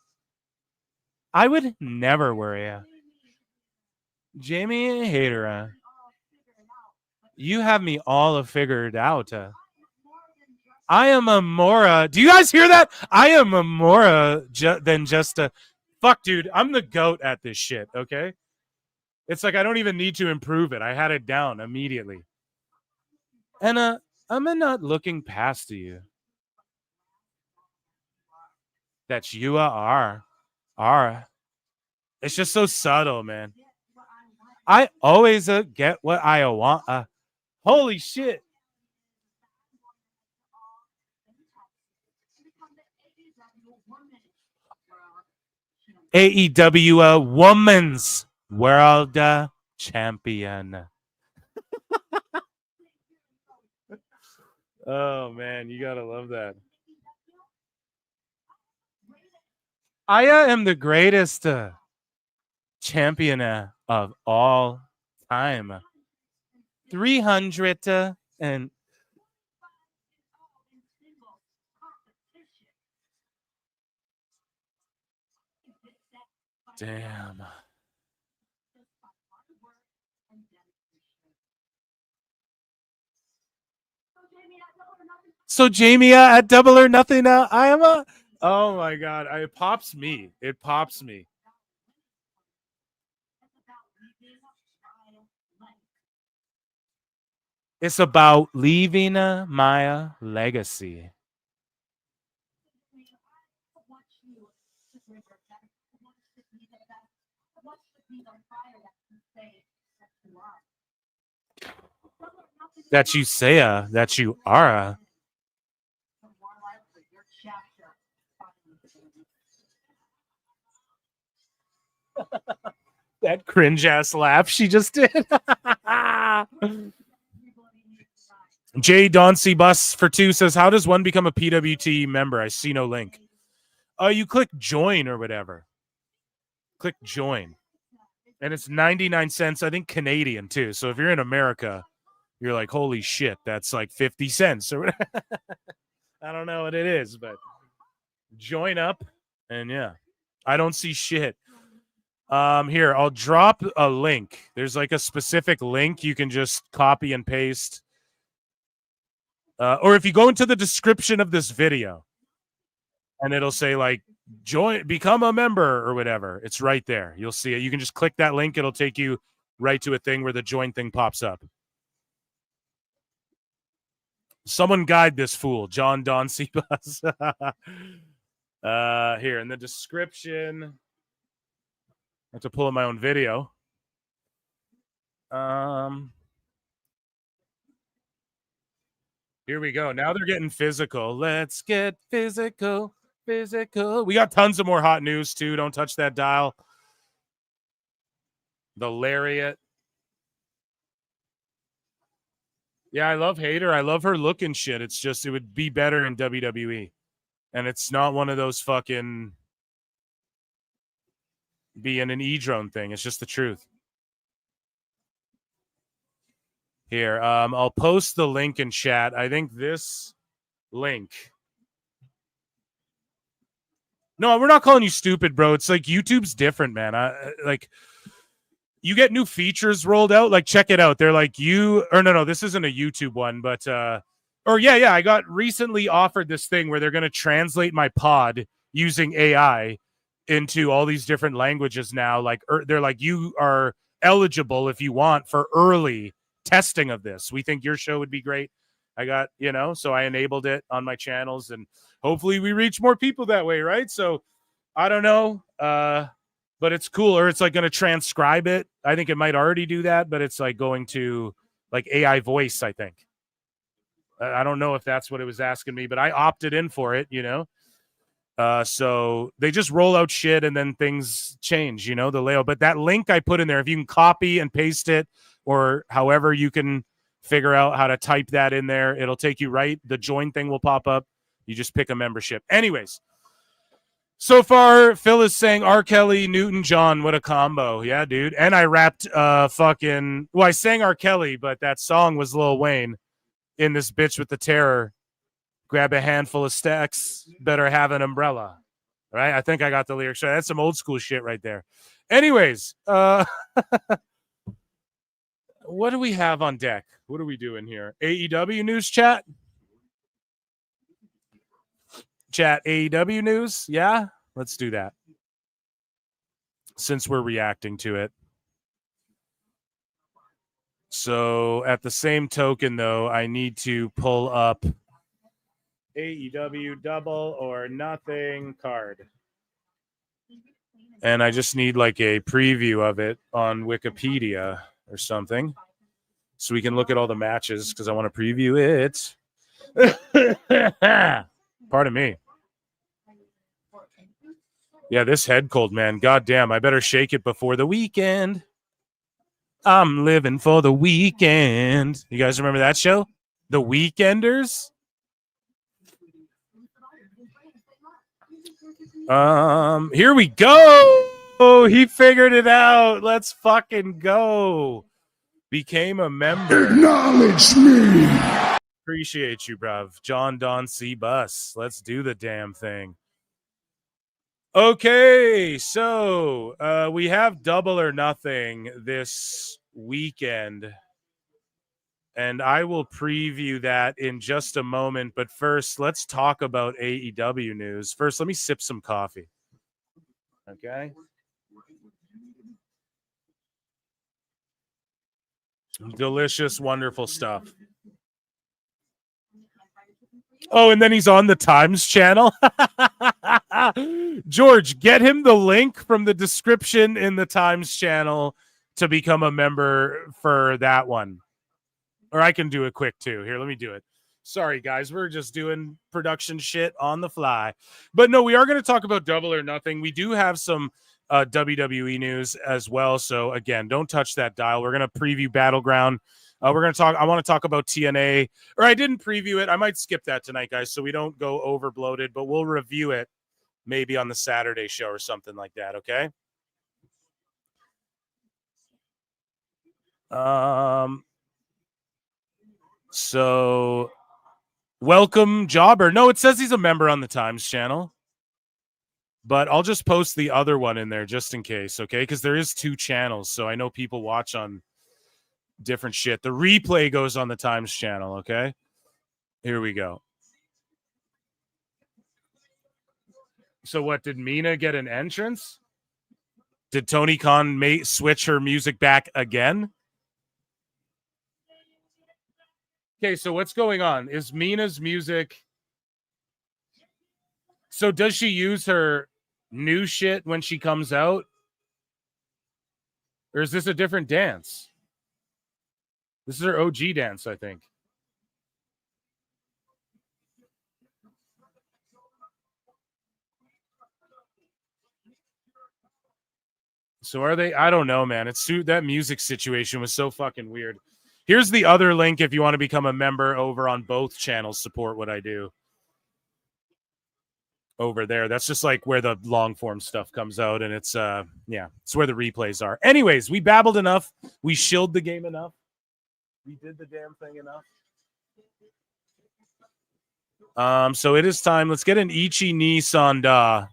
I would never worry-ya. Jamie Hayter. You have me all figured out. I am a more. Do you guys hear that? I am a more than just a. Fuck, dude. I'm the GOAT at this shit, okay? It's like I don't even need to improve it. I had it down immediately. And I'm not looking past you. That you are. It's just so subtle, man. I always get what I want. Holy shit. AEW Women's World Champion. Oh, man, you gotta love that. I am the greatest champion of all time. 300 and damn. So Jamie at Double or Nothing now. I am a. Oh my god! It pops me. It pops me. It's about leaving my legacy. That you say that you are. That cringe ass laugh she just did. J Dauncey Bus for 2 says, how does one become a PWT member? I see no link. You click join or whatever. Click join. And it's 99 cents, I think Canadian too. So if you're in America, you're like, holy shit, that's like 50 cents or whatever. I don't know what it is, but join up. And yeah, I don't see shit. Here, I'll drop a link. There's like a specific link you can just copy and paste. Or if you go into the description of this video and it'll say like join, become a member or whatever, it's right there. You'll see it. You can just click that link. It'll take you right to a thing where the join thing pops up. Someone guide this fool, John Dauncey Bus. Here in the description. I have to pull up my own video. Here we go. Now they're getting physical. Let's get physical. We got tons of more hot news too. Don't touch that dial. The lariat. Yeah, I love Hater. I love her look and shit. It's just, it would be better in WWE. And it's not one of those fucking being an E-drone thing. It's just the truth. Here, I'll post the link in chat. I think this link. No, we're not calling you stupid, bro. It's like YouTube's different, man. Like you get new features rolled out. Like check it out. They're like no, this isn't a YouTube one, but I got recently offered this thing where they're going to translate my pod using AI into all these different languages now. Like they're like, you are eligible if you want for early testing of this. We think your show would be great. I got, so I enabled it on my channels and hopefully we reach more people that way, right? So I don't know, but it's cool. Or it's like going to transcribe it. I think it might already do that, but it's like going to like AI voice, I think. I don't know if that's what it was asking me, but I opted in for it, So they just roll out shit and then things change, the layout. But that link I put in there, if you can copy and paste it or however you can figure out how to type that in there, it'll take you right. The join thing will pop up. You just pick a membership. Anyways, so far, Phil is saying R. Kelly, Newton John, what a combo. Yeah, dude. And I rapped I sang R. Kelly, but that song was Lil Wayne in this bitch with the terror. Grab a handful of stacks, better have an umbrella. Right? I think I got the lyrics right. That's some old school shit right there. Anyways, what do we have on deck? What are we doing here? AEW news chat? Chat AEW news? Yeah? Let's do that. Since we're reacting to it. So at the same token, though, I need to pull up AEW Double or Nothing card. And I just need like a preview of it on Wikipedia or something. So we can look at all the matches because I want to preview it. Pardon me. Yeah, this head cold, man. God damn, I better shake it before the weekend. I'm living for the weekend. You guys remember that show? The Weekenders? Here we go. Oh, he figured it out. Let's fucking go. Became a member. Acknowledge me. Appreciate you, bruv. John Dauncey Bus. Let's do the damn thing. Okay, so we have Double or Nothing this weekend. And I will preview that in just a moment. But first, let's talk about AEW news. First, let me sip some coffee. Okay. Delicious, wonderful stuff. Oh, and then he's on the Times channel. George, get him the link from the description in the Times channel to become a member for that one. Or I can do it quick too. Here, let me do it. Sorry, guys. We're just doing production shit on the fly. But no, we are going to talk about Double or Nothing. We do have some WWE news as well. So, again, don't touch that dial. We're going to preview Battleground. We're going to talk. I want to talk about TNA. Or I didn't preview it. I might skip that tonight, guys, so we don't go over bloated. But we'll review it maybe on the Saturday show or something like that, okay? So, welcome, Jobber. No, it says he's a member on the Times channel. But I'll just post the other one in there just in case, okay? Because there is 2 channels, so I know people watch on different shit. The replay goes on the Times channel, okay? Here we go. So what, did Mina get an entrance? Did Tony Khan switch her music back again? Okay, so what's going on? Is Mina's music... So does she use her new shit when she comes out? Or is this a different dance? This is her OG dance, I think. So are they? I don't know, man. That music situation was so fucking weird. Here's the other link if you want to become a member over on both channels. Support what I do. Over there. That's just like where the long form stuff comes out, and it's it's where the replays are. Anyways, we babbled enough. We shilled the game enough. We did the damn thing enough. So it is time. Let's get an Ichi ni Sanda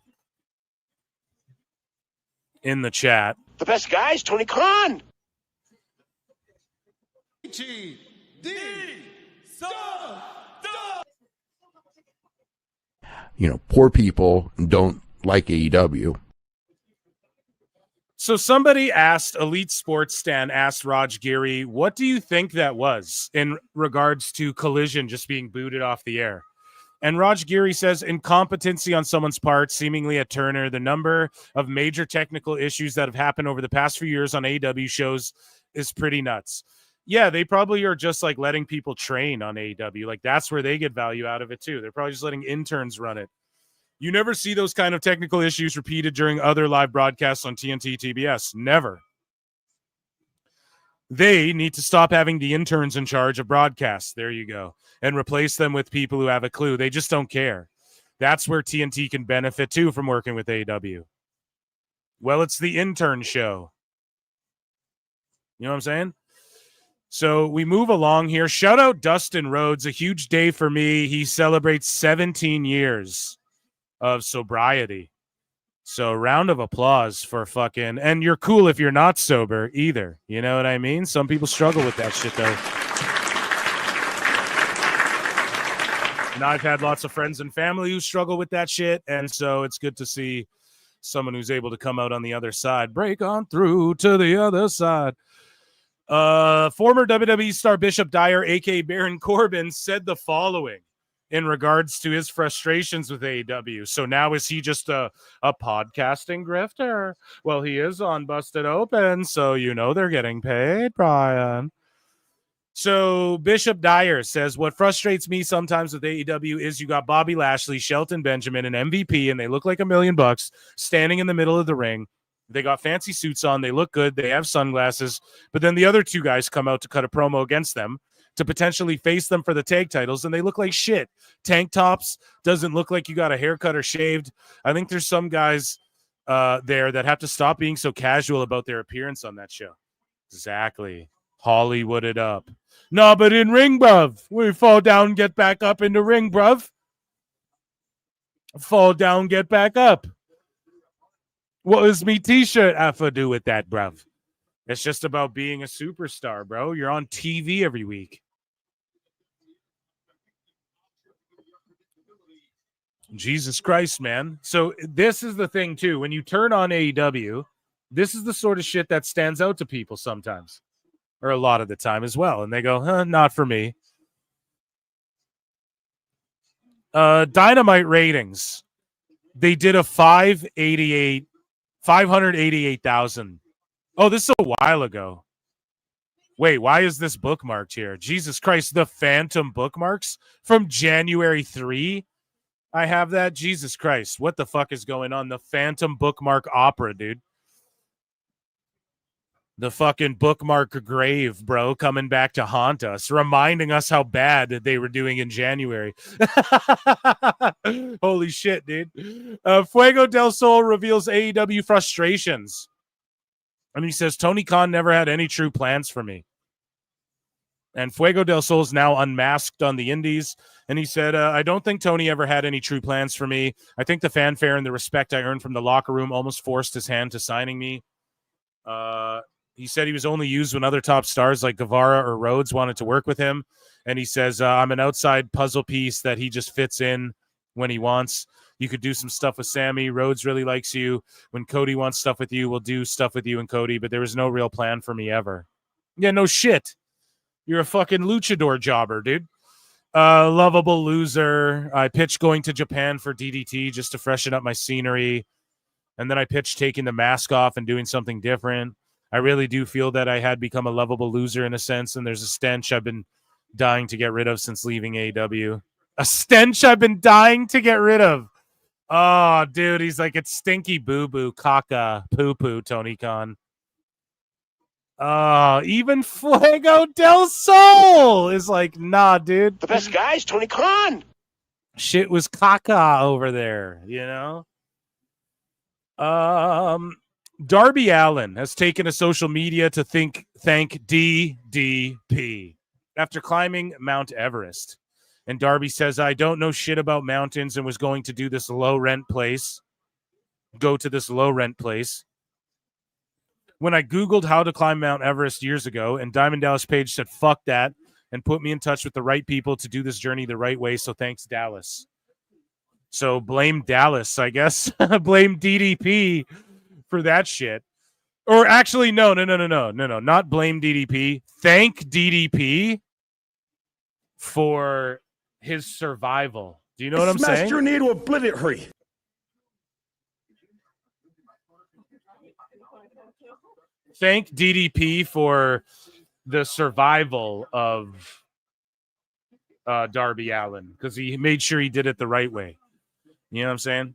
in the chat. The best guy is Tony Khan. Ichi ni Poor people don't like AEW. So somebody asked, Elite Sports Stan asked Raj Giri, what do you think that was in regards to Collision just being booted off the air? And Raj Giri says, incompetency on someone's part, seemingly at Turner. The number of major technical issues that have happened over the past few years on AEW shows is pretty nuts. Yeah, they probably are just like letting people train on AEW. Like that's where they get value out of it too. They're probably just letting interns run it. You never see those kind of technical issues repeated during other live broadcasts on TNT, TBS. Never. They need to stop having the interns in charge of broadcasts. There you go. And replace them with people who have a clue. They just don't care. That's where TNT can benefit too from working with AEW. Well, it's the intern show. You know what I'm saying? So we move along here. Shout out Dustin Rhodes. A huge day for me. He celebrates 17 years of sobriety. So round of applause for fucking, and you're cool if you're not sober either. You know what I mean? Some people struggle with that shit though. And I've had lots of friends and family who struggle with that shit. And so it's good to see someone who's able to come out on the other side, break on through to the other side. Former WWE star Bishop Dyer, aka Baron Corbin, said the following in regards to his frustrations with AEW. So now is he just a podcasting grifter? Well, he is on Busted Open, so they're getting paid, Brian. So Bishop Dyer says, what frustrates me sometimes with AEW is you got Bobby Lashley, Shelton Benjamin, and MVP, and they look like $1 million standing in the middle of the ring. They got fancy suits on. They look good. They have sunglasses. But then the other 2 guys come out to cut a promo against them to potentially face them for the tag titles, and they look like shit. Tank tops, doesn't look like you got a haircut or shaved. I think there's some guys there that have to stop being so casual about their appearance on that show. Exactly. Hollywood it up. No, but in ring, bruv. We fall down, get back up in the ring, bruv. Fall down, get back up. What does me t-shirt have to do with that, bruv? It's just about being a superstar, bro. You're on TV every week. Jesus Christ, man. So this is the thing, too. When you turn on AEW, this is the sort of shit that stands out to people sometimes, or a lot of the time as well. And they go, not for me. Dynamite ratings. They did a 588,000. Oh, this is a while ago. Wait, why is this bookmarked here? Jesus Christ, the Phantom bookmarks from January 3. I have that. Jesus Christ, what the fuck is going on? The Phantom bookmark opera, dude. The fucking bookmark grave, bro, coming back to haunt us, reminding us how bad that they were doing in January. Holy shit, dude. Fuego del Sol reveals AEW frustrations. And he says, Tony Khan never had any true plans for me. And Fuego del Sol is now unmasked on the indies. And he said, I don't think Tony ever had any true plans for me. I think the fanfare and the respect I earned from the locker room almost forced his hand to signing me. He said he was only used when other top stars like Guevara or Rhodes wanted to work with him. And he says, I'm an outside puzzle piece that he just fits in when he wants. You could do some stuff with Sammy. Rhodes really likes you. When Cody wants stuff with you, we'll do stuff with you and Cody, but there was no real plan for me ever. Yeah, no shit. You're a fucking luchador jobber, dude. Lovable loser. I pitched going to Japan for DDT just to freshen up my scenery. And then I pitched taking the mask off and doing something different. I really do feel that I had become a lovable loser in a sense, and there's a stench I've been dying to get rid of since leaving AEW. A stench I've been dying to get rid of. Oh, dude, he's like, it's stinky boo-boo, caca, poo-poo, Tony Khan. Even Fuego del Sol is like, nah, dude. The best guy is Tony Khan. Shit was caca over there, you know? Darby Allin has taken to social media to thank DDP after climbing Mount Everest. And Darby says, I don't know shit about mountains and was going to do this low rent place. Go to this low rent place. When I Googled how to climb Mount Everest years ago, and Diamond Dallas Page said, fuck that, and put me in touch with the right people to do this journey the right way. So thanks, Dallas. So blame Dallas, I guess. Blame DDP for that shit. Or actually, no, not blame DDP. Thank DDP for his survival. Do you know what I'm saying? Master need to obliterate. Thank DDP for the survival of Darby Allin, because he made sure he did it the right way. You know what I'm saying?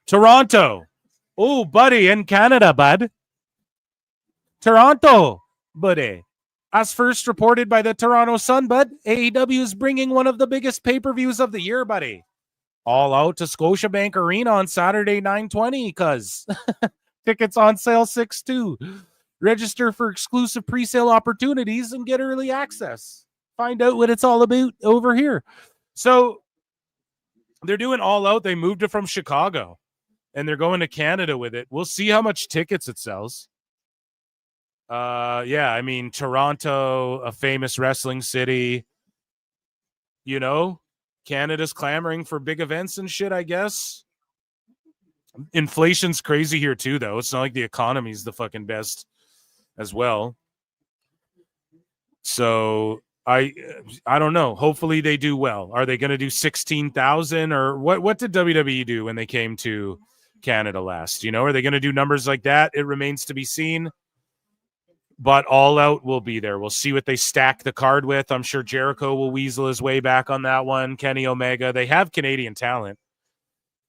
Toronto. Oh, buddy, in Canada, bud. Toronto, buddy. As first reported by the Toronto Sun, bud, AEW is bringing one of the biggest pay-per-views of the year, buddy. All out to Scotiabank Arena on Saturday, 9/20, cuz. Tickets on sale 6/2. Register for exclusive pre-sale opportunities and get early access. Find out what it's all about over here. So they're doing All Out. They moved it from Chicago, and they're going to Canada with it. We'll see how much tickets it sells. Yeah, I mean, Toronto, a famous wrestling city. You know, Canada's clamoring for big events and shit, I guess. Inflation's crazy here too, though. It's not like the economy's the fucking best as well. So I don't know. Hopefully they do well. Are they going to do 16,000 or what did WWE do when they came to Canada last? You know, are they going to do numbers like that? It remains to be seen. But All Out will be there. We'll see what they stack the card with. I'm sure Jericho will weasel his way back on that one. Kenny Omega. They have Canadian talent.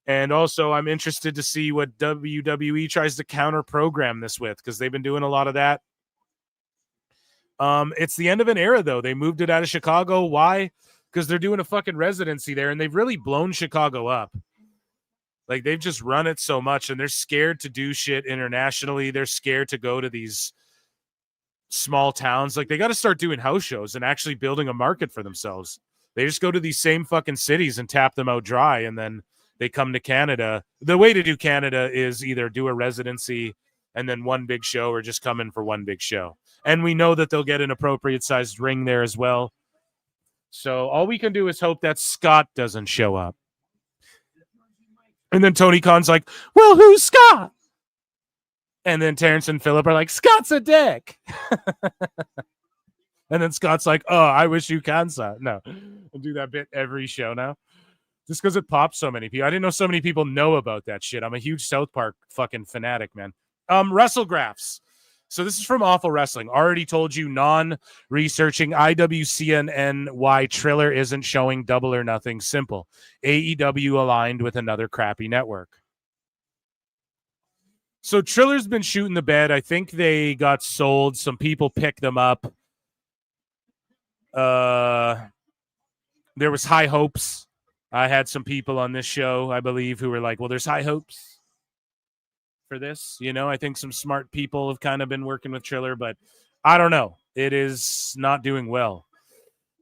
And also, I'm interested to see what WWE tries to counter-program this with, because they've been doing a lot of that. It's the end of an era, though. They moved it out of Chicago. Why? Because they're doing a fucking residency there, and they've really blown Chicago up. Like, they've just run it so much, and they're scared to do shit internationally. They're scared to go to these small towns. Like, they got to start doing house shows and actually building a market for themselves. They just go to these same fucking cities and tap them out dry, and then they come to Canada. The way to do Canada is either do a residency and then one big show, or just come in for one big show. And we know that they'll get an appropriate sized ring there as well. So all we can do is hope that Scott doesn't show up. And then Tony Khan's like, well, who's Scott? And then Terrence and Phillip are like, Scott's a dick. And then Scott's like, oh, I wish you can, son. No, I'll do that bit every show now. Just because it pops so many people. I didn't know so many people know about that shit. I'm a huge South Park fucking fanatic, man. WrestleGraphs. So this is from Awful Wrestling. Already told you, non-researching IWCNN why Triller isn't showing Double or Nothing. Simple. AEW aligned with another crappy network. So Triller's been shooting the bed. I think they got sold. Some people picked them up. There was high hopes. I had some people on this show, I believe, who were like, well, there's high hopes for this. You know, I think some smart people have kind of been working with Triller, but I don't know. It is not doing well.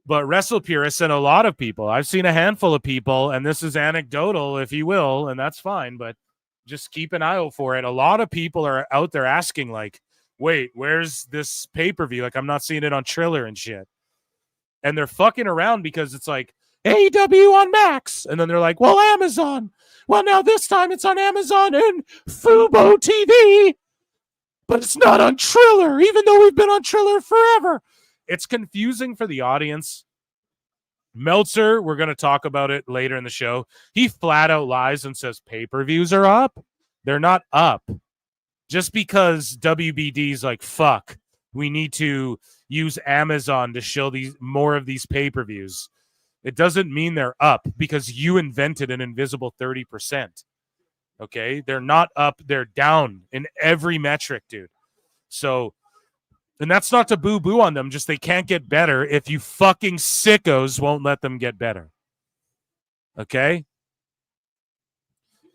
But Wrestle Purists and a lot of people, I've seen a handful of people, and this is anecdotal, if you will, and that's fine, but just keep an eye out for it. A lot of people are out there asking, like, wait, where's this pay-per-view? Like, I'm not seeing it on Triller and shit. And they're fucking around because it's like, AEW on Max. And then they're like, well, Amazon. Well, now this time it's on Amazon and Fubo TV. But it's not on Triller, even though we've been on Triller forever. It's confusing for the audience. Meltzer, we're going to talk about it later in the show. He flat out lies and says pay-per-views are up. They're not up. Just because WBD's like, fuck, we need to use Amazon to show these more of these pay-per-views. It doesn't mean they're up because you invented an invisible 30%. Okay? They're not up. They're down in every metric, dude. So, and that's not to boo-boo on them. Just they can't get better if you fucking sickos won't let them get better. Okay?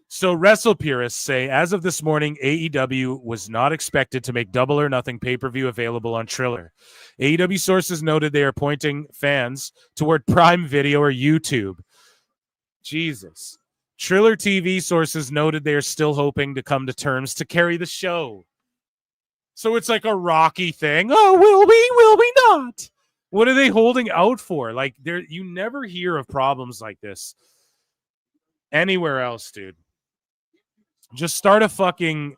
So Wrestle Purists say, as of this morning, AEW was not expected to make Double or Nothing pay-per-view available on Triller. AEW sources noted they are pointing fans toward Prime Video or YouTube. Jesus. Triller TV sources noted they are still hoping to come to terms to carry the show. So it's like a Rocky thing. Oh, will we not? What are they holding out for? Like, you never hear of problems like this anywhere else, dude. Just start a fucking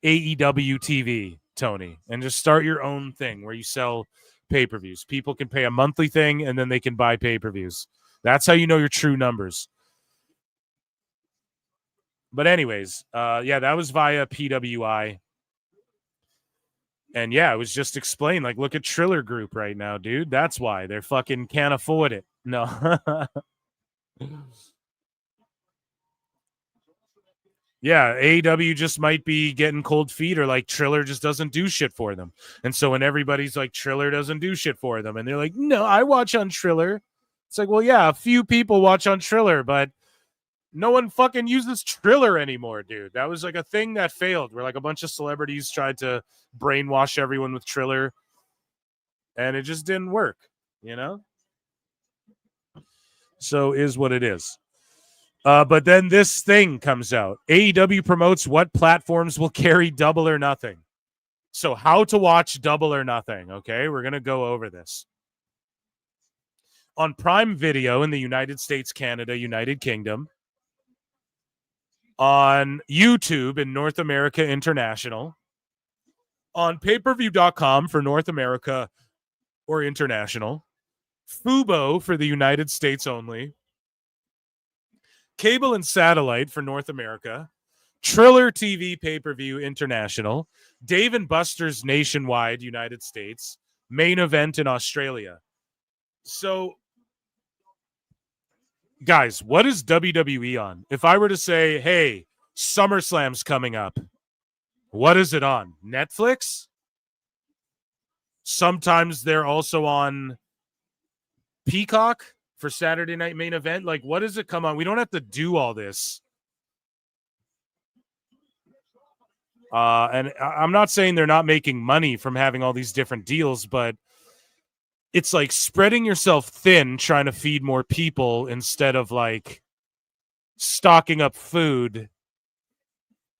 AEW TV, Tony, and just start your own thing where you sell pay-per-views. People can pay a monthly thing, and then they can buy pay-per-views. That's how you know your true numbers. But anyways, yeah, that was via PWI. And yeah, it was just explained. Like, look at Triller Group right now, dude. That's why. They're fucking can't afford it. No. Yeah, AEW just might be getting cold feet, or like Triller just doesn't do shit for them. And so when everybody's like, Triller doesn't do shit for them, and they're like, no, I watch on Triller. It's like, well, yeah, a few people watch on Triller, but no one fucking uses Triller anymore, dude. That was like a thing that failed, where like a bunch of celebrities tried to brainwash everyone with Triller, and it just didn't work, you know? So is what it is. But then this thing comes out. AEW promotes what platforms will carry Double or Nothing. So how to watch Double or Nothing, okay? We're going to go over this. On Prime Video in the United States, Canada, United Kingdom. On YouTube in North America International. On payperview.com for North America or International. Fubo for the United States only. Cable and satellite for North America, Triller TV pay-per-view international, Dave & Buster's nationwide United States, main event in Australia. So, guys, what is WWE on? If I were to say, hey, SummerSlam's coming up, what is it on? Netflix? Sometimes they're also on Peacock for Saturday Night Main Event. Like, what does it come on? We don't have to do all this. And I'm not saying they're not making money from having all these different deals, but it's like spreading yourself thin, trying to feed more people instead of like stocking up food,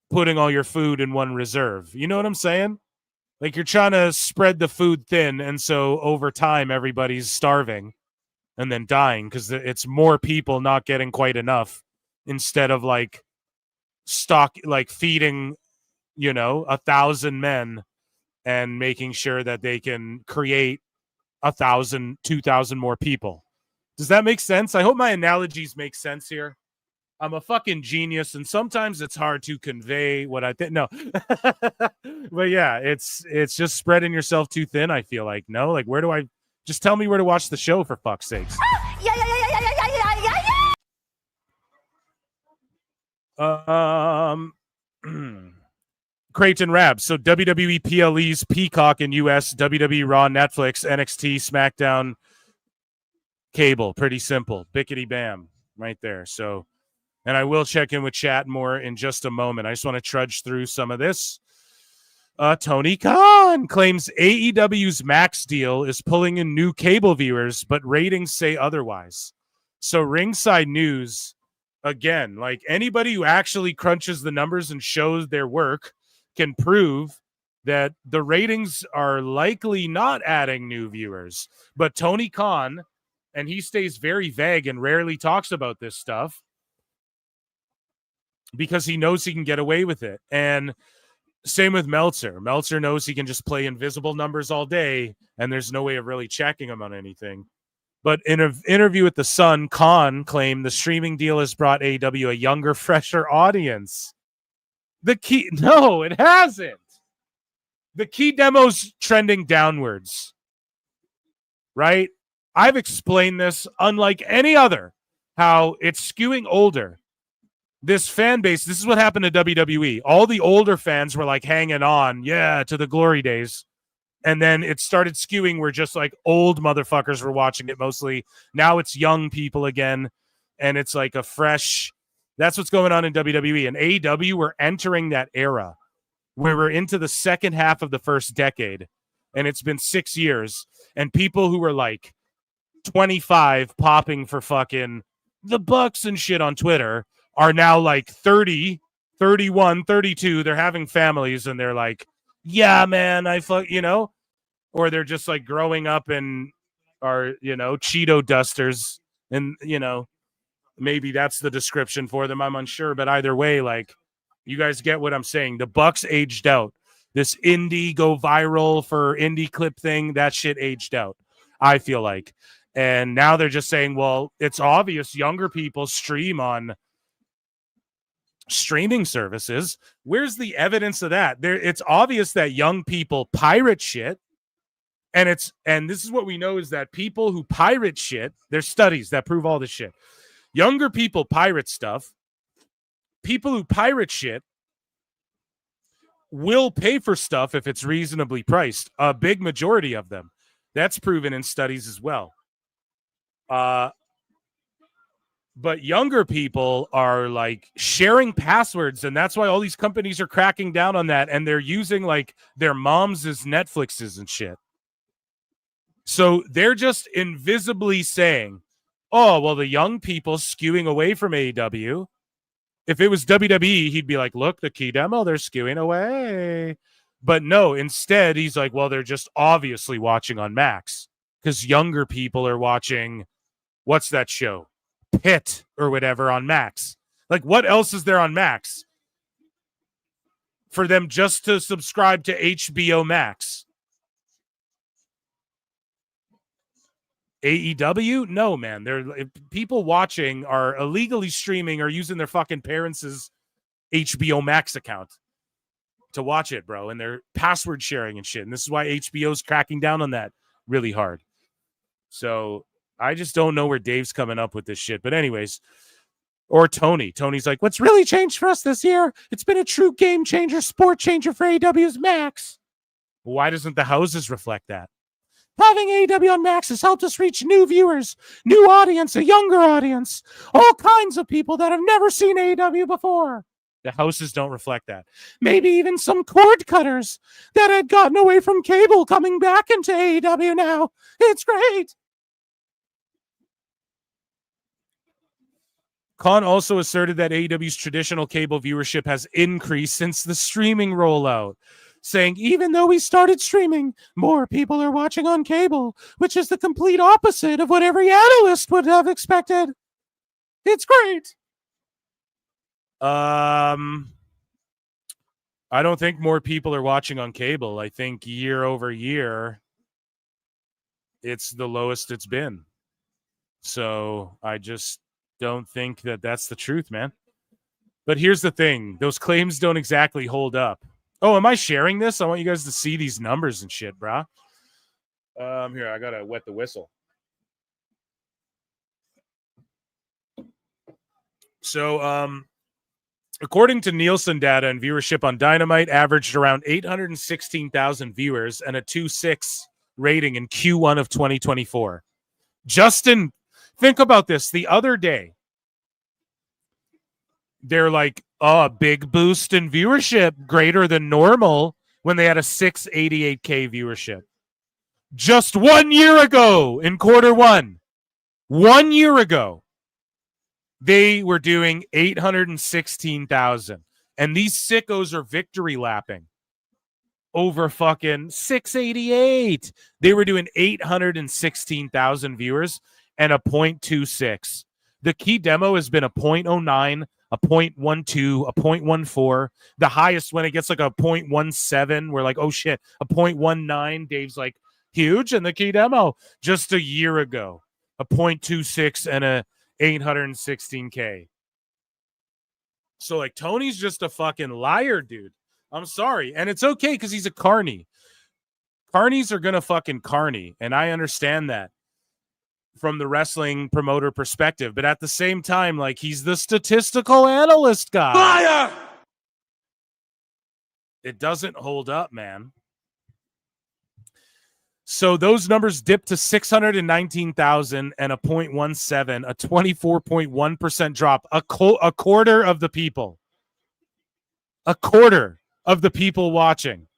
putting all your food in one reserve. You know what I'm saying? Like, you're trying to spread the food thin, and so over time everybody's starving and then dying because it's more people not getting quite enough instead of like feeding, 1,000 men and making sure that they can create 1,000, 2,000 more people. Does that make sense? I hope my analogies make sense here. I'm a fucking genius, and sometimes it's hard to convey what I think. No, but yeah, it's just spreading yourself too thin. I feel like where do I just tell me where to watch the show for fuck's sakes? Creighton Rab. So WWE PLE's Peacock in US, WWE Raw, Netflix, NXT, SmackDown, cable. Pretty simple. Bickety bam, right there. So. And I will check in with chat more in just a moment. I just want to trudge through some of this. Tony Khan claims AEW's Max deal is pulling in new cable viewers, but ratings say otherwise. So Ringside News, again, like anybody who actually crunches the numbers and shows their work can prove that the ratings are likely not adding new viewers. But Tony Khan, and he stays very vague and rarely talks about this stuff, because he knows he can get away with it. And same with Meltzer. Meltzer knows he can just play invisible numbers all day, and there's no way of really checking him on anything. But in an interview with The Sun, Khan claimed the streaming deal has brought AEW a younger, fresher audience. No, it hasn't. The key demo's trending downwards, right? I've explained this, unlike any other, how it's skewing older. This fan base, this is what happened to WWE. All the older fans were like hanging on, to the glory days. And then it started skewing where just like old motherfuckers were watching it mostly. Now it's young people again. And it's like a fresh, that's what's going on in WWE. And AEW, we're entering that era where we're into the second half of the first decade. And it's been 6 years. And people who were like 25 popping for fucking the Bucks and shit on Twitter are now like 30, 31, 32. They're having families and they're like, yeah, man, or they're just like growing up and are, Cheeto dusters. And, maybe that's the description for them. I'm unsure. But either way, like, you guys get what I'm saying. The Bucks aged out. This indie go viral for indie clip thing, that shit aged out, I feel like. And now they're just saying, well, it's obvious younger people stream on streaming services. Where's the evidence of that? It's obvious that young people pirate shit. And this is what we know, is that people who pirate shit, there's studies that prove all this shit. Younger people pirate stuff. People who pirate shit will pay for stuff if it's reasonably priced. A big majority of them. That's proven in studies as well. But younger people are like sharing passwords, and that's why all these companies are cracking down on that, and they're using like their moms as Netflixes and shit. So they're just invisibly saying, oh, well, the young people skewing away from AEW. If it was WWE, he'd be like, look, the key demo, they're skewing away. But no, instead, he's like, well, they're just obviously watching on Max because younger people are watching, what's that show? Pit or whatever on Max. Like, what else is there on Max for them just to subscribe to HBO Max? AEW? No, man. They're people watching are illegally streaming or using their fucking parents' HBO Max account to watch it, bro. And they're password sharing and shit. And this is why HBO's cracking down on that really hard. So I just don't know where Dave's coming up with this shit. But anyways, or Tony. Tony's like, what's really changed for us this year? It's been a true game changer, sport changer for AEW's Max. Why doesn't the houses reflect that? Having AEW on Max has helped us reach new viewers, new audience, a younger audience, all kinds of people that have never seen AEW before. The houses don't reflect that. Maybe even some cord cutters that had gotten away from cable coming back into AEW now. It's great. Khan also asserted that AEW's traditional cable viewership has increased since the streaming rollout, saying even though we started streaming, more people are watching on cable, which is the complete opposite of what every analyst would have expected. It's great. I don't think more people are watching on cable. I think year over year, it's the lowest it's been. So I just don't think that that's the truth, man. But here's the thing. Those claims don't exactly hold up. Oh, am I sharing this? I want you guys to see these numbers and shit, brah. Here, I got to wet the whistle. So, according to Nielsen data and viewership on Dynamite, averaged around 816,000 viewers and a 2.6 rating in Q1 of 2024. Justin, think about this. The other day, they're like, oh, a big boost in viewership, greater than normal, when they had a 688K viewership. Just 1 year ago in quarter one, 1 year ago, they were doing 816,000. And these sickos are victory lapping over fucking 688. They were doing 816,000 viewers and a 0.26. The key demo has been a 0.09, a 0.12, a 0.14. The highest when it gets like a 0.17, we're like, oh shit, a 0.19. Dave's like, huge. And the key demo just a year ago, a 0.26 and a 816K. So like Tony's just a fucking liar, dude. I'm sorry. And it's okay because he's a carny. Carnies are gonna fucking carny. And I understand that from the wrestling promoter perspective. But at the same time, like, he's the statistical analyst guy. Liar! It doesn't hold up, man. So those numbers dipped to 619,000 and a 0.17, a 24.1% drop. A quarter of the people. A quarter of the people watching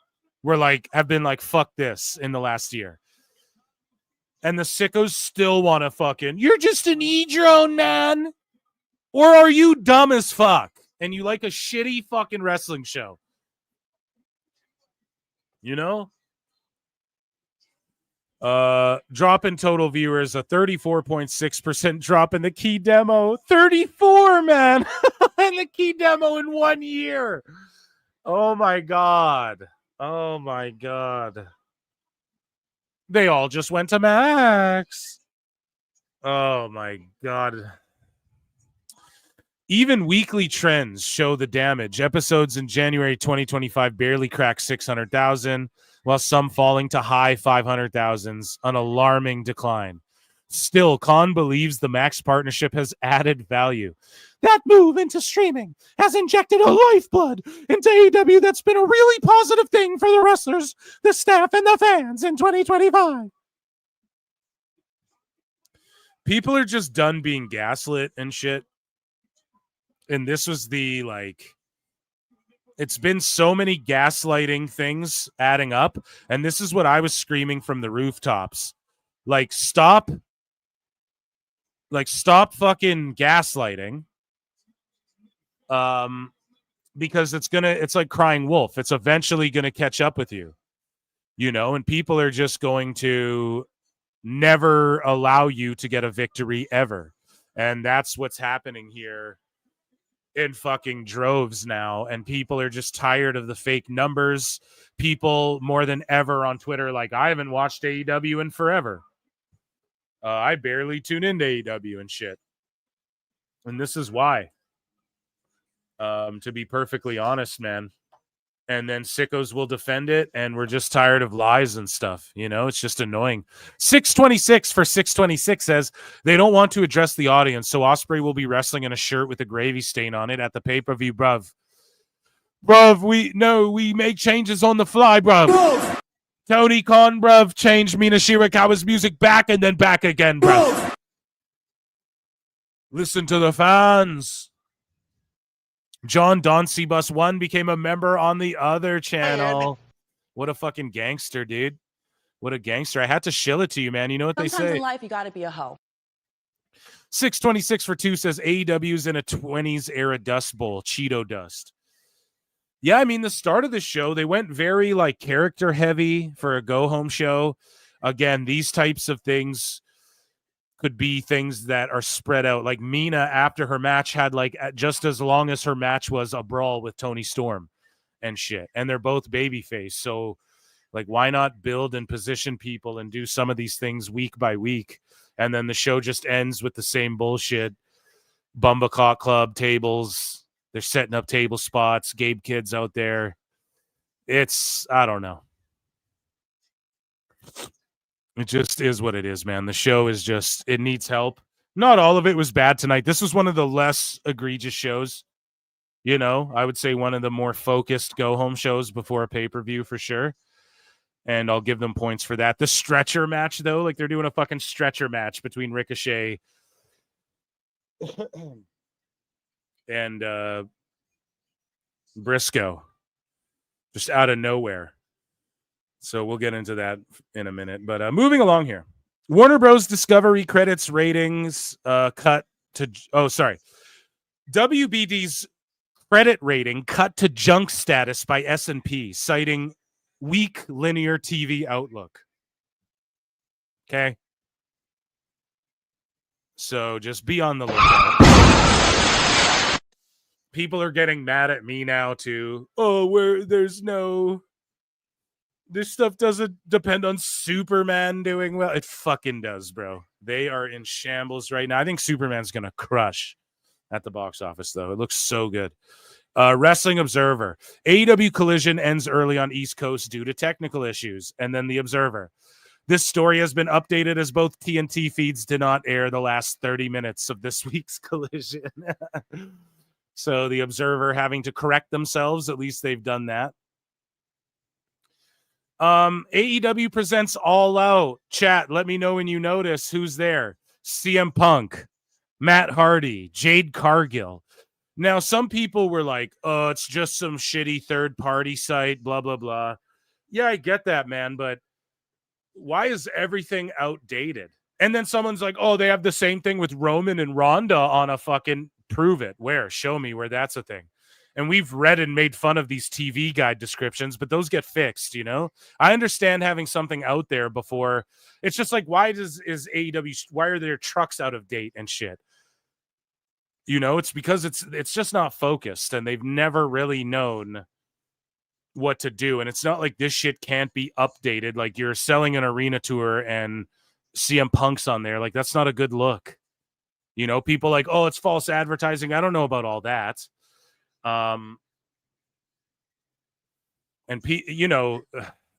were like, have been like, fuck this in the last year. And the sickos still want to fucking, you're just an e-drone, man. Or are you dumb as fuck? And you like a shitty fucking wrestling show? You know? Drop in total viewers, a 34.6% drop in the key demo. 34, man. In the key demo in 1 year. Oh my God. Oh my God. They all just went to Max. Oh my God. Even weekly trends show the damage. Episodes in January 2025 barely cracked 600,000, while some falling to high 500,000s, an alarming decline. Still, Khan believes the Max partnership has added value. That move into streaming has injected a lifeblood into AEW that's been a really positive thing for the wrestlers, the staff, and the fans in 2025. People are just done being gaslit and shit. And this was the, like, it's been so many gaslighting things adding up. And this is what I was screaming from the rooftops. Like, stop fucking gaslighting. Because it's like crying wolf. It's eventually gonna catch up with you, you know, and people are just going to never allow you to get a victory ever. And that's what's happening here in fucking droves now. And people are just tired of the fake numbers. People more than ever on Twitter, like, I haven't watched AEW in forever. I barely tune into AEW and shit. And this is why. To be perfectly honest, man. And then sickos will defend it, and we're just tired of lies and stuff. You know, it's just annoying. 626 for 626 says they don't want to address the audience, so Ospreay will be wrestling in a shirt with a gravy stain on it at the pay-per-view, bruv. Bruv, we make changes on the fly, bruv. Tony Khan, bruv, changed Mina Shirakawa's music back and then back again, bruv. Listen to the fans. John Don C-Bus 1 became a member on the other channel. What a fucking gangster, dude. What a gangster. I had to shill it to you, man. You know what Sometimes they say. in life, you got to be a hoe. 626 for 2 says AEW's in a 20s era dust bowl. Cheeto dust. Yeah, I mean, the start of the show, they went very, like, character heavy for a go-home show. Again, these types of things could be things that are spread out. Like Mina, after her match, had like just as long as her match was a brawl with Toni Storm and shit. And they're both babyface. So like, why not build and position people and do some of these things week by week? And then the show just ends with the same bullshit. Bumblecock Club tables. They're setting up table spots. Gabe Kids out there. It's, I don't know. It just is what it is, man. The show is just, it needs help. Not all of it was bad tonight. This was one of the less egregious shows. You know, I would say one of the more focused go-home shows before a pay-per-view for sure. And I'll give them points for that. The stretcher match, though, like they're doing a fucking stretcher match between Ricochet and Briscoe. Just out of nowhere. So we'll get into that in a minute. But moving along here. Warner Bros. Discovery credits ratings cut to... Oh, sorry. WBD's credit rating cut to junk status by S&P, citing weak linear TV outlook. Okay? So just be on the lookout. People are getting mad at me now, too. Oh, there's no... This stuff doesn't depend on Superman doing well. It fucking does, bro. They are in shambles right now. I think Superman's going to crush at the box office, though. It looks so good. Wrestling Observer. AEW Collision ends early on East Coast due to technical issues. And then the Observer. This story has been updated as both TNT feeds did not air the last 30 minutes of this week's Collision. So the Observer having to correct themselves. At least they've done that. AEW presents All Out. Chat, let me know when you notice who's there. CM Punk, Matt Hardy, Jade Cargill. Now, some people were like, oh, it's just some shitty third-party site, blah, blah, blah. Yeah, I get that, man, but why is everything outdated? And then someone's like, oh, they have the same thing with Roman and Ronda on a fucking... Prove it. Where? Show me where that's a thing. And we've read and made fun of these TV guide descriptions, but those get fixed, you know? I understand having something out there before. It's just like, why is AEW, why are their trucks out of date and shit? You know, it's because it's just not focused, and they've never really known what to do. And it's not like this shit can't be updated. Like, you're selling an arena tour and CM Punk's on there. Like, that's not a good look. You know, people like, oh, it's false advertising. I don't know about all that. And you know,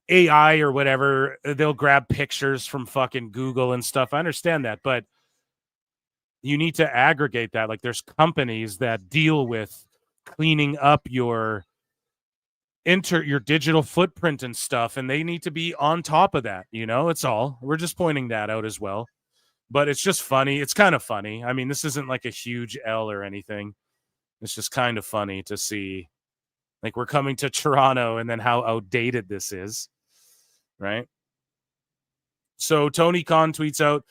AI or whatever, they'll grab pictures from fucking Google and stuff. I understand that, but you need to aggregate that. Like, there's companies that deal with cleaning up your digital footprint and stuff, and they need to be on top of that. You know, it's all. We're just pointing that out as well. But it's just funny. It's kind of funny. I mean, this isn't like a huge L or anything. It's just kind of funny to see, like, we're coming to Toronto and then how outdated this is, right? So Tony Khan tweets out,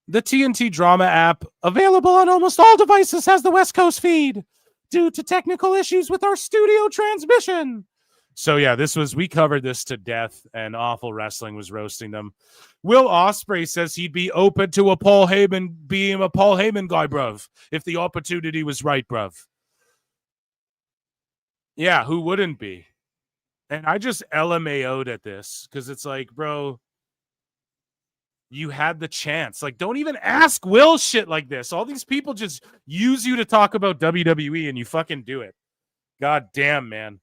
the TNT Drama app, available on almost all devices, has the West Coast feed due to technical issues with our studio transmission. So yeah, we covered this to death, and Awful Wrestling was roasting them. Will Ospreay says he'd be open to being a Paul Heyman guy, bruv, if the opportunity was right, bruv. Yeah, who wouldn't be? And I just LMAO'd at this because it's like, bro, you had the chance. Like, don't even ask Will shit like this. All these people just use you to talk about WWE and you fucking do it. God damn, man.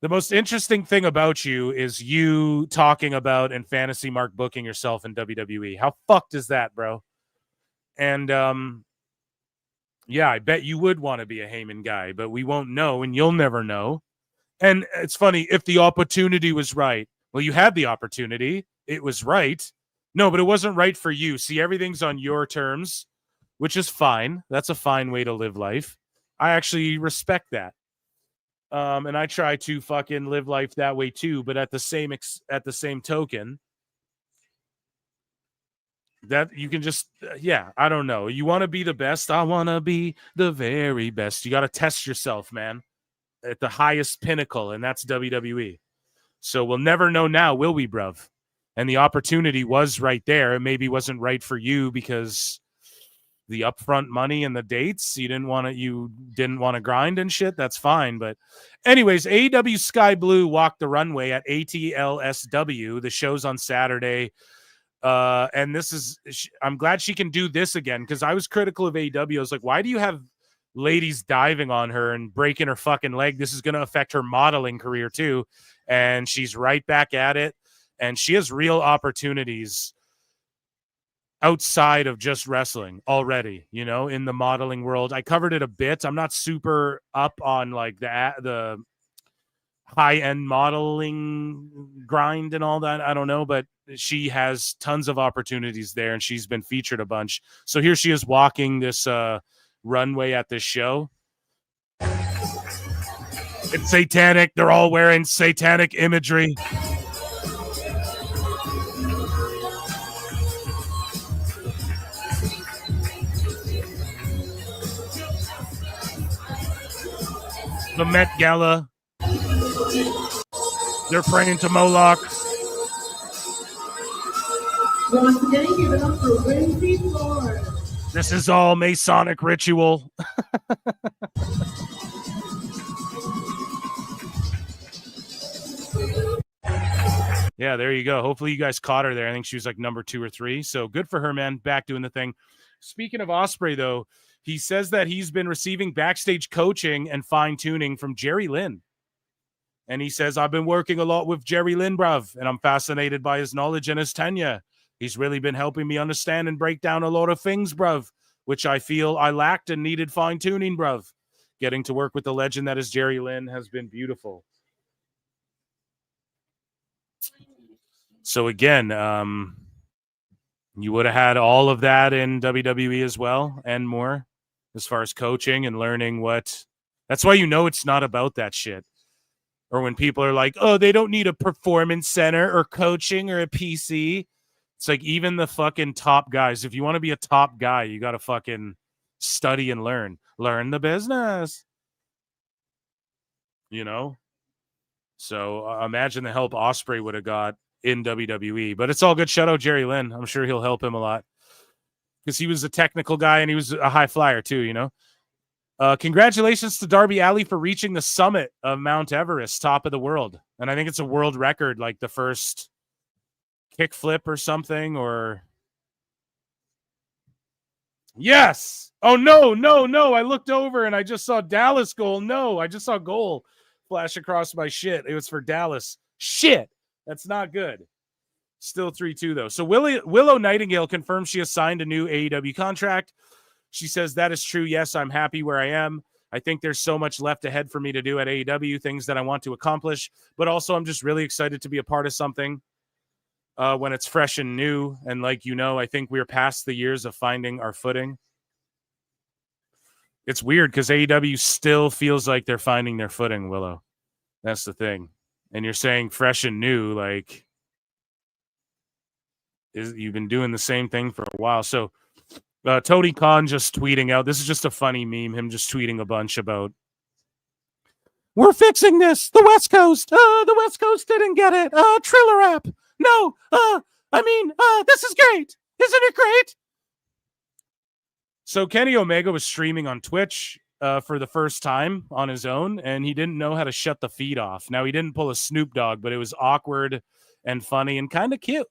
The most interesting thing about you is you talking about and fantasy mark booking yourself in WWE. How fucked is that, bro? And, yeah, I bet you would want to be a Heyman guy, but we won't know, and you'll never know. And it's funny, if the opportunity was right. Well, you had the opportunity. It was right. No, but it wasn't right for you. See, everything's on your terms, which is fine. That's a fine way to live life. I actually respect that. And I try to fucking live life that way too. But at the same token, that you can just, yeah, I don't know. You want to be the best? I want to be the very best. You got to test yourself, man, at the highest pinnacle, and that's WWE. So we'll never know now, will we, bruv? and the opportunity was right there. It maybe wasn't right for you because the upfront money and the dates, you didn't want to grind and shit. That's fine. But anyways, AEW Sky Blue walked the runway at ATLSW. The show's on Saturday. And I'm glad she can do this again, because I was critical of AEW. I was like, why do you have ladies diving on her and breaking her fucking leg? This is going to affect her modeling career too. And she's right back at it. And she has real opportunities outside of just wrestling already, in the modeling world. I covered it a bit. I'm not super up on like the high-end modeling grind and all that. I don't know, but she has tons of opportunities there, and she's been featured a bunch. So here she is walking this runway at this show. It's satanic. They're all wearing satanic imagery. The Met Gala. They're praying to Moloch. Once again, give it up for Lindsay Ford. This is all Masonic ritual. Yeah, there you go. Hopefully you guys caught her there. I think she was like number 2 or 3. So good for her, man. Back doing the thing. Speaking of Ospreay, though, he says that he's been receiving backstage coaching and fine-tuning from Jerry Lynn. And he says, I've been working a lot with Jerry Lynn, bruv, and I'm fascinated by his knowledge and his tenure. He's really been helping me understand and break down a lot of things, bruv, which I feel I lacked and needed fine-tuning, bruv. Getting to work with the legend that is Jerry Lynn has been beautiful. So again, you would have had all of that in WWE as well and more, as far as coaching and learning what. That's why it's not about that shit. Or when people are like, oh, they don't need a performance center or coaching or a PC. It's like even the fucking top guys. If you want to be a top guy, you got to fucking study and learn. Learn the business. So imagine the help Ospreay would have got in WWE. But it's all good. Shout out Jerry Lynn. I'm sure he'll help him a lot. Because he was a technical guy and he was a high flyer too, Congratulations to Darby Allin for reaching the summit of Mount Everest, top of the world. And I think it's a world record, like the first kickflip or something, or... Yes! Oh, no. I looked over and I just saw Dallas goal. No, I just saw goal flash across my shit. It was for Dallas. Shit! That's not good. Still 3-2, though. So Willow Nightingale confirms she has signed a new AEW contract. She says, that is true. Yes, I'm happy where I am. I think there's so much left ahead for me to do at AEW, things that I want to accomplish. But also, I'm just really excited to be a part of something when it's fresh and new. And like I think we're past the years of finding our footing. It's weird because AEW still feels like they're finding their footing, Willow. That's the thing. And you're saying fresh and new, like you've been doing the same thing for a while. So Tony Khan just tweeting out. This is just a funny meme. Him just tweeting a bunch about, we're fixing this. The West Coast. The West Coast didn't get it. Triller app. No. This is great. Isn't it great? So Kenny Omega was streaming on Twitch for the first time on his own, and he didn't know how to shut the feed off. Now, he didn't pull a Snoop Dogg, but it was awkward and funny and kind of cute.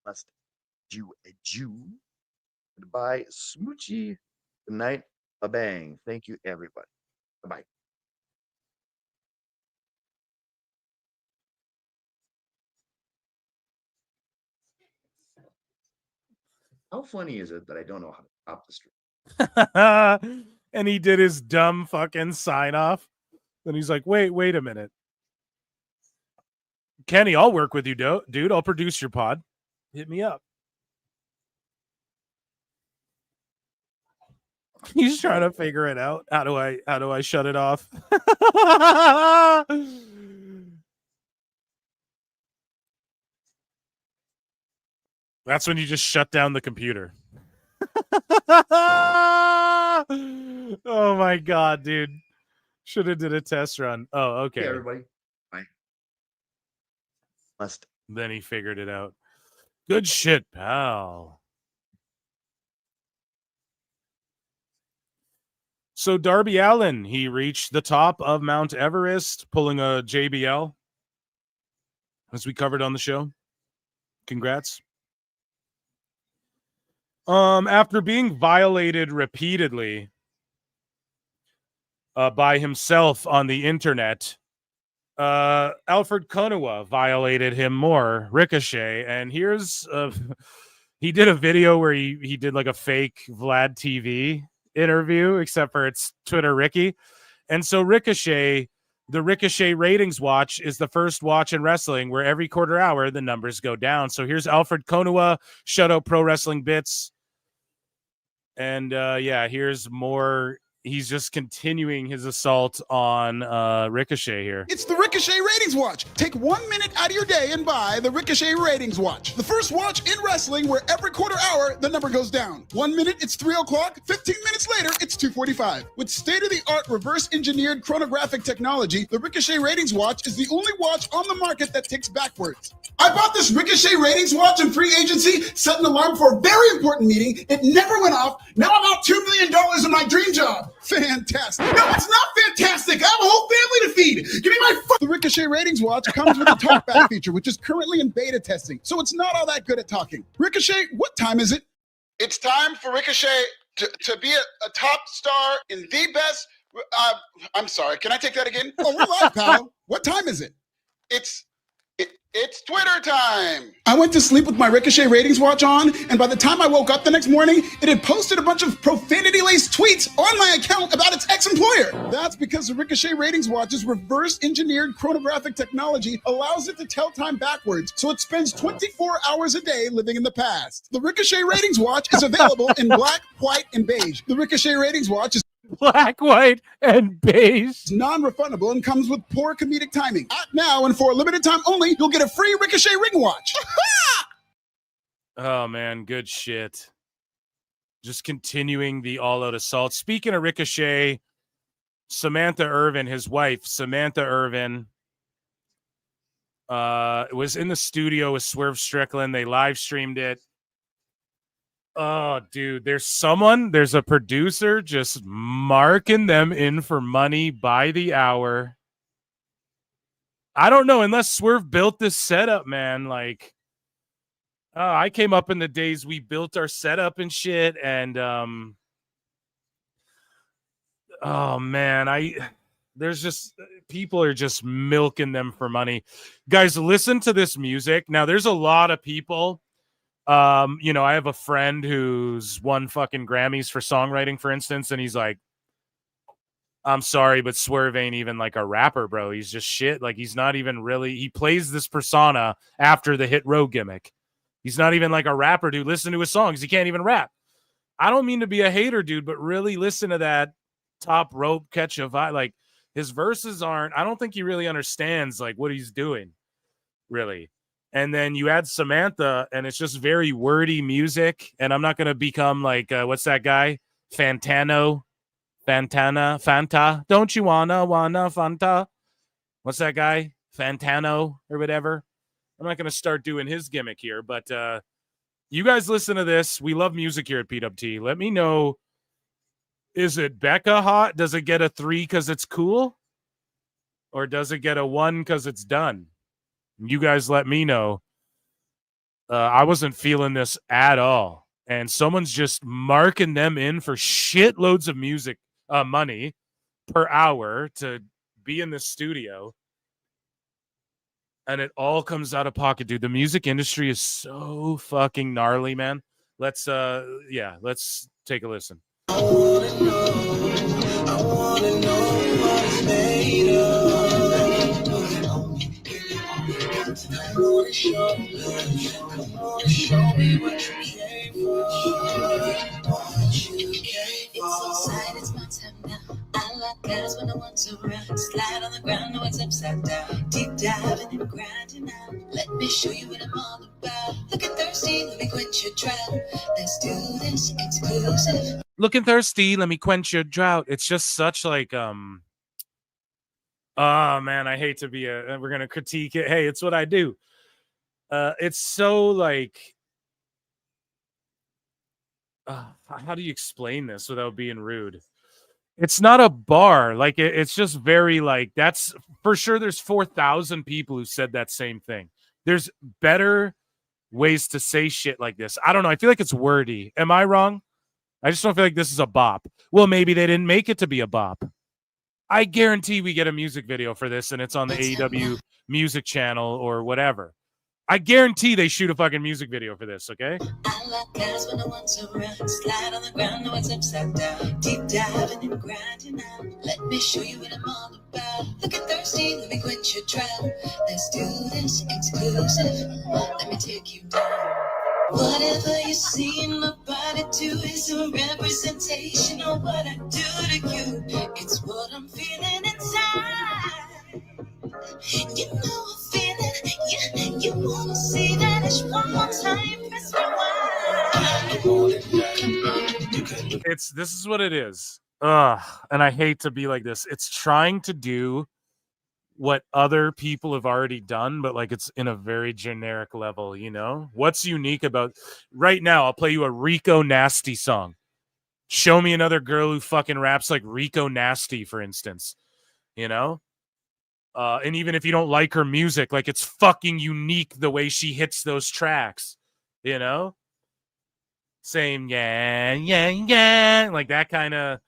Must do a Jew. Goodbye, Smoochie. Good night. Bang. Thank you, everybody. Bye-bye. How funny is it that I don't know how to stop the stream? And he did his dumb fucking sign off. Then he's like, wait a minute. Kenny, I'll work with you, dude. I'll produce your pod. Hit me up. He's trying to figure it out. How do I shut it off? That's when you just shut down the computer. Oh my god, dude. Should have did a test run. Oh, okay. Hey, everybody. Bye. Must Then he figured it out. Good shit, pal. So Darby Allin, he reached the top of Mount Everest, pulling a JBL, as we covered on the show. Congrats. After being violated repeatedly by himself on the internet, Alfred Konuwa violated him more, Ricochet, and here's he did a video where he did like a fake Vlad TV interview, except for it's Twitter Ricky. And so Ricochet, the Ricochet ratings watch is the first watch in wrestling where every quarter hour the numbers go down. So here's Alfred Konuwa, shout out Pro Wrestling Bits. And yeah, here's more. He's just continuing his assault on Ricochet here. It's the Ricochet Ratings Watch. Take 1 minute out of your day and buy the Ricochet Ratings Watch. The first watch in wrestling where every quarter hour the number goes down. 1 minute, it's 3 o'clock. 15 minutes later, it's 2:45. With state-of-the-art reverse-engineered chronographic technology, the Ricochet Ratings Watch is the only watch on the market that ticks backwards. I bought this Ricochet Ratings Watch in free agency, set an alarm for a very important meeting. It never went off. Now I'm out $2 million in my dream job. Fantastic. No, it's not fantastic. I have a whole family to feed. Give me my The Ricochet Ratings Watch comes with a talkback feature, which is currently in beta testing, so it's not all that good at talking. Ricochet, what time is it? It's time for Ricochet to be a top star in the best... I'm sorry, can I take that again? Oh, we're live, pal. What time is it? It's Twitter time. I went to sleep with my Ricochet Ratings Watch on, and by the time I woke up the next morning, it had posted a bunch of profanity-laced tweets on my account about its ex-employer. That's because the Ricochet Ratings Watch's reverse-engineered chronographic technology allows it to tell time backwards, so it spends 24 hours a day living in the past. The Ricochet Ratings Watch is available in black, white, and beige. The Ricochet Ratings Watch is black, white, and beige. It's non-refundable and comes with poor comedic timing. Now and for a limited time only, you'll get a free Ricochet ring watch. Oh, man, good shit. Just continuing the all-out assault. Speaking of Ricochet, Samantha Irvin, his wife, Samantha Irvin, was in the studio with Swerve Strickland. They live-streamed it. Oh, dude, there's a producer just marking them in for money by the hour. I don't know, unless Swerve built this setup, man. Like, I came up in the days we built our setup and shit, and oh man, there's just people are just milking them for money. Guys, listen to this music. Now, there's a lot of people. I have a friend who's won fucking Grammys for songwriting, for instance, and he's like, I'm sorry, but Swerve ain't even like a rapper, bro. He's just shit. Like, he's not even really, he plays this persona after the Hit Row gimmick. He's not even like a rapper, dude. Listen to his songs. He can't even rap. I don't mean to be a hater, dude, but really listen to that top rope catch a vibe. Like, his verses aren't, I don't think he really understands like what he's doing, really. And then you add Samantha, and it's just very wordy music. And I'm not going to become like, what's that guy? Fanta. Don't you wanna Fanta? What's that guy? Fantano or whatever. I'm not going to start doing his gimmick here, but you guys listen to this. We love music here at PWT. Let me know, is it Becca hot? Does it get a 3 because it's cool? Or does it get a 1 because it's done? You guys let me know. I wasn't feeling this at all. And someone's just marking them in for shitloads of music money per hour to be in the studio. And it all comes out of pocket, dude. The music industry is so fucking gnarly, man. Let's take a listen. I wanna know what it's made of. I wanna show me what you came for. It's inside, it's my time now. I like guys when the ones around. Slide on the ground, no it's upside down. Deep diving and grinding out. Let me show you what I'm all about. Looking thirsty, let me quench your drought. Let's do this exclusive. Looking thirsty, let me quench your drought. It's just such like oh man, I hate to be we're gonna critique it. Hey, it's what I do. It's so like, how do you explain this without being rude? It's not a bar. Like it's just very like, that's for sure. There's 4,000 people who said that same thing. There's better ways to say shit like this. I don't know. I feel like it's wordy. Am I wrong? I just don't feel like this is a bop. Well, maybe they didn't make it to be a bop. I guarantee we get a music video for this and it's on the AEW music channel or whatever. I guarantee they shoot a fucking music video for this, okay? I like guys when the ones around. Slide on the ground, no it's upside down. Deep diving and grinding out. Let me show you what I'm all about. Looking thirsty, let me quench your drought. Let's do this exclusive. Let me take you down. Whatever you see in my body do is a representation of what I do to you. It's what I'm feeling inside. You know I'm feeling, you wanna see that it's one more time, press rewind. This is what it is. And I hate to be like this. It's trying to do what other people have already done, but like it's in a very generic level, you know? What's unique about right now? I'll play you a Rico Nasty song. Show me another girl who fucking raps like Rico Nasty, for instance, you know? And even if you don't like her music, like it's fucking unique the way she hits those tracks, you know? Saying, yeah, like that kind of,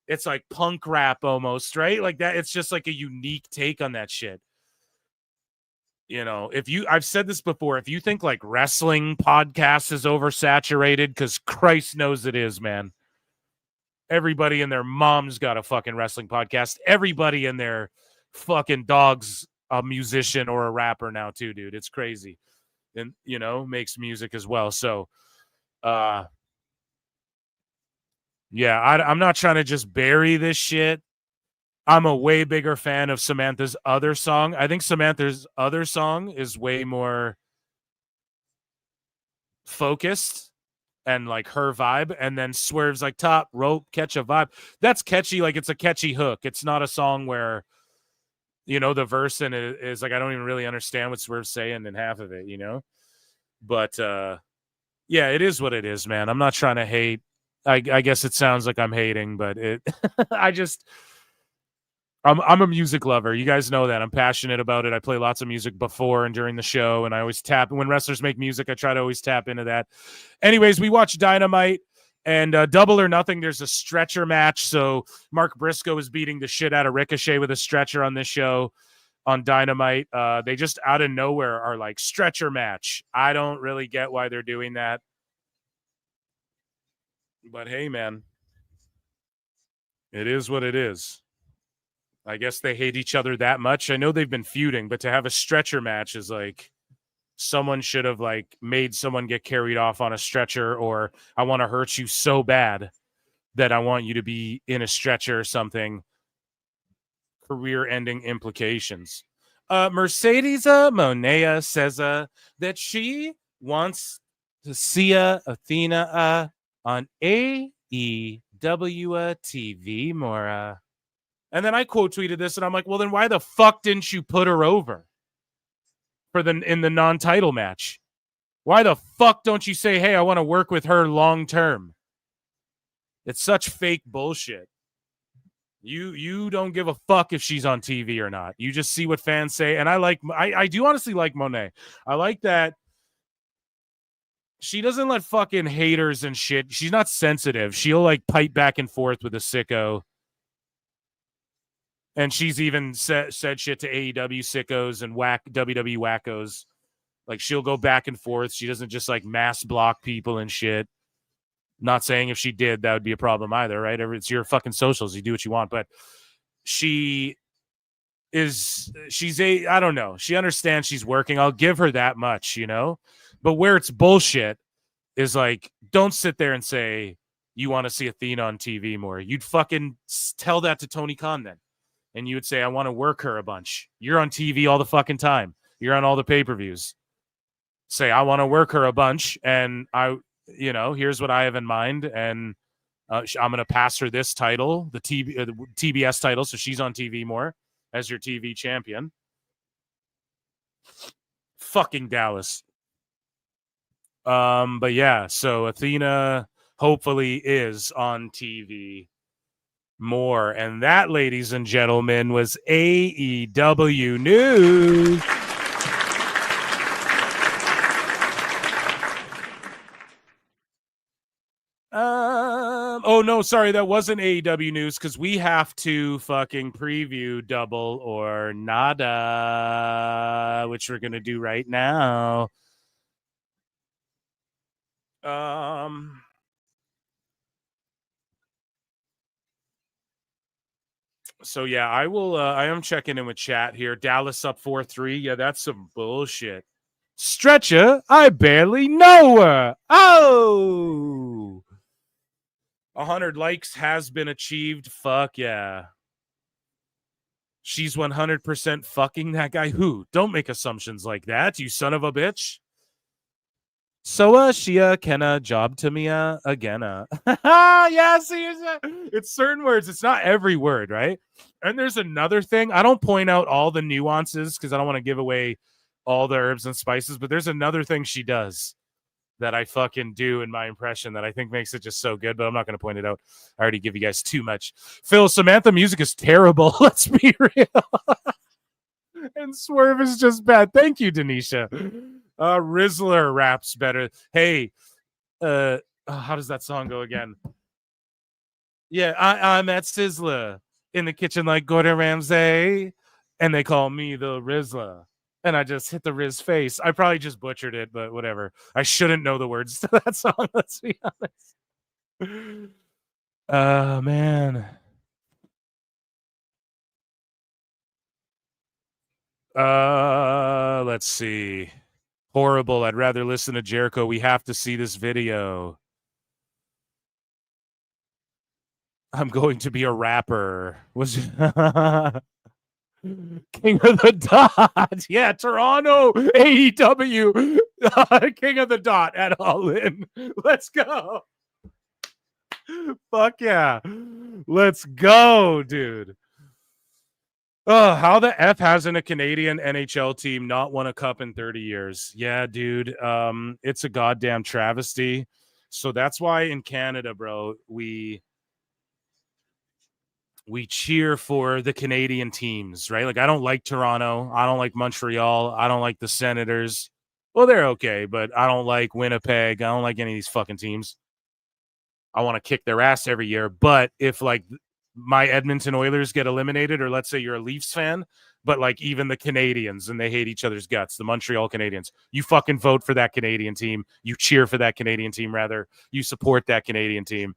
it's like punk rap almost, right? Like that. It's just like a unique take on that shit. You know, I've said this before, if you think like wrestling podcast is oversaturated, because Christ knows it is, man. Everybody and their mom's got a fucking wrestling podcast. Everybody and their fucking dog's a musician or a rapper now too, dude. It's crazy. And, you know, makes music as well. So, yeah, I'm not trying to just bury this shit. I'm a way bigger fan of Samantha's other song. I think Samantha's other song is way more focused and like her vibe. And then Swerve's like top rope, catch a vibe. That's catchy. Like it's a catchy hook. It's not a song where, you know, the verse in it is like, I don't even really understand what Swerve's saying in half of it, you know? But, yeah, it is what it is, man. I'm not trying to hate. I guess it sounds like I'm hating, but I'm a music lover. You guys know that. I'm passionate about it. I play lots of music before and during the show, and I always tap. When wrestlers make music, I try to always tap into that. Anyways, we watch Dynamite, and Double or Nothing, there's a stretcher match. So Mark Briscoe is beating the shit out of Ricochet with a stretcher on this show on Dynamite. They just out of nowhere are like, stretcher match. I don't really get why they're doing that. But hey, man, it is what it is. I guess they hate each other that much. I know they've been feuding, but to have a stretcher match is like someone should have like made someone get carried off on a stretcher, or I want to hurt you so bad that I want you to be in a stretcher or something. Career-ending implications. Mercedes Monea says that she wants to see Athena on AEW TV more. And then I quote tweeted this, and I'm like, well, then why the fuck didn't you put her over in the non-title match? Why the fuck don't you say, hey, I want to work with her long term? It's such fake bullshit. You don't give a fuck if she's on TV or not. You just see what fans say. And I do honestly like Monet. I like that she doesn't let fucking haters and shit. She's not sensitive. She'll like pipe back and forth with a sicko. And she's even said shit to AEW sickos and WWE wackos. Like she'll go back and forth. She doesn't just like mass block people and shit. Not saying if she did, that would be a problem either, right? It's your fucking socials. You do what you want. But she's I don't know. She understands she's working. I'll give her that much, you know? But where it's bullshit is like, don't sit there and say you want to see Athena on TV more. You'd fucking tell that to Tony Khan then. And you would say, I want to work her a bunch. You're on TV all the fucking time. You're on all the pay-per-views. Say, I want to work her a bunch, and here's what I have in mind, and I'm going to pass her this title, the TBS title, so she's on TV more as your TV champion. fucking Dallas. But yeah, so Athena hopefully is on TV more. And that, ladies and gentlemen, was AEW News. Oh no, sorry, that wasn't AEW News because we have to fucking preview Double or Nada, which we're gonna do right now. So yeah, I will. I am checking in with chat here. Dallas up 4-3. Yeah, that's some bullshit. Stretcher, I barely know her. Oh, 100 likes has been achieved. Fuck yeah. She's 100% fucking that guy. Who? Don't make assumptions like that, you son of a bitch. So Shia Kenna job to me again. Yeah, see, it's certain words. It's not every word, right? And there's another thing. I don't point out all the nuances because I don't want to give away all the herbs and spices, but there's another thing she does that I fucking do in my impression that I think makes it just so good, but I'm not going to point it out. I already give you guys too much. Phil, Samantha music is terrible. Let's be real. And Swerve is just bad. Thank you, Denisha. Rizzler raps better. Hey, how does that song go again? Yeah, I'm at Sizzler in the kitchen like Gordon Ramsay, and they call me the Rizzler. And I just hit the Riz face. I probably just butchered it, but whatever. I shouldn't know the words to that song, let's be honest. Man. Let's see. Horrible. I'd rather listen to Jericho. We have to see this video. I'm going to be a rapper. Was King of the Dot. Yeah, Toronto AEW King of the Dot at All In. Let's go. Fuck yeah. Let's go, dude. Oh, how the F hasn't a Canadian NHL team not won a cup in 30 years? Yeah, dude. It's a goddamn travesty. So that's why in Canada, bro, we cheer for the Canadian teams, right? Like, I don't like Toronto. I don't like Montreal. I don't like the Senators. Well, they're okay, but I don't like Winnipeg. I don't like any of these fucking teams. I want to kick their ass every year. But if, like, my Edmonton Oilers get eliminated, or let's say you're a Leafs fan, but, like, even the Canadians, and they hate each other's guts, the Montreal Canadiens, you fucking vote for that Canadian team. You cheer for that Canadian team, rather. You support that Canadian team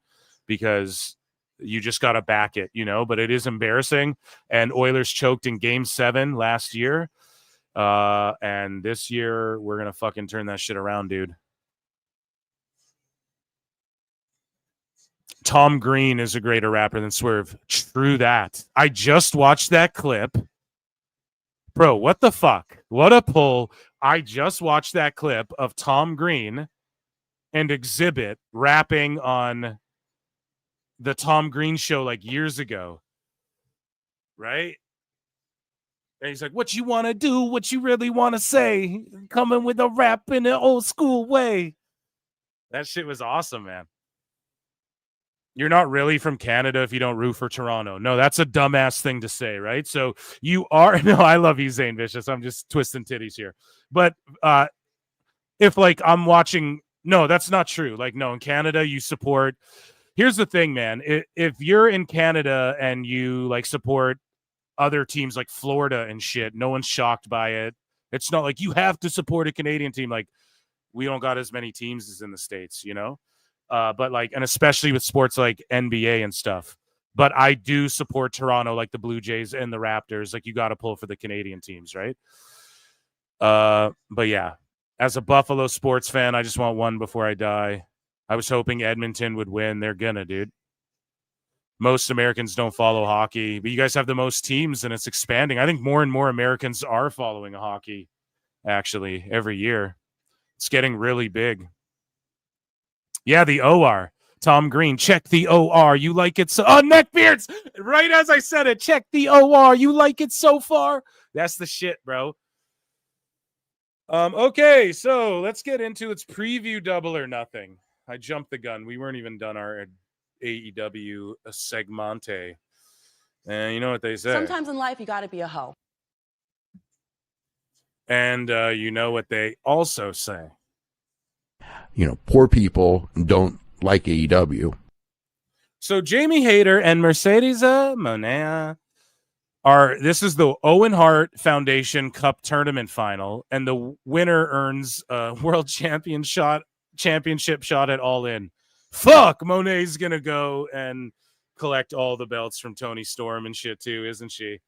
because you just got to back it, you know, but it is embarrassing. And Oilers choked in Game 7 last year. And this year, we're going to fucking turn that shit around, dude. Tom Green is a greater rapper than Swerve. True that. I just watched that clip. Bro, what the fuck? What a pull. I just watched that clip of Tom Green and Exhibit rapping on the Tom Green show like years ago, right? And he's like, what you want to do, what you really want to say, coming with a rap in an old school way. That shit was awesome, man. You're not really from Canada if you don't root for Toronto. No, that's a dumbass thing to say, right? So you are, no, I love you, Zane Vicious. I'm just twisting titties here. But if, like, I'm watching, no, that's not true. Like, no, in Canada, you support. Here's the thing, man. If you're in Canada and you, like, support other teams like Florida and shit, no one's shocked by it. It's not like you have to support a Canadian team. Like, we don't got as many teams as in the States, you know? But, like, and especially with sports like NBA and stuff. But I do support Toronto, like the Blue Jays and the Raptors. Like, you got to pull for the Canadian teams, right? But yeah, as a Buffalo sports fan, I just want one before I die. I was hoping Edmonton would win. They're gonna, dude. Most Americans don't follow hockey, but you guys have the most teams and it's expanding. I think more and more Americans are following hockey, actually, every year. It's getting really big. Yeah, the OR. Tom Green, check the OR. You like it so... Oh, neckbeards! Right as I said it, check the OR. You like it so far? That's the shit, bro. Okay, so let's get into its preview Double or Nothing. I jumped the gun. We weren't even done our AEW segmente. And you know what they say. Sometimes in life, you got to be a hoe. And you know what they also say. You know, poor people don't like AEW. So Jamie Hayter and Mercedes Moné this is the Owen Hart Foundation Cup Tournament Final, and the winner earns a world championship shot at All In. Fuck, Moné's gonna go and collect all the belts from Toni Storm and shit too, isn't she?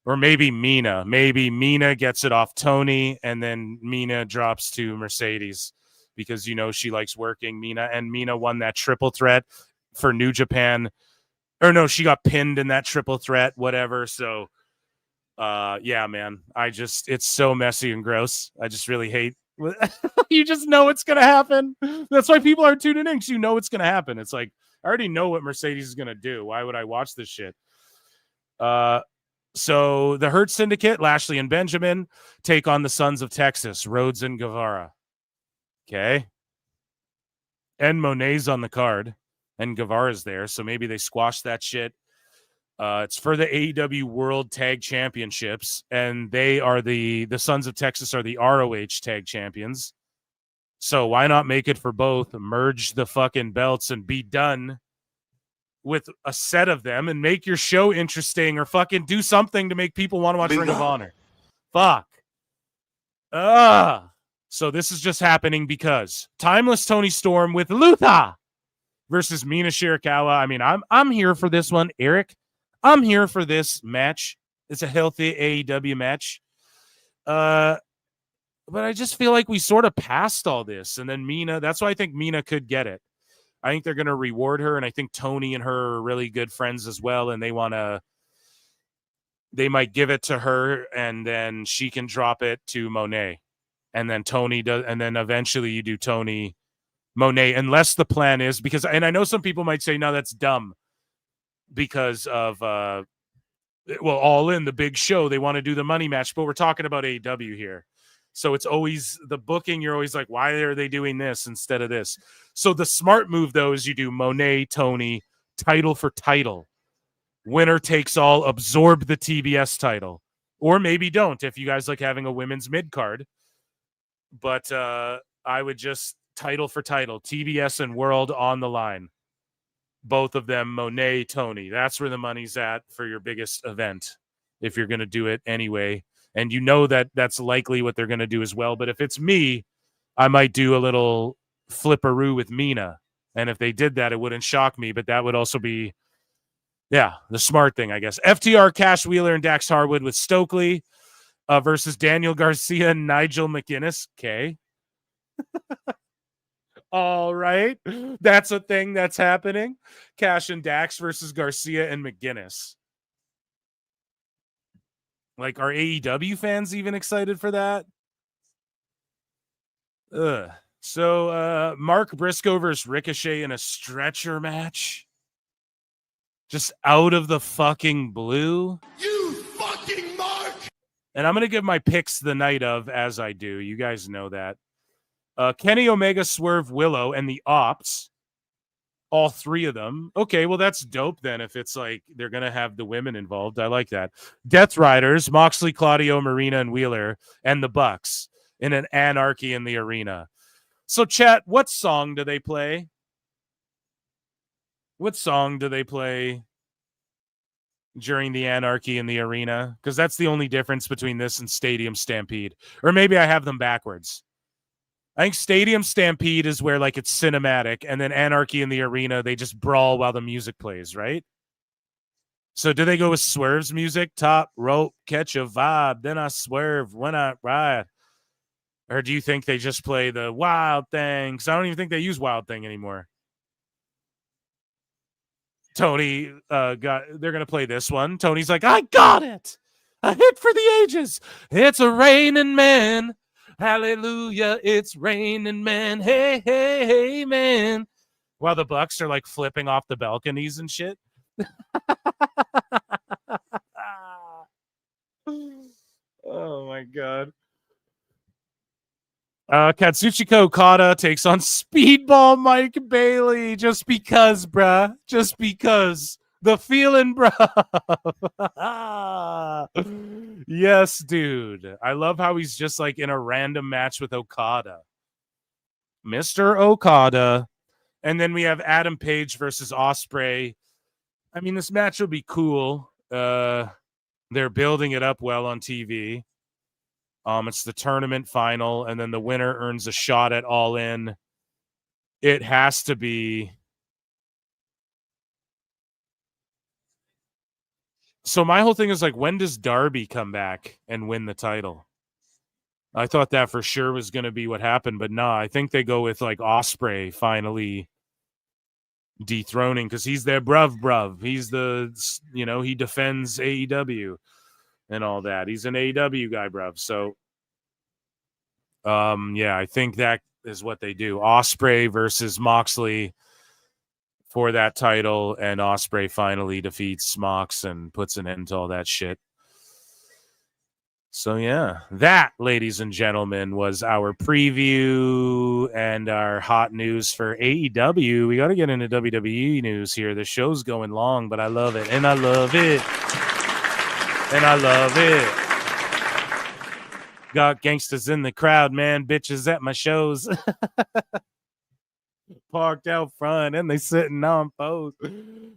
Or maybe Mina. Maybe Mina gets it off Toni, and then Mina drops to Mercedes because, you know, she likes working Mina, and Mina won that triple threat for New Japan. Or no, she got pinned in that triple threat, whatever. So, yeah, man, it's so messy and gross. I just really hate. You just know it's going to happen. That's why people are tuning in, because you know it's going to happen. It's like, I already know what Mercedes is going to do. Why would I watch this shit? So the Hurt Syndicate, Lashley and Benjamin, take on the Sons of Texas, Rhodes and Guevara. Okay. And Moné's on the card. And Guevara's there, so maybe they squash that shit. It's for the AEW World Tag Championships, and they are the Sons of Texas are the ROH Tag Champions. So why not make it for both? Merge the fucking belts and be done with a set of them, and make your show interesting, or fucking do something to make people want to watch Ring of Honor. Fuck. So this is just happening because Timeless Toni Storm with Luther versus Mina Shirakawa. I mean, I'm here for this one, Eric. I'm here for this match. It's a healthy AEW match. But I just feel like we sort of passed all this. And then Mina, that's why I think Mina could get it. I think they're going to reward her, and I think Toni and her are really good friends as well, and they might give it to her, and then she can drop it to Moné. And then Toni does, and then eventually you do Toni Moné, unless the plan is, because, and I know some people might say, no, that's dumb because of, All In, the big show, they want to do the money match, but we're talking about AEW here. So it's always the booking. You're always like, why are they doing this instead of this? So the smart move, though, is you do Moné, Toni, title for title. Winner takes all, absorb the TBS title. Or maybe don't, if you guys like having a women's mid card. But I would just title for title, TBS and World on the line. Both of them, Moné, Toni. That's where the money's at for your biggest event, if you're going to do it anyway. And you know that that's likely what they're going to do as well. But if it's me, I might do a little flipperoo with Mina. And if they did that, it wouldn't shock me. But that would also be, the smart thing, I guess. FTR, Cash Wheeler, and Dax Harwood with Stokely versus Daniel Garcia and Nigel McGuinness. Okay. All right. That's a thing that's happening. Cash and Dax versus Garcia and McGuinness. Like, are AEW fans even excited for that? So, Mark Briscoe versus Ricochet in a stretcher match. Just out of the fucking blue. You fucking Mark! And I'm going to give my picks the night of, as I do. You guys know that. Kenny Omega, Swerve, Willow, and the Ops. All three of them. Okay, well, that's dope then if it's like they're going to have the women involved. I like that. Death Riders, Moxley, Claudio, Marina, and Wheeler, and the Bucks in an Anarchy in the Arena. So, chat, what song do they play? What song do they play during the Anarchy in the Arena? Because that's the only difference between this and Stadium Stampede. Or maybe I have them backwards. I think Stadium Stampede is where, like, it's cinematic, and then Anarchy in the Arena, they just brawl while the music plays, right? So do they go with Swerve's music? Top rope, catch a vibe, then I swerve when I ride. Or do you think they just play the Wild Thing? Because I don't even think they use Wild Thing anymore. Tony, they're going to play this one. Tony's like, I got it. A hit for the ages. It's a raining man. Hallelujah, it's raining, man. Hey, hey, hey, man. While the Bucks are like flipping off the balconies and shit. Oh my God. Katsuchika Okada takes on Speedball Mike Bailey just because, bruh. Just because. The feeling, bruh. Yes, dude. I love how he's just like in a random match with Okada. Mr. Okada. And then we have Adam Page versus Ospreay. I mean, this match will be cool. They're building it up well on TV. It's the tournament final, and then the winner earns a shot at All In. It has to be. So my whole thing is like, when does Darby come back and win the title? I thought that for sure was going to be what happened, but no, I think they go with like Ospreay finally dethroning, because he's their bruv. He's the, he defends AEW and all that. He's an AEW guy, bruv. So, yeah, I think that is what they do. Ospreay versus Moxley for that title, and Ospreay finally defeats Mox and puts an end to all that shit. So, yeah, that, ladies and gentlemen, was our preview and our hot news for AEW. We got to get into WWE news here. The show's going long, but I love it. And I love it. And I love it. Got gangsters in the crowd, man. Bitches at my shows. Parked out front, and they sitting on pose.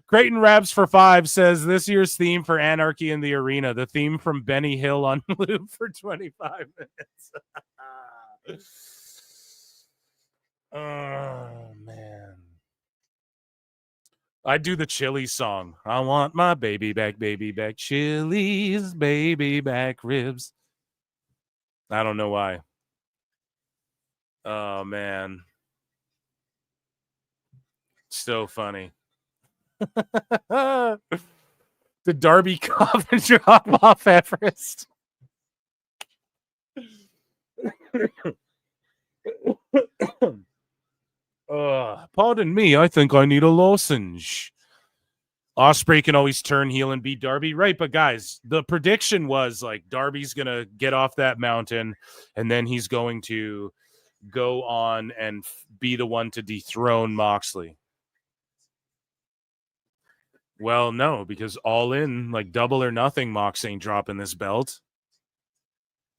Creighton Raps for 5 says this year's theme for Anarchy in the Arena, the theme from Benny Hill on loop for 25 minutes. Oh, man. I do the Chili's song. I want my baby back, Chili's, baby back ribs. I don't know why. Oh, man. So funny. The Darby coffin drop off Everest. Pardon me, I think I need a lozenge. Ospreay can always turn heel and beat Darby, right? But guys, the prediction was like Darby's gonna get off that mountain, and then he's going to go on and be the one to dethrone Moxley. Well, no, because All In, like Double or Nothing, Mox ain't dropping this belt.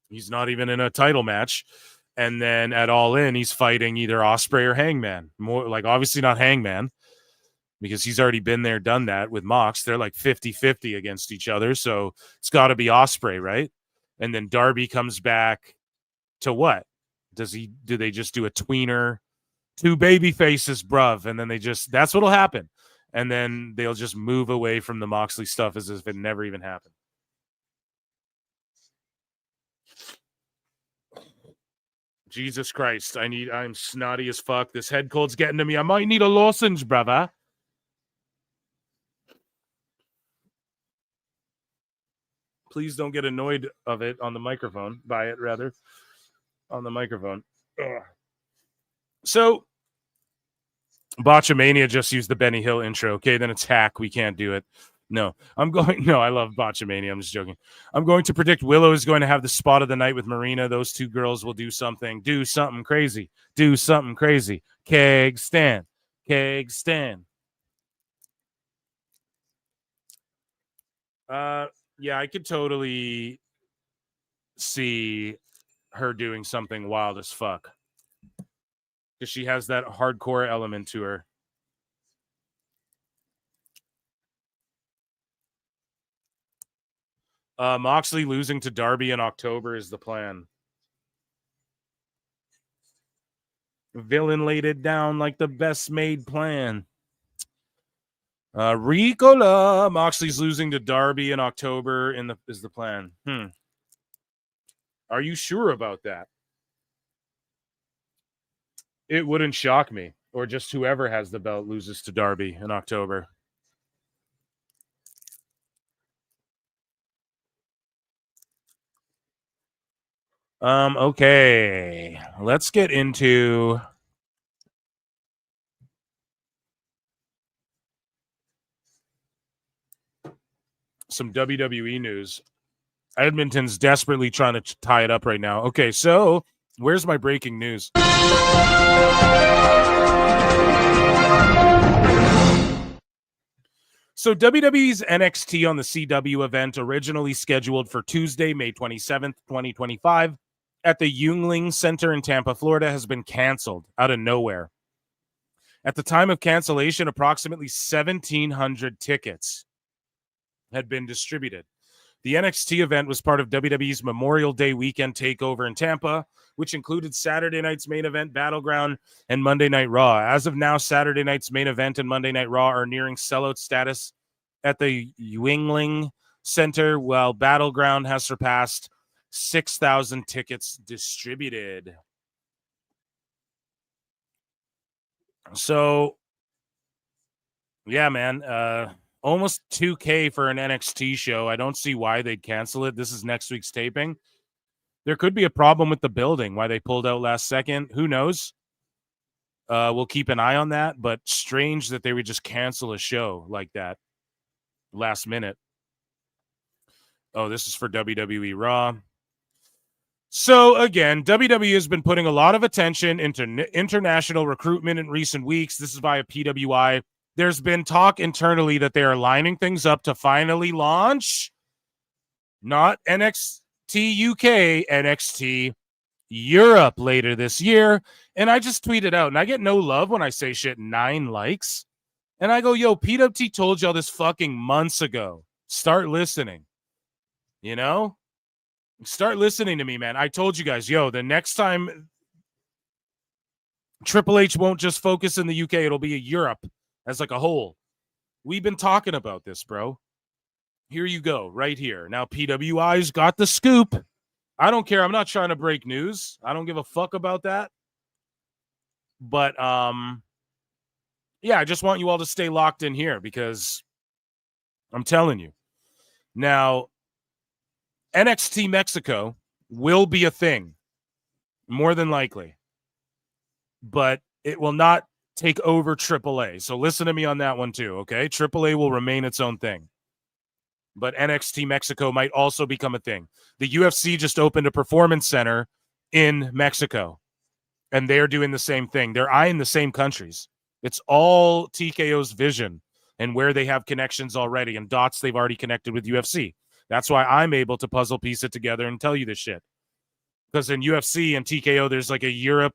He's not even in a title match. And then at All In, he's fighting either Ospreay or Hangman. More like obviously not Hangman, because he's already been there, done that with Mox. They're like 50-50 against each other. So it's got to be Ospreay, right? And then Darby comes back to what? Do they just do a tweener? 2 baby faces, bruv. And then that's what'll happen. And then they'll just move away from the Moxley stuff as if it never even happened. Jesus Christ. I'm snotty as fuck. This head cold's getting to me. I might need a lozenge, brother. Please don't get annoyed of it on the microphone. By it, rather. On the microphone. Ugh. So, Botchamania just used the Benny Hill intro. Okay, then it's hack. We can't do it. No, I love Botchamania. I'm just joking. I'm going to predict Willow is going to have the spot of the night with Marina. Those 2 girls will do something crazy. Keg stand. Yeah, I could totally see her doing something wild as fuck. Because she has that hardcore element to her. Moxley losing to Darby in October is the plan. Villain laid it down like the best made plan. Ricola. Moxley's losing to Darby in October is the plan. Are you sure about that? It wouldn't shock me. Or just whoever has the belt loses to Darby in October. Okay. Let's get into some WWE news. Edmonton's desperately trying to tie it up right now. Okay, so Where's my breaking news? So WWE's NXT on the CW event, originally scheduled for Tuesday, May 27th, 2025, at the Yuengling Center in Tampa, Florida, has been canceled out of nowhere. At the time of cancellation, approximately 1,700 tickets had been distributed. The NXT event was part of WWE's Memorial Day weekend takeover in Tampa, which included Saturday night's main event, Battleground, and Monday Night Raw. As of now, Saturday night's main event and Monday Night Raw are nearing sellout status at the Yuengling Center, while Battleground has surpassed 6,000 tickets distributed. So, yeah, man, almost $2,000 for an NXT show. I don't see why they'd cancel it. This is next week's taping. There could be a problem with the building, why they pulled out last second. Who knows? We'll keep an eye on that, but strange that they would just cancel a show like that last minute. Oh, this is for WWE Raw. So, again, WWE has been putting a lot of attention into international recruitment in recent weeks. This is via PWI. There's been talk internally that they are lining things up to finally launch not NXT UK, NXT Europe later this year. And I just tweeted out, and I get no love when I say shit, 9 likes. And I go, yo, PWT told y'all this fucking months ago. Start listening. You know? Start listening to me, man. I told you guys, yo, the next time Triple H won't just focus in the UK, it'll be a Europe as like a whole. We've been talking about this, bro. Here you go, right here. Now, PWI's got the scoop. I don't care. I'm not trying to break news. I don't give a fuck about that. But, yeah, I just want you all to stay locked in here because I'm telling you. Now, NXT Mexico will be a thing, more than likely. But it will not take over AAA. So listen to me on that one too, okay? AAA will remain its own thing. But NXT Mexico might also become a thing. The UFC just opened a performance center in Mexico, and they're doing the same thing. They're eyeing the same countries. It's all TKO's vision and where they have connections already and dots they've already connected with UFC. That's why I'm able to puzzle piece it together and tell you this shit. Because in UFC and TKO, there's like a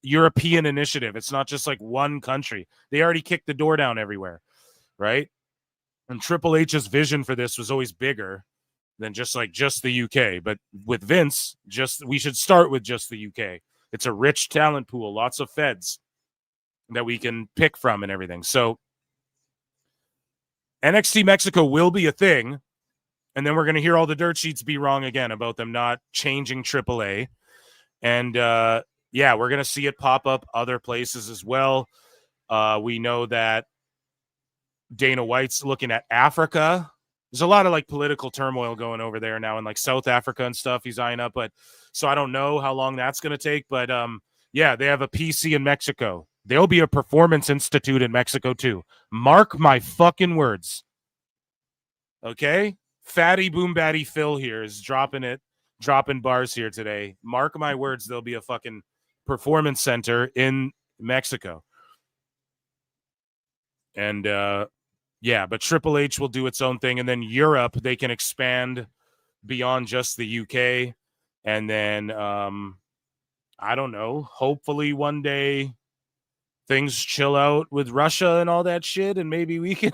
European initiative. It's not just like one country. They already kicked the door down everywhere, right? And Triple H's vision for this was always bigger than just the UK. But with Vince, we should start with just the UK. It's a rich talent pool, lots of feds that we can pick from and everything. So NXT Mexico will be a thing. And then we're going to hear all the dirt sheets be wrong again about them not changing AAA. And, yeah, we're going to see it pop up other places as well. We know that Dana White's looking at Africa. There's a lot of, like, political turmoil going over there now in, like, South Africa and stuff he's eyeing up. But so I don't know how long that's going to take. But, yeah, they have a PC in Mexico. There'll be a performance institute in Mexico, too. Mark my fucking words. Okay? Fatty Boom Batty Phil here is dropping bars here today. Mark my words, there'll be a fucking performance center in Mexico. And yeah, but Triple H will do its own thing. And then Europe, they can expand beyond just the UK. And then I don't know, hopefully one day things chill out with Russia and all that shit, and maybe we can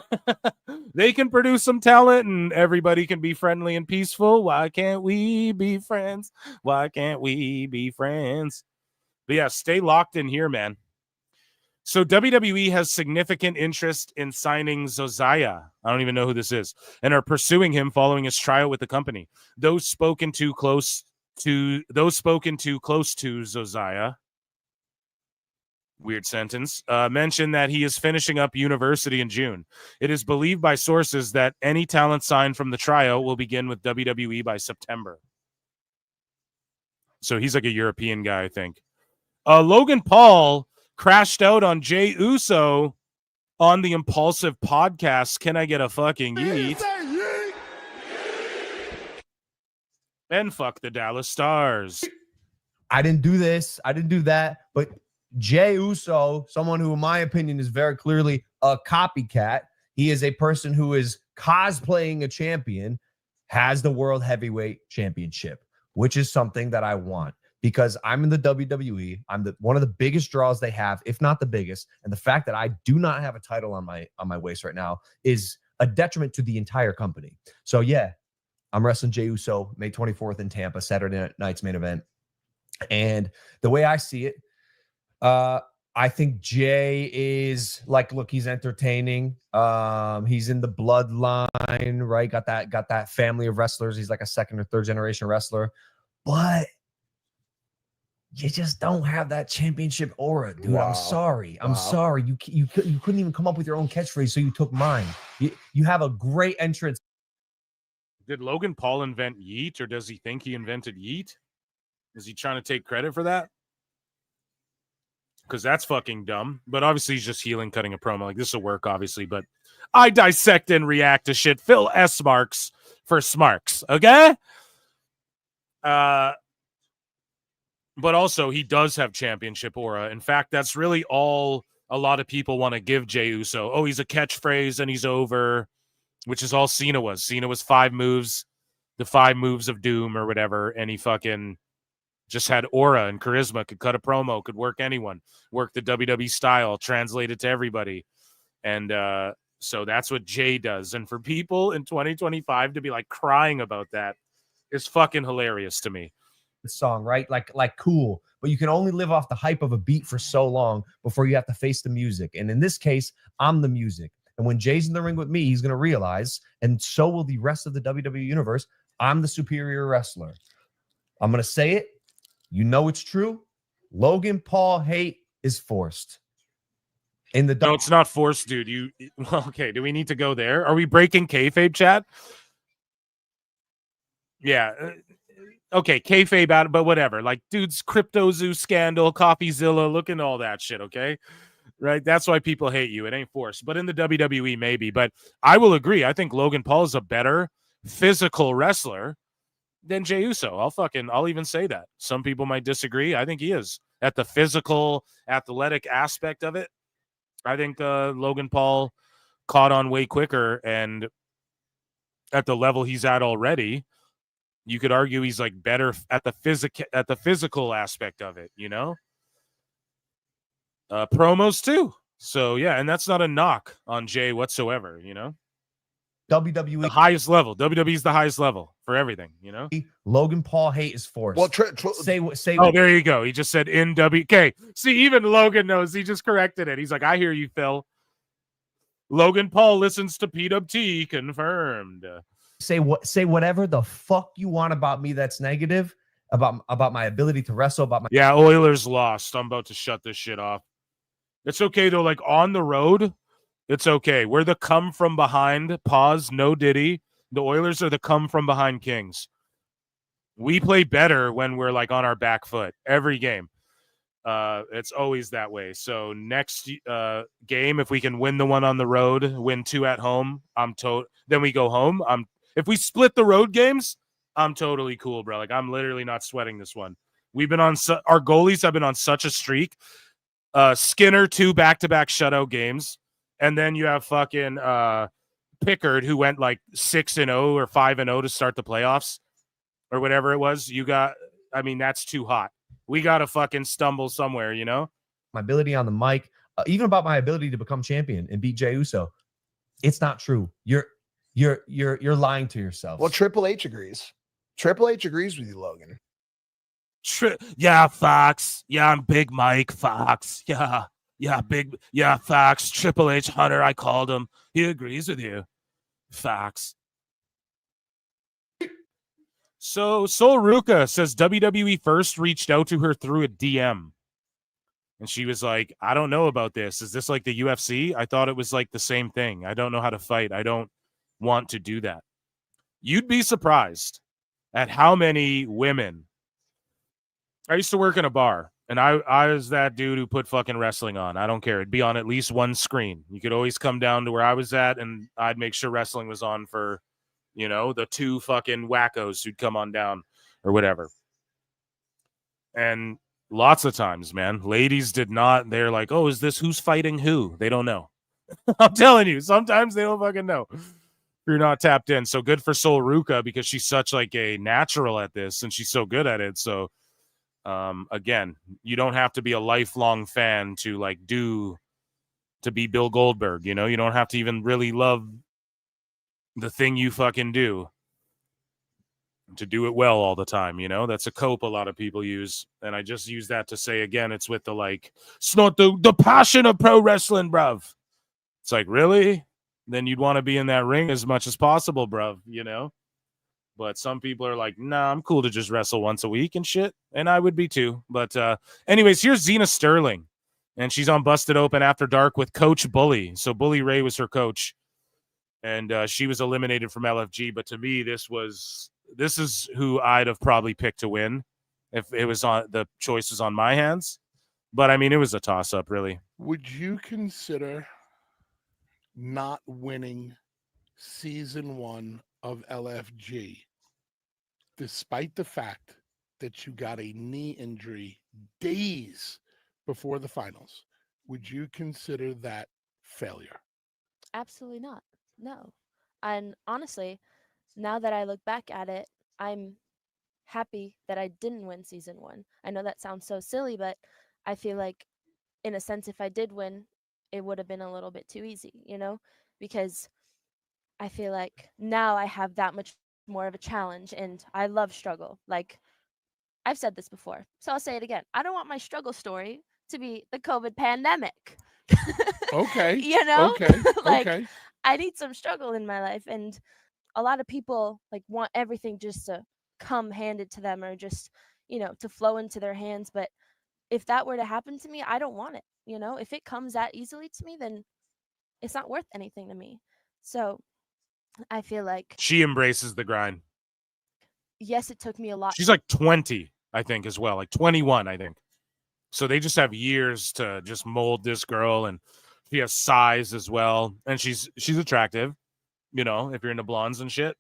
they can produce some talent and everybody can be friendly and peaceful. Why can't we be friends? Why can't we be friends? But yeah, stay locked in here, man. So WWE has significant interest in signing Zozaya. I don't even know who this is, and are pursuing him following his trial with the company. Those spoken to close to Zozaya, weird sentence, mentioned that he is finishing up university in June. It is believed by sources that any talent signed from the trial will begin with WWE by September. So he's like a European guy, I think. Logan Paul crashed out on Jey Uso on the Impulsive podcast. Can I get a fucking yeet? And fuck the Dallas Stars. I didn't do this, I didn't do that. But Jey Uso, someone who, in my opinion, is very clearly a copycat. He is a person who is cosplaying a champion, has the World Heavyweight Championship, which is something that I want because I'm in the WWE. I'm one of the biggest draws they have, if not the biggest. And the fact that I do not have a title on my waist right now is a detriment to the entire company. So yeah, I'm wrestling Jey Uso May 24th in Tampa, Saturday night's main event. And the way I see it, I think Jay is like, look, he's entertaining. He's in the bloodline, right? Got that family of wrestlers. He's like a second or third generation wrestler, but you just don't have that championship aura, dude. Wow. I'm sorry. I'm Wow. sorry. You couldn't even come up with your own catchphrase, so you took mine. You have a great entrance. Did Logan Paul invent yeet, or does he think he invented yeet? Is he trying to take credit for that? Because that's fucking dumb. But obviously he's just healing, cutting a promo. Like, this will work, obviously. But I dissect and react to shit. Phil S. Marks for Smarks, okay? But also, he does have championship aura. In fact, that's really all a lot of people want to give Jey Uso. Oh, he's a catchphrase and he's over, which is all Cena was. Cena was 5 moves, the 5 moves of doom or whatever, and he fucking just had aura and charisma, could cut a promo, could work anyone, work the WWE style, translate it to everybody. And so that's what Jay does. And for people in 2025 to be like crying about that is fucking hilarious to me. The song, right? Like cool, but you can only live off the hype of a beat for so long before you have to face the music. And in this case, I'm the music. And when Jay's in the ring with me, he's going to realize, and so will the rest of the WWE universe, I'm the superior wrestler. I'm going to say it. You know it's true. Logan Paul hate is forced. No, it's not forced, dude. Well, okay, do we need to go there? Are we breaking kayfabe, chat? Yeah. Okay, kayfabe out, but whatever. Like, dude's CryptoZoo scandal, CoffeeZilla, look at all that shit, okay? Right? That's why people hate you. It ain't forced. But in the WWE, maybe. But I will agree. I think Logan Paul is a better physical wrestler than Jey Uso. I'll even say that. Some people might disagree. I think he is. At the physical, athletic aspect of it, I think Logan Paul caught on way quicker, and at the level he's at already, you could argue he's like better at the physical aspect of it, you know? Promos too. So yeah, and that's not a knock on Jay whatsoever, you know? WWE, the highest level. WWE is the highest level for everything, you know? Logan Paul hate is forced. Well, say. Oh, there you go. He just said NWK. See, even Logan knows. He just corrected it. He's like, I hear you, Phil. Logan Paul listens to PWT, confirmed. Say whatever the fuck you want about me that's negative, about my ability to wrestle, about my Oilers lost. I'm about to shut this shit off. It's okay though, like on the road, it's okay. We're the come from behind, pause, no Diddy. The Oilers are the come from behind Kings. We play better when we're like on our back foot every game. It's always that way. So next game, if we can win the one on the road, win 2 at home, then we go home. If we split the road games, I'm totally cool, bro. Like, I'm literally not sweating this one. We've been on our goalies have been on such a streak. Skinner 2 back-to-back shutout games, and then you have fucking Pickard, who went like 6-0 or 5-0 to start the playoffs or whatever it was. That's too hot. We got to fucking stumble somewhere, you know? My ability on the mic, even about my ability to become champion and beat Jey Uso. It's not true. You're lying to yourself. Well, Triple H agrees. Triple H agrees with you, Logan. Yeah, Fox. Yeah, I'm Big Mike, Fox. Yeah, Fox. Triple H Hunter, I called him. He agrees with you, Fox. So Sol Ruka says WWE first reached out to her through a DM. And she was like, I don't know about this. Is this like the UFC? I thought it was like the same thing. I don't know how to fight. I don't want to do that. You'd be surprised at how many women. I used to work in a bar, and I was that dude who put fucking wrestling on. I don't care. It'd be on at least one screen. You could always come down to where I was at, and I'd make sure wrestling was on for, the 2 fucking wackos who'd come on down or whatever. And lots of times, man, ladies did not. They're like, oh, is this who's fighting who? They don't know. I'm telling you, sometimes they don't fucking know. You're not tapped in. So good for Sol Ruka because she's such like a natural at this and she's so good at it. So again, you don't have to be a lifelong fan to be Bill Goldberg, you know? You don't have to even really love the thing you fucking do to do it well all the time, you know? That's a cope a lot of people use. And I just use that to say again, it's with the like, it's not the passion of pro wrestling, bruv. It's like, really? Then you'd want to be in that ring as much as possible, bruv, you know? But some people are like, nah, I'm cool to just wrestle once a week and shit. And I would be too. But anyways, here's Xena Sterling. And she's on Busted Open After Dark with Coach Bully. So Bully Ray was her coach. And she was eliminated from LFG. But to me, this is who I'd have probably picked to win if it was on the choice was on my hands. But I mean, it was a toss-up, really. Would you consider not winning season 1 of LFG, despite the fact that you got a knee injury days before the finals? Would you consider that failure? Absolutely not. No. And honestly, now that I look back at it, I'm happy that I didn't win season 1. I know that sounds so silly, but I feel like, in a sense, if I did win, it would have been a little bit too easy, you know? Because I feel like now I have that much more of a challenge, and I love struggle. Like, I've said this before, so I'll say it again. I don't want my struggle story to be the COVID pandemic. Okay. You know? Okay. Like, Okay. I need some struggle in my life, and a lot of people like want everything just to come handed to them or just, you know, to flow into their hands. But if that were to happen to me, I don't want it. You know, if it comes that easily to me, then it's not worth anything to me. So I feel like, She embraces the grind. yes, it took me a lot. She's like 20, I think, as well. Like 21, I think. So they just have years to just mold this girl, and she has size as well. And she's attractive, you know, if you're into blondes and shit.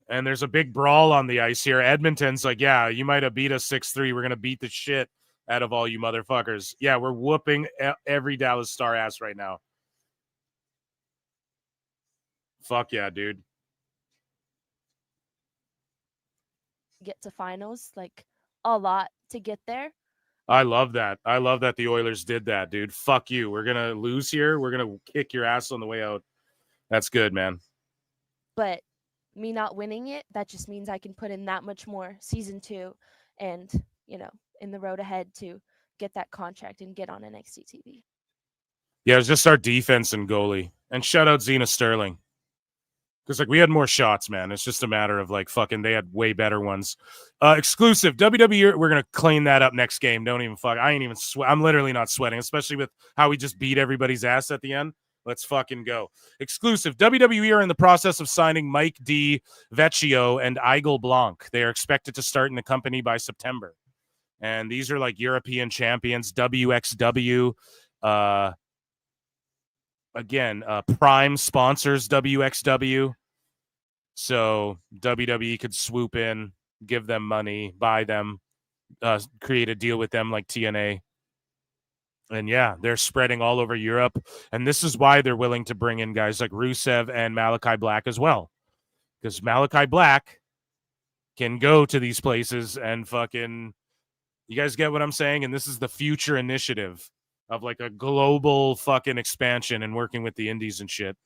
And there's a big brawl on the ice here. Edmonton's like, yeah, you might have beat us 6-3. We're going to beat the shit out of all you motherfuckers. Yeah, we're whooping every Dallas Star ass right now. Fuck yeah, dude. Get to finals, like a lot to get there. I love that. I love that the Oilers did that, dude. Fuck you. We're going to lose here. We're going to kick your ass on the way out. That's good, man. But me not winning it, that just means I can put in that much more season 2 and, you know, in the road ahead to get that contract and get on NXT TV. Yeah, it was just our defense and goalie. And shout out Xena Sterling. Because, like, we had more shots, man. It's just a matter of, like, fucking they had way better ones. Exclusive. WWE, we're going to clean that up next game. Don't even fuck. I ain't even sweat. I'm literally not sweating, especially with how we just beat everybody's ass at the end. Let's fucking go. Exclusive. WWE are in the process of signing Mike D. Vecchio and Igel Blanc. They are expected to start in the company by September. And these are, like, European champions. WXW. Again, Prime sponsors WXW. So WWE could swoop in, give them money, buy them, create a deal with them like TNA. And yeah, they're spreading all over Europe. And this is why they're willing to bring in guys like Rusev and Malachi Black as well. Because Malachi Black can go to these places and fucking, you guys get what I'm saying? And this is the future initiative of like a global fucking expansion and working with the indies and shit.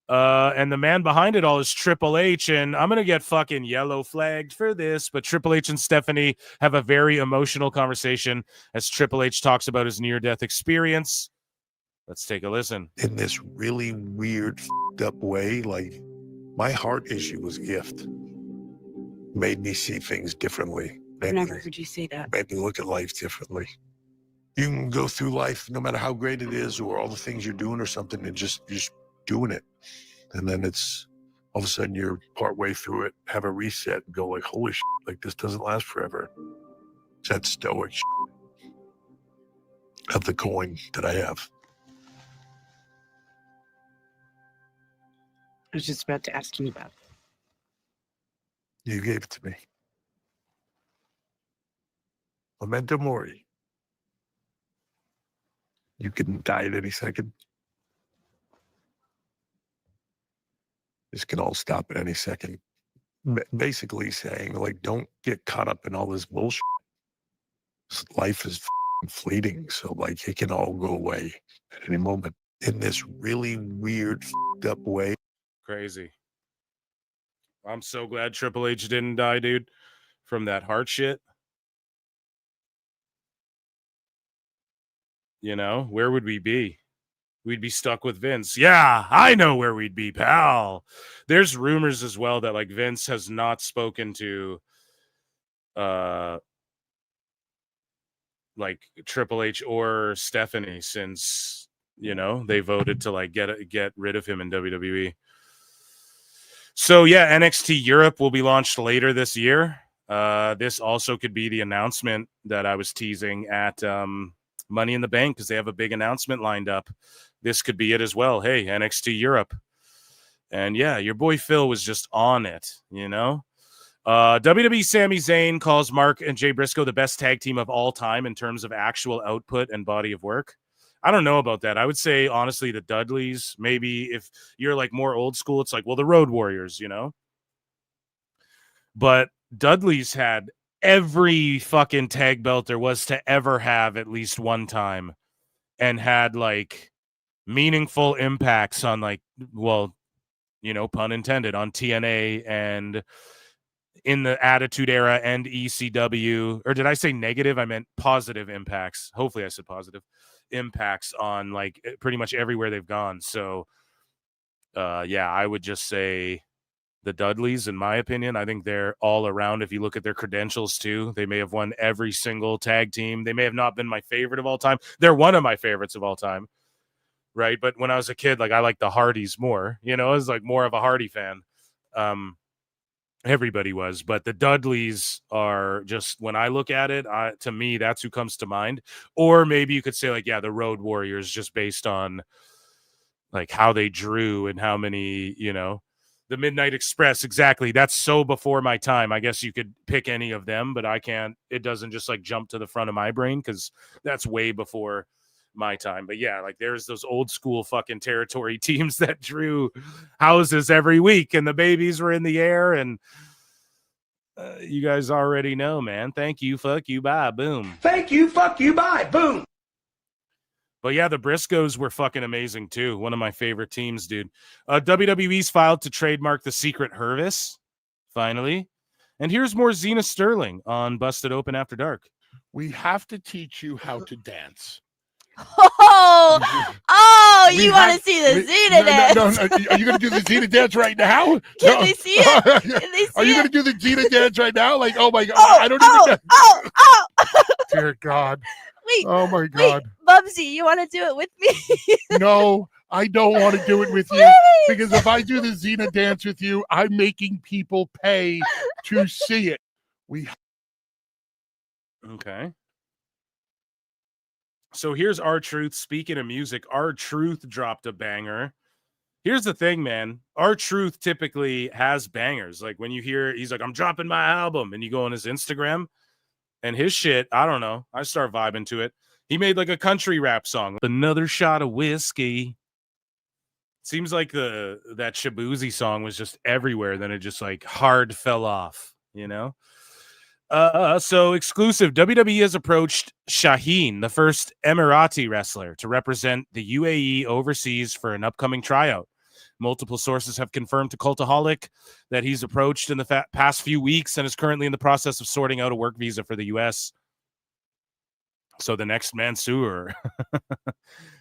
And the man behind it all is Triple H, and I'm going to get fucking yellow flagged for this, but Triple H and Stephanie have a very emotional conversation as Triple H talks about his near-death experience. Let's take a listen. In this really weird, up way, like my heart issue was a gift. Made me see things differently. I've never heard you say that. Made me look at life differently. You can go through life, no matter how great it is or all the things you're doing or something, and just doing it. And then it's all of a sudden you're partway through it, have a reset and go like, holy shit, like this doesn't last forever. It's that stoic shit of the coin that I have. I was just about to ask you about it. You gave it to me. Memento Mori. You can die at any second. This can all stop at any second. Basically saying, like, don't get caught up in all this bullshit. Life is fleeting, so like it can all go away at any moment in this really weird up way. Crazy. I'm so glad Triple H didn't die, dude, from that heart shit. You know, where would we be? We'd be stuck with Vince. Yeah, I know where we'd be, pal. There's rumors as well that like Vince has not spoken to like Triple H or Stephanie since, you know, they voted to like get rid of him in WWE. So yeah, NXT Europe will be launched later this year. This also could be the announcement that I was teasing at Money in the Bank, because they have a big announcement lined up. This could be it as well. Hey, NXT Europe. And yeah, your boy Phil was just on it, you know? WWE Sami Zayn calls Mark and Jay Briscoe the best tag team of all time in terms of actual output and body of work. I don't know about that. I would say, honestly, the Dudleys. Maybe if you're like more old school, it's like, well, the Road Warriors, you know? But Dudleys had every fucking tag belt there was to ever have at least one time, and had like meaningful impacts on like, well, you know, pun intended, on TNA and in the Attitude Era and ECW. Or did I say negative? I meant positive impacts. Hopefully I said positive impacts on like pretty much everywhere they've gone. So yeah, I would just say the Dudleys, in my opinion. I think they're all around. If you look at their credentials too, they may have won every single tag team. They may have not been my favorite of all time. They're one of my favorites of all time, right? But when I was a kid, like I liked the Hardys more, you know, I was like more of a Hardy fan. Everybody was, but the Dudleys are just, when I look at it, to me, that's who comes to mind. Or maybe you could say like, yeah, the Road Warriors, just based on like how they drew and how many, you know, the Midnight Express. Exactly. That's so before my time. I guess you could pick any of them, but I can't, it doesn't just like jump to the front of my brain because that's way before my time. But yeah, like there's those old school fucking territory teams that drew houses every week and the babies were in the air, and you guys already know, man. Thank you, fuck you, bye, boom. Thank you, fuck you, bye, boom. But yeah, the Briscoes were fucking amazing too. One of my favorite teams, dude. WWE's filed to trademark the Secret Hervis, finally. And here's more Zena Sterling on Busted Open After Dark. We have to teach you how to dance. You want to see the Zena dance? No. Are you going to do the Zena dance right now? Can they see it? Can they see Are you it? going to do the Zena dance right now? Like, oh my God, I don't even know. Dear God. Wait. Oh my God. Bubsy, you want to do it with me? No, I don't want to do it with you. Please. Because if I do the Xena dance with you, I'm making people pay to see it. Okay. So here's R-Truth. Speaking of music, R-Truth dropped a banger. Here's the thing, man. R-Truth typically has bangers. Like when you hear, he's like, I'm dropping my album. And you go on his Instagram and his shit, I don't know. I start vibing to it. He made like a country rap song. Another shot of whiskey. Seems like that Shabuzi song was just everywhere. Then it just like hard fell off, you know? So exclusive, WWE has approached Shaheen, the first Emirati wrestler, to represent the UAE overseas for an upcoming tryout. Multiple sources have confirmed to Cultaholic that he's approached in the past few weeks and is currently in the process of sorting out a work visa for the U.S. So the next Mansoor.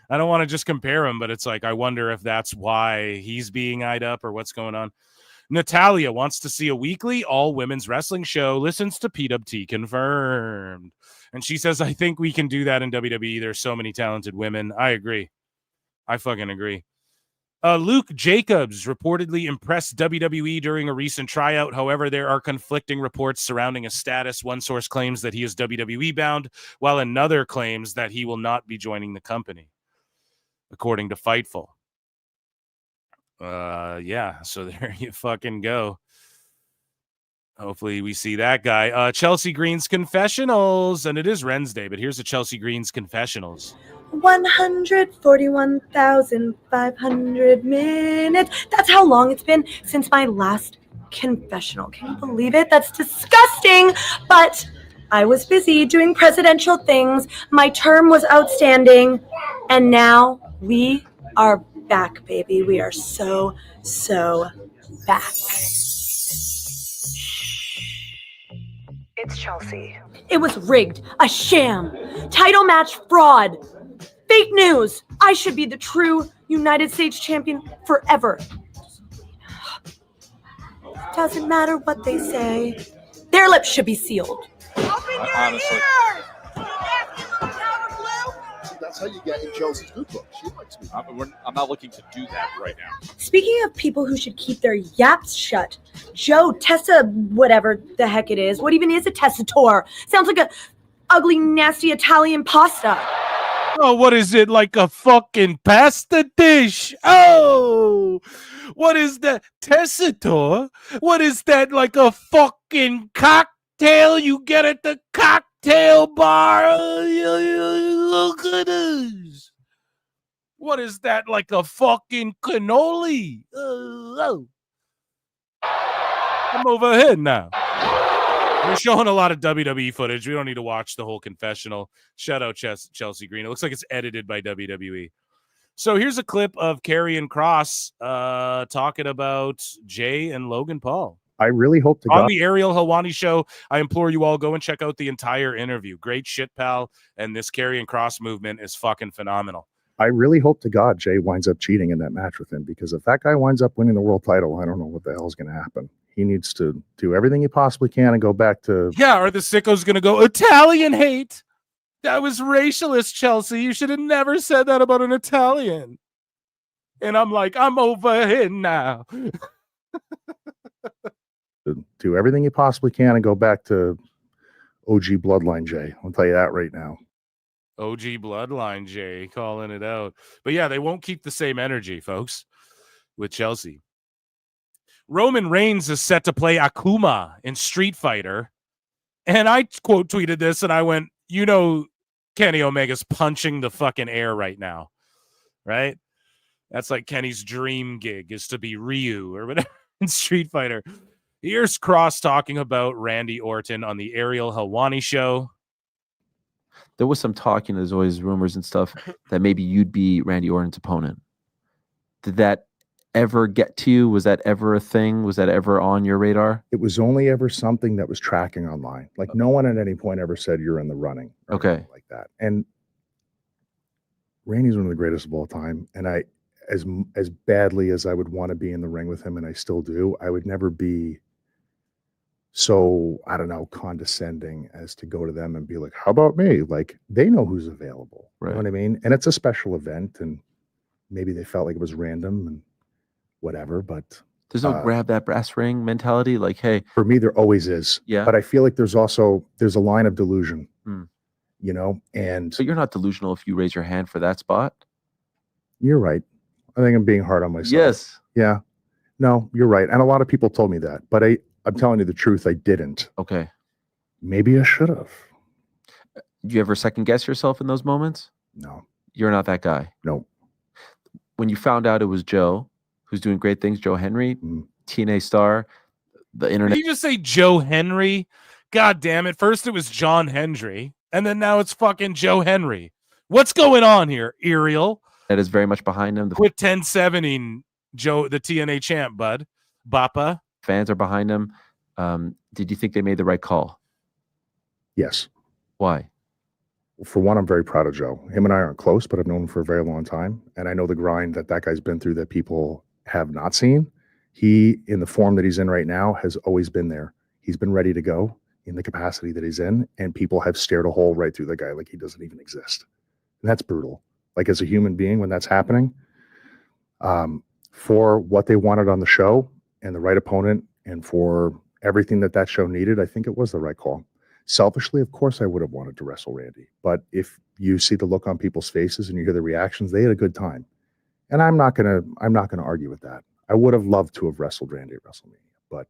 I don't want to just compare him, but it's like, I wonder if that's why he's being eyed up or what's going on. Natalia wants to see a weekly all-women's wrestling show, listens to PWT confirmed. And she says, I think we can do that in WWE. There's so many talented women. I agree. I fucking agree. Luke Jacobs reportedly impressed WWE during a recent tryout. However, there are conflicting reports surrounding his status. One source claims that he is WWE bound, while another claims that he will not be joining the company, according to Fightful. Yeah, so there you fucking go. Hopefully we see that guy. Chelsea Green's confessionals, and it is Wednesday, but here's a Chelsea Green's confessionals. 141,500 minutes. That's how long it's been since my last confessional. Can you believe it? That's disgusting. But I was busy doing presidential things. My term was outstanding. And now we are back, baby. We are so back. It's Chelsea. It was rigged, a sham, title match fraud, fake news. I should be the true United States champion forever. Doesn't matter what they say. Their lips should be sealed. Honestly. That's how you get in Chelsea's good book. She likes me. I'm not looking to do that right now. Speaking of people who should keep their yaps shut, Joe Tessa, whatever the heck it is. What even is a tessator? Sounds like a ugly, nasty Italian pasta. Oh, what is it, like a fucking pasta dish? Oh, what is that? Tessitor? What is that, like a fucking cocktail you get at the cocktail bar? Look at this. What is that, like a fucking cannoli? I'm over here now. We're showing a lot of WWE footage. We don't need to watch the whole confessional. Shout out Chelsea Green. It looks like it's edited by WWE. So here's a clip of Karrion Kross talking about Jay and Logan Paul. I really hope to on God. the Ariel Helwani show. I implore you all, go and check out the entire interview. Great shit, pal. And this Karrion Kross movement is fucking phenomenal. I really hope to God Jay winds up cheating in that match with him, because if that guy winds up winning the world title, I don't know what the hell is going to happen. He needs to do everything he possibly can and go back to. Yeah, or the sicko's going to go, Italian hate. That was racialist, Chelsea. You should have never said that about an Italian. And I'm like, I'm over here now. Do everything he possibly can and go back to OG Bloodline Jay. I'll tell you that right now. OG Bloodline Jay calling it out. But yeah, they won't keep the same energy, folks, with Chelsea. Roman Reigns is set to play Akuma in Street Fighter. And I quote tweeted this and I went, you know, Kenny Omega's punching the fucking air right now, right? That's like Kenny's dream gig, is to be Ryu or whatever in Street Fighter. Here's Kross talking about Randy Orton on the Ariel Helwani show. There was some talk, there's always rumors and stuff that maybe you'd be Randy Orton's opponent. Did that ever get to you? Was that ever a thing? Was that ever on your radar? It was only ever something that was tracking online. Like no one at any point ever said you're in the running. Okay. Like that. And Randy's one of the greatest of all time. And I, as badly as I would want to be in the ring with him, and I still do, I would never be so, I don't know, condescending as to go to them and be like, how about me? Like, they know who's available. Right. You know what I mean? And it's a special event, and maybe they felt like it was random and whatever, but There's no grab that brass ring mentality. Like, hey, for me, there always is. Yeah. But I feel like there's a line of delusion, Hmm. you know, and But you're not delusional if you raise your hand for that spot. you're right. I think I'm being hard on myself. Yes. Yeah. No, you're right. And a lot of people told me that, but I'm telling you the truth, I didn't. Okay. Maybe I should have. Do you ever second guess yourself in those moments? No. You're not that guy. No. When you found out it was Joe, who's doing great things, Joe Henry, TNA star, the internet. Did you just say Joe Henry? God damn it. First it was John Hendry, and then now it's fucking Joe Henry. What's going on here, Ariel? That is very much behind him. The Quit 1070 Joe, the TNA champ, bud. Bappa. fans are behind him. Did you think they made the right call? Yes. Why? For one, I'm very proud of Joe. Him and I aren't close, but I've known him for a very long time. And I know the grind that guy's been through that people have not seen. He, in the form that he's in right now, has always been there. He's been ready to go in the capacity that he's in. And people have stared a hole right through the guy like he doesn't even exist. And that's brutal. Like as a human being, when that's happening, for what they wanted on the show and the right opponent and for everything that show needed, I think it was the right call. Selfishly, of course, I would have wanted to wrestle Randy. But if you see the look on people's faces and you hear the reactions, they had a good time. And I'm not gonna argue with that. I would have loved to have wrestled Randy at WrestleMania, but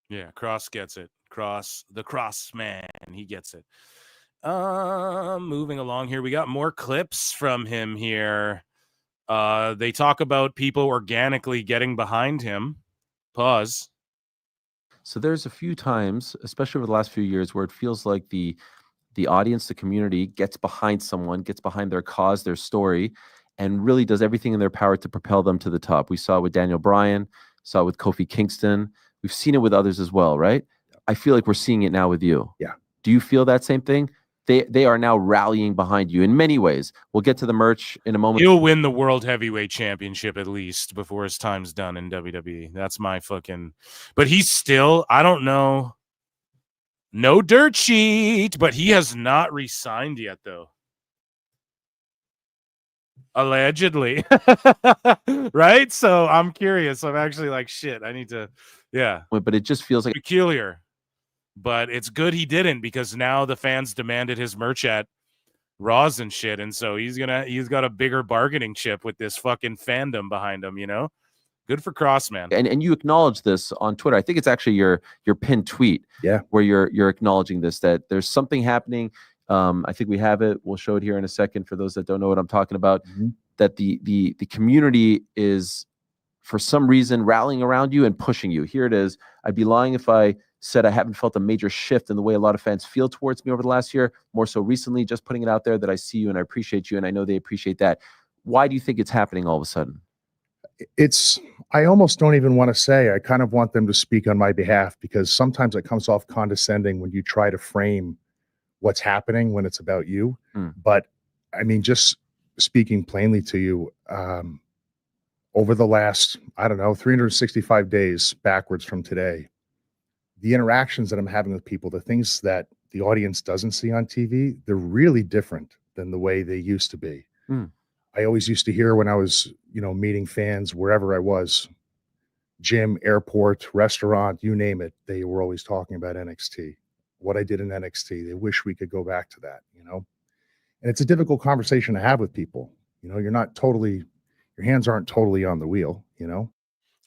Yeah, Cross gets it. The Cross man, he gets it. Moving along here, we got more clips from him here. They talk about people organically getting behind him. Pause. So there's a few times, especially over the last few years, where it feels like the audience, the community gets behind someone, gets behind their cause, their story, and really does everything in their power to propel them to the top. We saw it with Daniel Bryan, saw it with Kofi Kingston. We've seen it with others as well, right? I feel like we're seeing it now with you. Yeah. Do you feel that same thing? They are now rallying behind you in many ways. We'll get to the merch in a moment. He'll win the World Heavyweight Championship at least before his time's done in WWE. That's my fucking... But he's still, I don't know, no dirt sheet, but he has not re-signed yet, though. Allegedly. Right? So I'm curious. I'm actually like, shit, I need to... Yeah. But it just feels like... Peculiar. But it's good he didn't, because now the fans demanded his merch at Raws and shit, and so he's got a bigger bargaining chip with this fucking fandom behind him, you know? Good for Cross, man. And you acknowledge this on Twitter. I think it's actually your pinned tweet, where you're acknowledging this, that there's something happening. I think we have it. We'll show it here in a second for those that don't know what I'm talking about. That the community is, for some reason, rallying around you and pushing you. Here it is. I'd be lying if I said I haven't felt a major shift in the way a lot of fans feel towards me over the last year, more so recently, just putting it out there that I see you and I appreciate you, and I know they appreciate that. Why do you think it's happening all of a sudden? I almost don't even want to say. I kind of want them to speak on my behalf, because sometimes it comes off condescending when you try to frame what's happening when it's about you. But I mean, just speaking plainly to you, over the last, I don't know, 365 days backwards from today, the interactions that I'm having with people, the things that the audience doesn't see on TV, they're really different than the way they used to be. I always used to hear when I was, meeting fans wherever I was, gym, airport, restaurant, you name it, they were always talking about NXT, what I did in NXT. They wish we could go back to that, And it's a difficult conversation to have with people. You're not totally, your hands aren't totally on the wheel,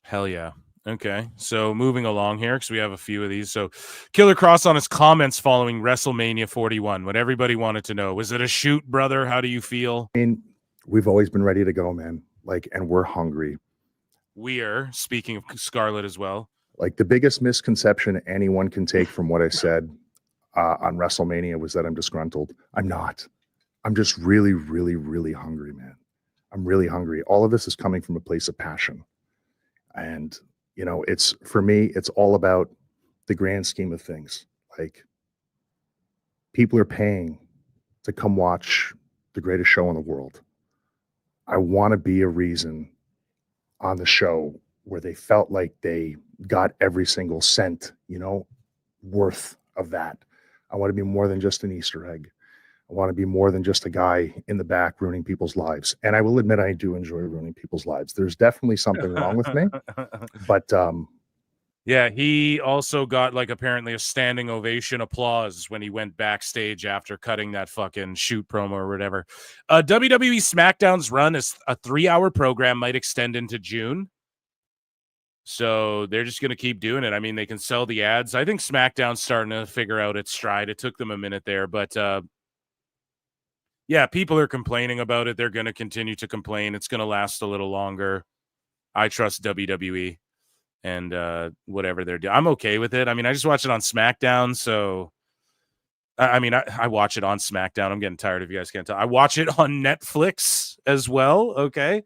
Hell yeah. Okay, so moving along here, because we have a few of these. So Killer Cross on his comments following WrestleMania 41, what everybody wanted to know. Was it a shoot, brother? How do you feel? I mean, we've always been ready to go, man. And we're hungry. We are, speaking of Scarlett as well. The biggest misconception anyone can take from what I said on WrestleMania was that I'm disgruntled. I'm not. I'm just really, really, really hungry, man. I'm really hungry. All of this is coming from a place of passion. And it's, for me, it's all about the grand scheme of things. People are paying to come watch the greatest show in the world. I want to be a reason on the show where they felt like they got every single cent, worth of that. I want to be more than just an Easter egg. I want to be more than just a guy in the back ruining people's lives. And I will admit, I do enjoy ruining people's lives. There's definitely something wrong with me, but yeah, he also got apparently a standing ovation applause when he went backstage after cutting that fucking shoot promo or whatever. WWE SmackDown's run is a 3-hour program, might extend into June. So they're just going to keep doing it. I mean, they can sell the ads. I think SmackDown's starting to figure out its stride. It took them a minute there, but yeah, people are complaining about it. They're going to continue to complain. It's going to last a little longer. I trust WWE and whatever they're doing. I'm okay with it. I mean, I just watch it on SmackDown. So, I watch it on SmackDown. I'm getting tired if you guys can't tell. I watch it on Netflix as well. Okay.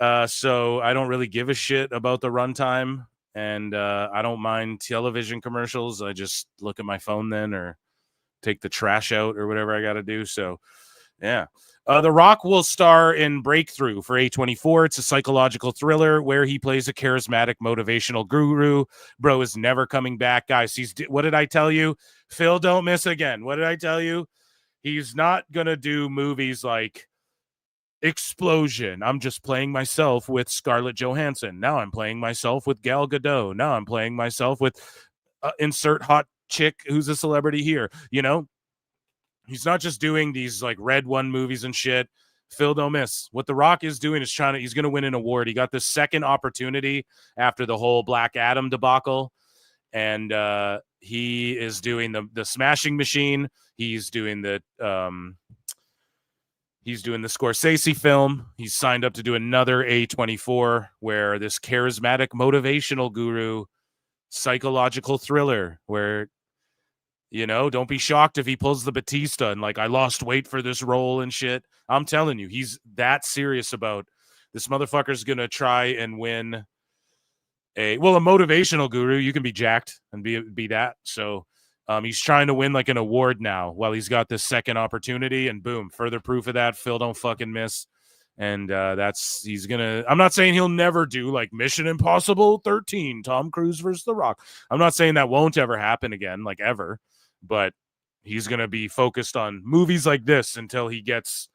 So I don't really give a shit about the runtime, and I don't mind television commercials. I just look at my phone then, or take the trash out or whatever I got to do. So, yeah. The Rock will star in Breakthrough for A24. It's a psychological thriller where he plays a charismatic motivational guru. Bro is never coming back, guys. What did I tell you? Phil, don't miss again. What did I tell you? He's not going to do movies like Explosion. I'm just playing myself with Scarlett Johansson. Now I'm playing myself with Gal Gadot. Now I'm playing myself with insert hot chick who's a celebrity here. He's not just doing these Red One movies and shit. Phil, don't miss. What The Rock is doing is he's going to win an award. He got the second opportunity after the whole Black Adam debacle. and he is doing the Smashing Machine. He's doing the Scorsese film. He's signed up to do another A24, where this charismatic motivational guru psychological thriller where, you know, don't be shocked if he pulls the Batista and like, I lost weight for this role and shit. I'm telling you, he's that serious about this. Motherfucker's gonna try and win a motivational guru. You can be jacked and be that. So he's trying to win like an award now while he's got this second opportunity, and boom, further proof of that. Phil don't fucking miss. And I'm not saying he'll never do like Mission Impossible 13, Tom Cruise versus The Rock. I'm not saying that won't ever happen again, like ever, but he's going to be focused on movies like this until he gets,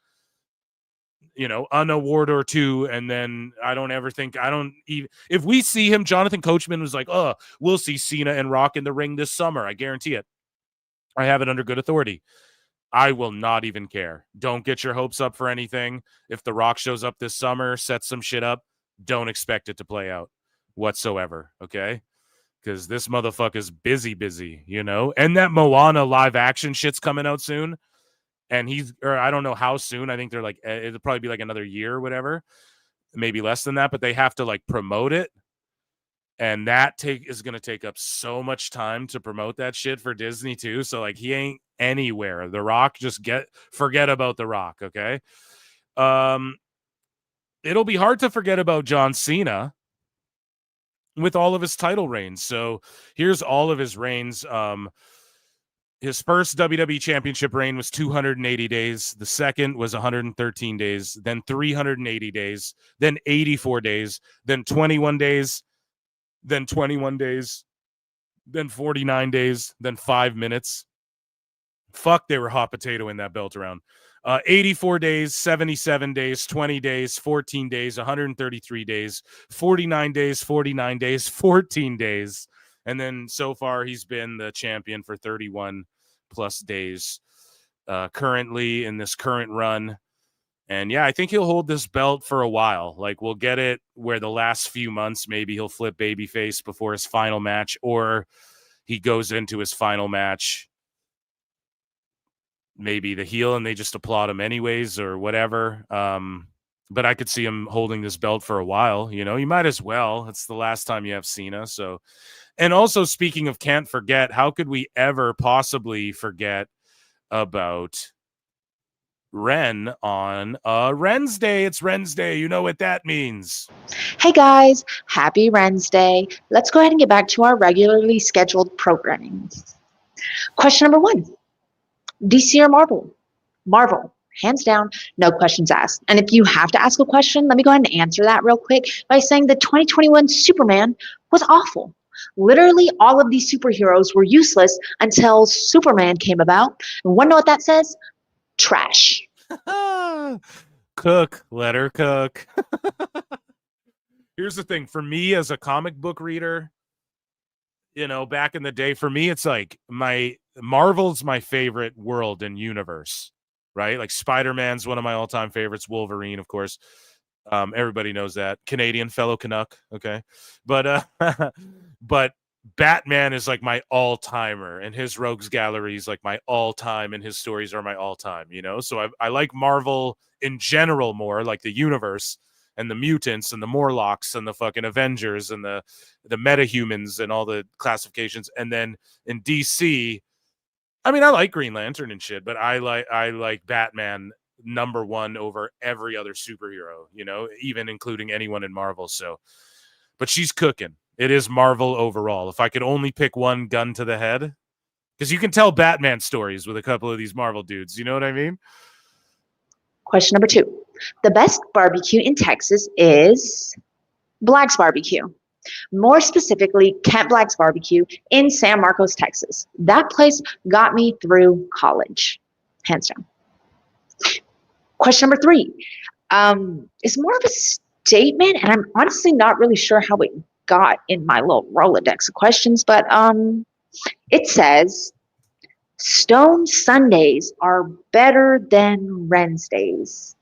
you know, an award or two. And then if we see him, Jonathan Coachman was like, oh, we'll see Cena and Rock in the ring this summer. I guarantee it. I have it under good authority. I will not even care. Don't get your hopes up for anything. If The Rock shows up this summer, sets some shit up, don't expect it to play out whatsoever, okay? Because this motherfucker's busy, you know? And that Moana live action shit's coming out soon. And I don't know how soon. I think they're like, it'll probably be like another year or whatever. Maybe less than that, but they have to like promote it. And that is going to take up so much time to promote that shit for Disney too. So like he ain't anywhere. The Rock, forget about The Rock, okay? It'll be hard to forget about John Cena with all of his title reigns. So here's all of his reigns. His first WWE Championship reign was 280 days. The second was 113 days, then 380 days, then 84 days, then 21 days, then 21 days, then 49 days, then 5 minutes. Fuck, they were hot potato in that belt around. 84 days, 77 days, 20 days, 14 days, 133 days, 49 days, 49 days, 14 days. And then so far he's been the champion for 31 plus days currently in this current run. And yeah, I think he'll hold this belt for a while. Like we'll get it where the last few months, maybe he'll flip babyface before his final match, or he goes into his final match maybe the heel and they just applaud him anyways or whatever. But I could see him holding this belt for a while. You know, you might as well. It's the last time you have Cena. So, and also speaking of can't forget, how could we ever possibly forget about Ren on Ren's Day? It's Ren's Day. You know what that means. Hey guys, happy Ren's Day. Let's go ahead and get back to our regularly scheduled programming. Question number 1. DC or Marvel? Marvel, hands down, no questions asked. And if you have to ask a question, let me go ahead and answer that real quick by saying the 2021 Superman was awful. Literally all of these superheroes were useless until Superman came about. And want to know what that says? Trash. Cook, let her cook. Here's the thing. For me as a comic book reader, you know, back in the day, for me, it's like Marvel's my favorite world and universe, right? Like Spider-Man's one of my all-time favorites. Wolverine, of course. Everybody knows that. Canadian fellow Canuck, okay? But Batman is like my all-timer, and his Rogues Gallery is like my all-time, and his stories are my all-time, you know? So I like Marvel in general more, like the universe, and the mutants and the Morlocks and the fucking Avengers and the metahumans and all the classifications. And then in DC, I mean, I like Green Lantern and shit, but I like Batman number one over every other superhero, you know, even including anyone in Marvel. So, but she's cooking. It is Marvel overall. If I could only pick one, gun to the head, because you can tell Batman stories with a couple of these Marvel dudes. You know what I mean? Question number 2. The best barbecue in Texas is Black's Barbecue. More specifically, Kent Black's Barbecue in San Marcos, Texas. That place got me through college, hands down. Question number 3. It's more of a statement, and I'm honestly not really sure how it got in my little Rolodex of questions, but it says, Stone Sundays are better than Wednesdays.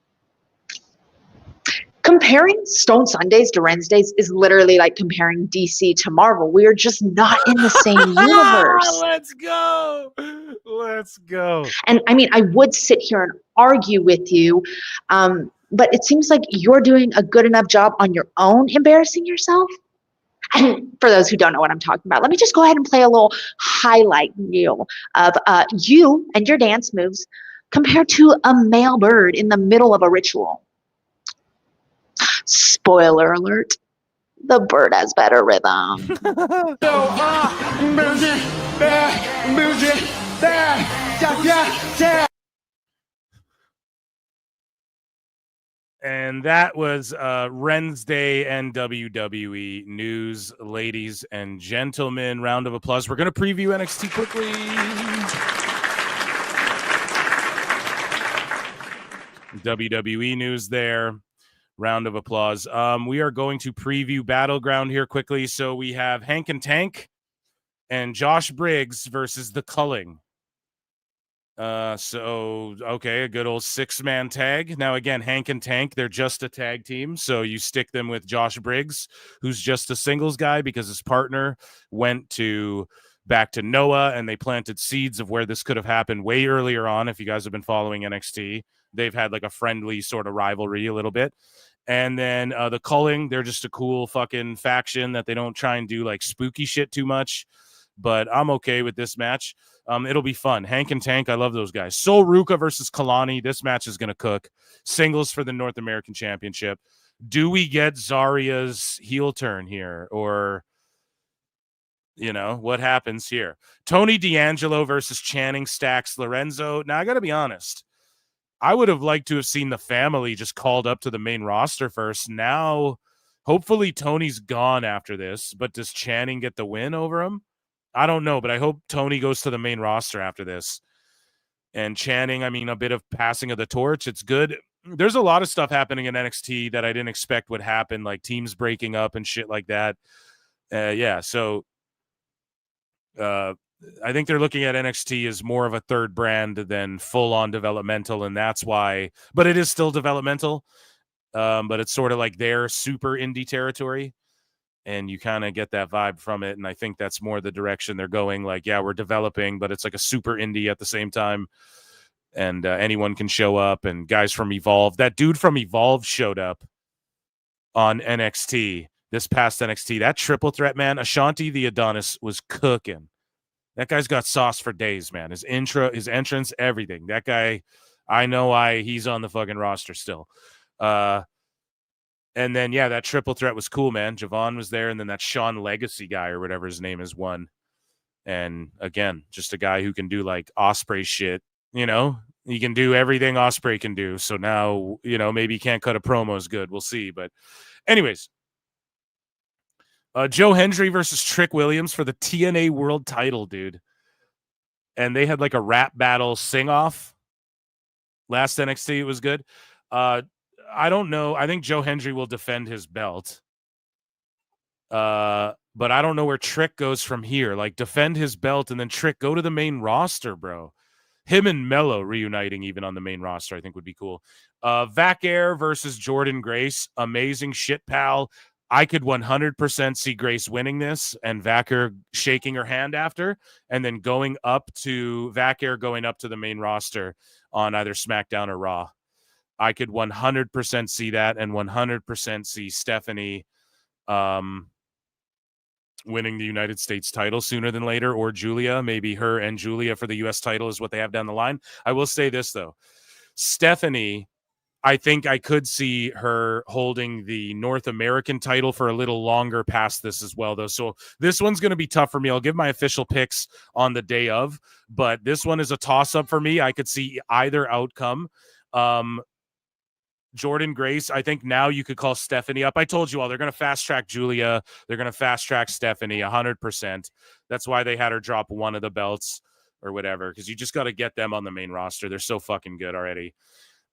Comparing Stone Sundays to Wednesdays is literally like comparing DC to Marvel. We are just not in the same universe. Let's go. Let's go. And I mean, I would sit here and argue with you, but it seems like you're doing a good enough job on your own embarrassing yourself. And for those who don't know what I'm talking about, let me just go ahead and play a little highlight reel of you and your dance moves compared to a male bird in the middle of a ritual. Spoiler alert, the bird has better rhythm. And that was Wednesday and WWE news, ladies and gentlemen. Round of applause. We're going to preview NXT quickly. WWE news there. Round of applause. We are going to preview Battleground here quickly. So we have Hank and Tank and Josh Briggs versus The Culling. Okay, a good old 6-man tag. Now, again, Hank and Tank, they're just a tag team. So you stick them with Josh Briggs, who's just a singles guy because his partner went back to Noah, and they planted seeds of where this could have happened way earlier on. If you guys have been following NXT, they've had like a friendly sort of rivalry a little bit. And then the Culling, they're just a cool fucking faction that they don't try and do like spooky shit too much. But I'm okay with this match. It'll be fun. Hank and Tank, I love those guys. Sol Ruca versus Kalani. This match is going to cook. Singles for the North American Championship. Do we get Zaria's heel turn here? Or, what happens here? Tony D'Angelo versus Channing Stacks Lorenzo. Now, I got to be honest. I would have liked to have seen the family just called up to the main roster first. Now, hopefully Tony's gone after this, but does Channing get the win over him? I don't know, but I hope Tony goes to the main roster after this. And Channing, I mean, a bit of passing of the torch. It's good. There's a lot of stuff happening in NXT that I didn't expect would happen, like teams breaking up and shit like that. So I think they're looking at NXT as more of a third brand than full-on developmental, and that's why. But it is still developmental, but it's sort of like their super indie territory, and you kind of get that vibe from it, and I think that's more the direction they're going. Like, yeah, we're developing, but it's like a super indie at the same time, and anyone can show up, and guys from Evolve. That dude from Evolve showed up on NXT, this past NXT. That triple threat, man, Ashanti the Adonis was cooking. That guy's got sauce for days, man. His intro, his entrance, everything. That guy, I know why he's on the fucking roster still. And then, yeah, that triple threat was cool, man. Javon was there, and then that Sean Legacy guy or whatever his name is won. And, again, just a guy who can do, like, Osprey shit, He can do everything Osprey can do. So now, maybe he can't cut a promo as good. We'll see. But anyways. Joe Hendry versus Trick Williams for the TNA World title, dude. And they had like a rap battle sing-off. Last NXT, it was good. I don't know. I think Joe Hendry will defend his belt. But I don't know where Trick goes from here. Like, defend his belt and then Trick, go to the main roster, bro. Him and Mello reuniting even on the main roster, I think would be cool. Vac Air versus Jordan Grace. Amazing shit, pal. I could 100% see Grace winning this and Vacker shaking her hand after, and then going up to the main roster on either SmackDown or Raw. I could 100% see that, and 100% see Stephanie winning the United States title sooner than later, or Julia. Maybe her and Julia for the U.S. title is what they have down the line. I will say this, though. Stephanie, I think I could see her holding the North American title for a little longer past this as well, though. So this one's going to be tough for me. I'll give my official picks on the day of, but this one is a toss-up for me. I could see either outcome. Jordan Grace, I think now you could call Stephanie up. I told you all, they're going to fast-track Julia. They're going to fast-track Stephanie 100%. That's why they had her drop one of the belts or whatever, because you just got to get them on the main roster. They're so fucking good already.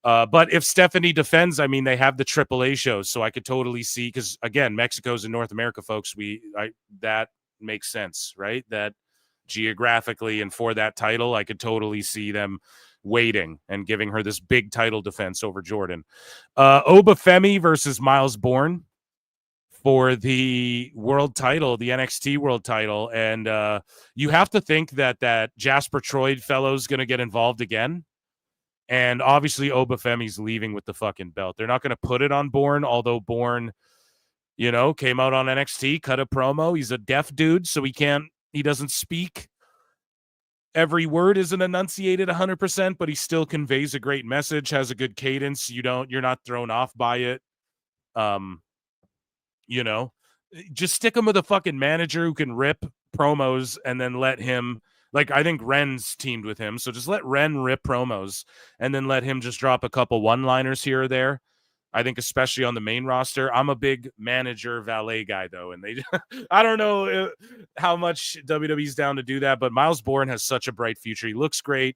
But if Stephanie defends, I mean, they have the AAA shows, so I could totally see, because again, Mexico's in North America, folks. That makes sense, right? That geographically and for that title, I could totally see them waiting and giving her this big title defense over Jordan. Obafemi versus Miles Bourne for the world title, the NXT world title. And you have to think that Jasper Troy fellow's going to get involved again. And obviously Obafemi's leaving with the fucking belt. They're not going to put it on Bourne, although Bourne, you know, came out on NXT, cut a promo. He's a deaf dude, so he doesn't speak. Every word isn't enunciated 100%, but he still conveys a great message, has a good cadence. You're not thrown off by it. You know, just stick him with a fucking manager who can rip promos and then let him, like, I think Ren's teamed with him. So just let Ren rip promos and then let him just drop a couple one-liners here or there. I think especially on the main roster. I'm a big manager valet guy, though, and I don't know how much WWE's down to do that, but Miles Bourne has such a bright future. He looks great.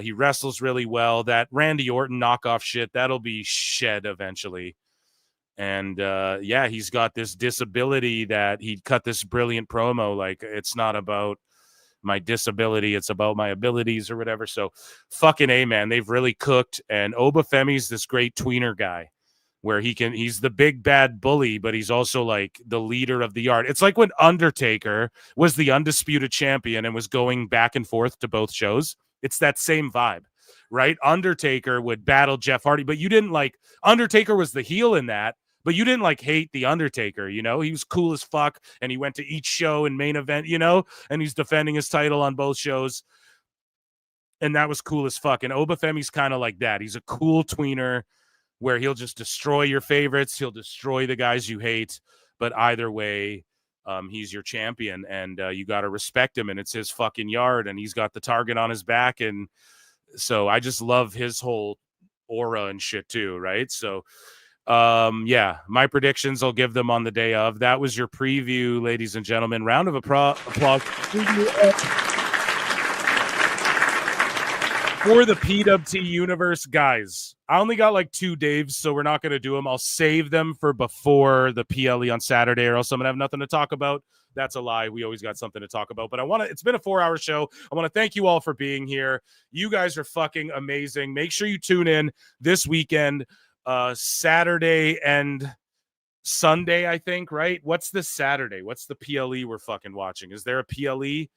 He wrestles really well. That Randy Orton knockoff shit, that'll be shed eventually. And yeah, he's got this disability that he cut this brilliant promo. Like, it's not about my disability, it's about my abilities or whatever. So fucking A, man, they've really cooked. And Obafemi's this great tweener guy where he's the big bad bully, but he's also like the leader of the yard. It's like when Undertaker was the undisputed champion and was going back and forth to both shows. It's that same vibe, right? Undertaker would battle Jeff Hardy, but you didn't like, Undertaker was the heel in that, but you didn't like hate the Undertaker, you know? He was cool as fuck, and he went to each show and main event, you know? And he's defending his title on both shows. And that was cool as fuck. And Obafemi's kind of like that. He's a cool tweener where he'll just destroy your favorites. He'll destroy the guys you hate. But either way, he's your champion, and you got to respect him. And it's his fucking yard, and he's got the target on his back. And so I just love his whole aura and shit too, right? So yeah, my predictions, I'll give them on the day of. That was your preview, ladies and gentlemen. Round of applause for the PWT universe. Guys, I only got like 2 Daves, so we're not going to do them. I'll save them for before the PLE on Saturday, or else I'm going to have nothing to talk about. That's a lie. We always got something to talk about. But it's been a 4-hour show. I want to thank you all for being here. You guys are fucking amazing. Make sure you tune in this weekend. Saturday and Sunday, I think, right? What's this Saturday? What's the PLE we're fucking watching? Is there a PLE?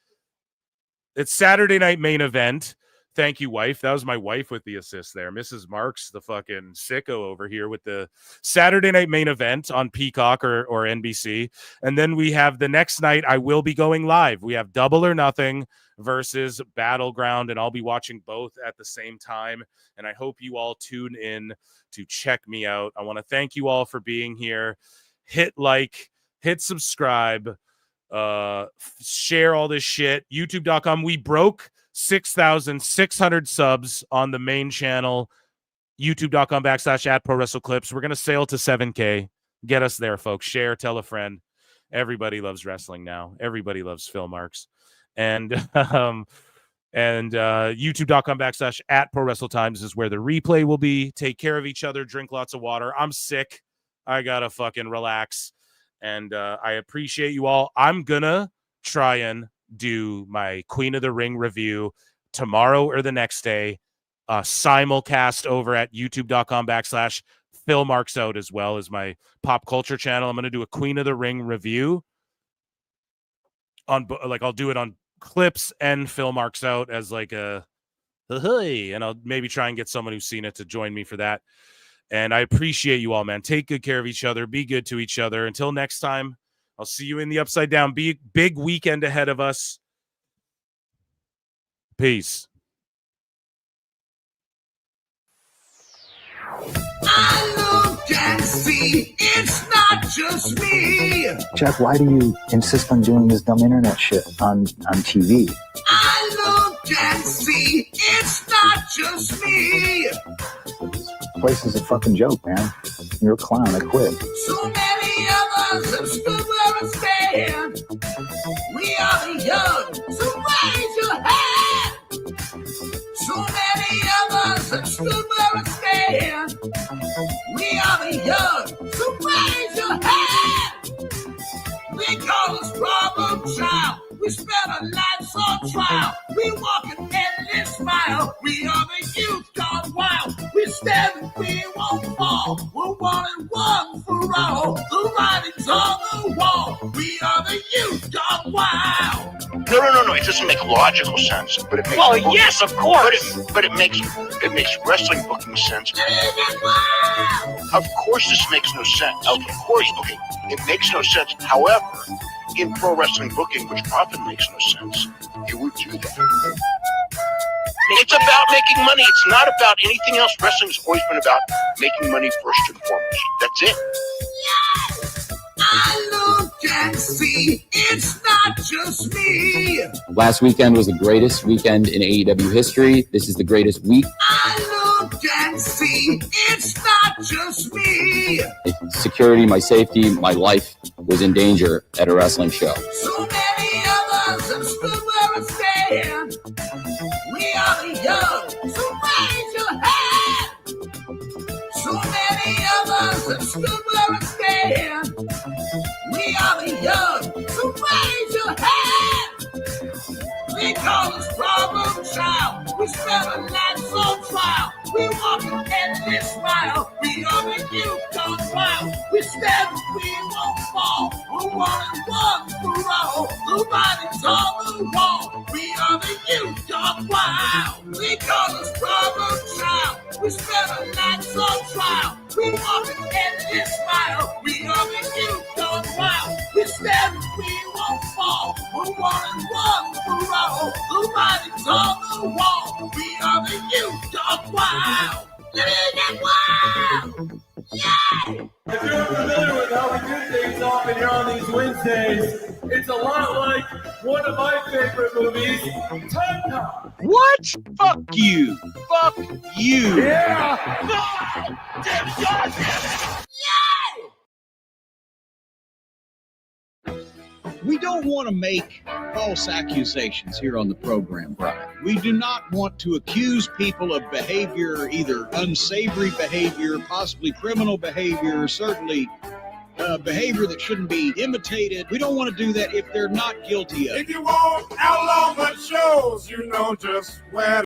It's Saturday night main event. Thank you, wife. That was my wife with the assist there. Mrs. Marks, the fucking sicko over here with the Saturday night main event on Peacock or NBC. And then we have the next night, I will be going live. We have Double or Nothing versus Battleground, and I'll be watching both at the same time. And I hope you all tune in to check me out. I want to thank you all for being here. Hit like, hit subscribe, share all this shit. YouTube.com. We broke 6,600 subs on the main channel. YouTube.com/@ProWrestleClips. We're going to sail to 7K. Get us there, folks. Share, tell a friend. Everybody loves wrestling now. Everybody loves Phil Marks. And YouTube.com/@ProWrestleTimes is where the replay will be. Take care of each other. Drink lots of water. I'm sick. I got to fucking relax. And I appreciate you all. I'm going to try and do my Queen of the Ring review tomorrow or the next day, simulcast over at youtube.com/Phil Marks Out, as well as my pop culture channel. I'm going to do a Queen of the Ring review on, like, I'll do it on Clips and Phil Marks Out as like a hey, and I'll maybe try and get someone who's seen it to join me for that. And I appreciate you all, man. Take good care of each other. Be good to each other. Until next time, I'll see you in the Upside Down. Big weekend ahead of us. Peace. I look and see it's not just me. Jeff, why do you insist on doing this dumb internet shit on TV? I look and see it's not just me. This place is a fucking joke, man. You're a clown. I quit. So many of us have stood where we stand. We are the young, so raise your hand. So many of us have stood where we stand. We are the young, so raise your hand. We call us problem child. We spend our lives on trial. We walk an endless mile. smile. We are the youth gone wild. We stand and we won't fall. We're one and one for all. The writing's on the wall. We are the youth gone wild. No. It doesn't make logical sense, but it makes. Well, yes, of course. But it makes wrestling booking sense. Of course, this makes no sense. Of course, okay, it makes no sense. However, in pro wrestling booking, which often makes no sense, you would do that. It's about making money. It's not about anything else. Wrestling's always been about making money first and foremost. That's it. I look and see it's not just me. Last weekend was the greatest weekend in AEW history. This is the greatest week. I look and see it's not just me. Security, my safety, my life was in danger at a wrestling show. So many of us have stood where it stands. We are the young, so raise your hand. So many of us have stood where it stands. We are the young, so raise your hand. We call us problem child. We spend our lives on trial. We walk an endless mile. We are the youth gone wild. We stand and we won't fall. We're one and one for all. The writing's on the wall. We are the youth gone wild. We call us problem child. We spend our lives on trial. We walk an endless mile. We are the youth gone wild. We stand and we won't fall. We're one and one for all. The writing's on the wall. We are the youth gone wild. Get wild! Yeah! If you're familiar with how we do things often here on these Wednesdays, it's a lot like one of my favorite movies, Time Cop. What? Fuck you. Fuck you. Yeah! We don't want to make false accusations here on the program, Brian. We do not want to accuse people of behavior, either unsavory behavior, possibly criminal behavior, certainly behavior that shouldn't be imitated. We don't want to do that if they're not guilty of it. If you want outlaw but shows, you know just where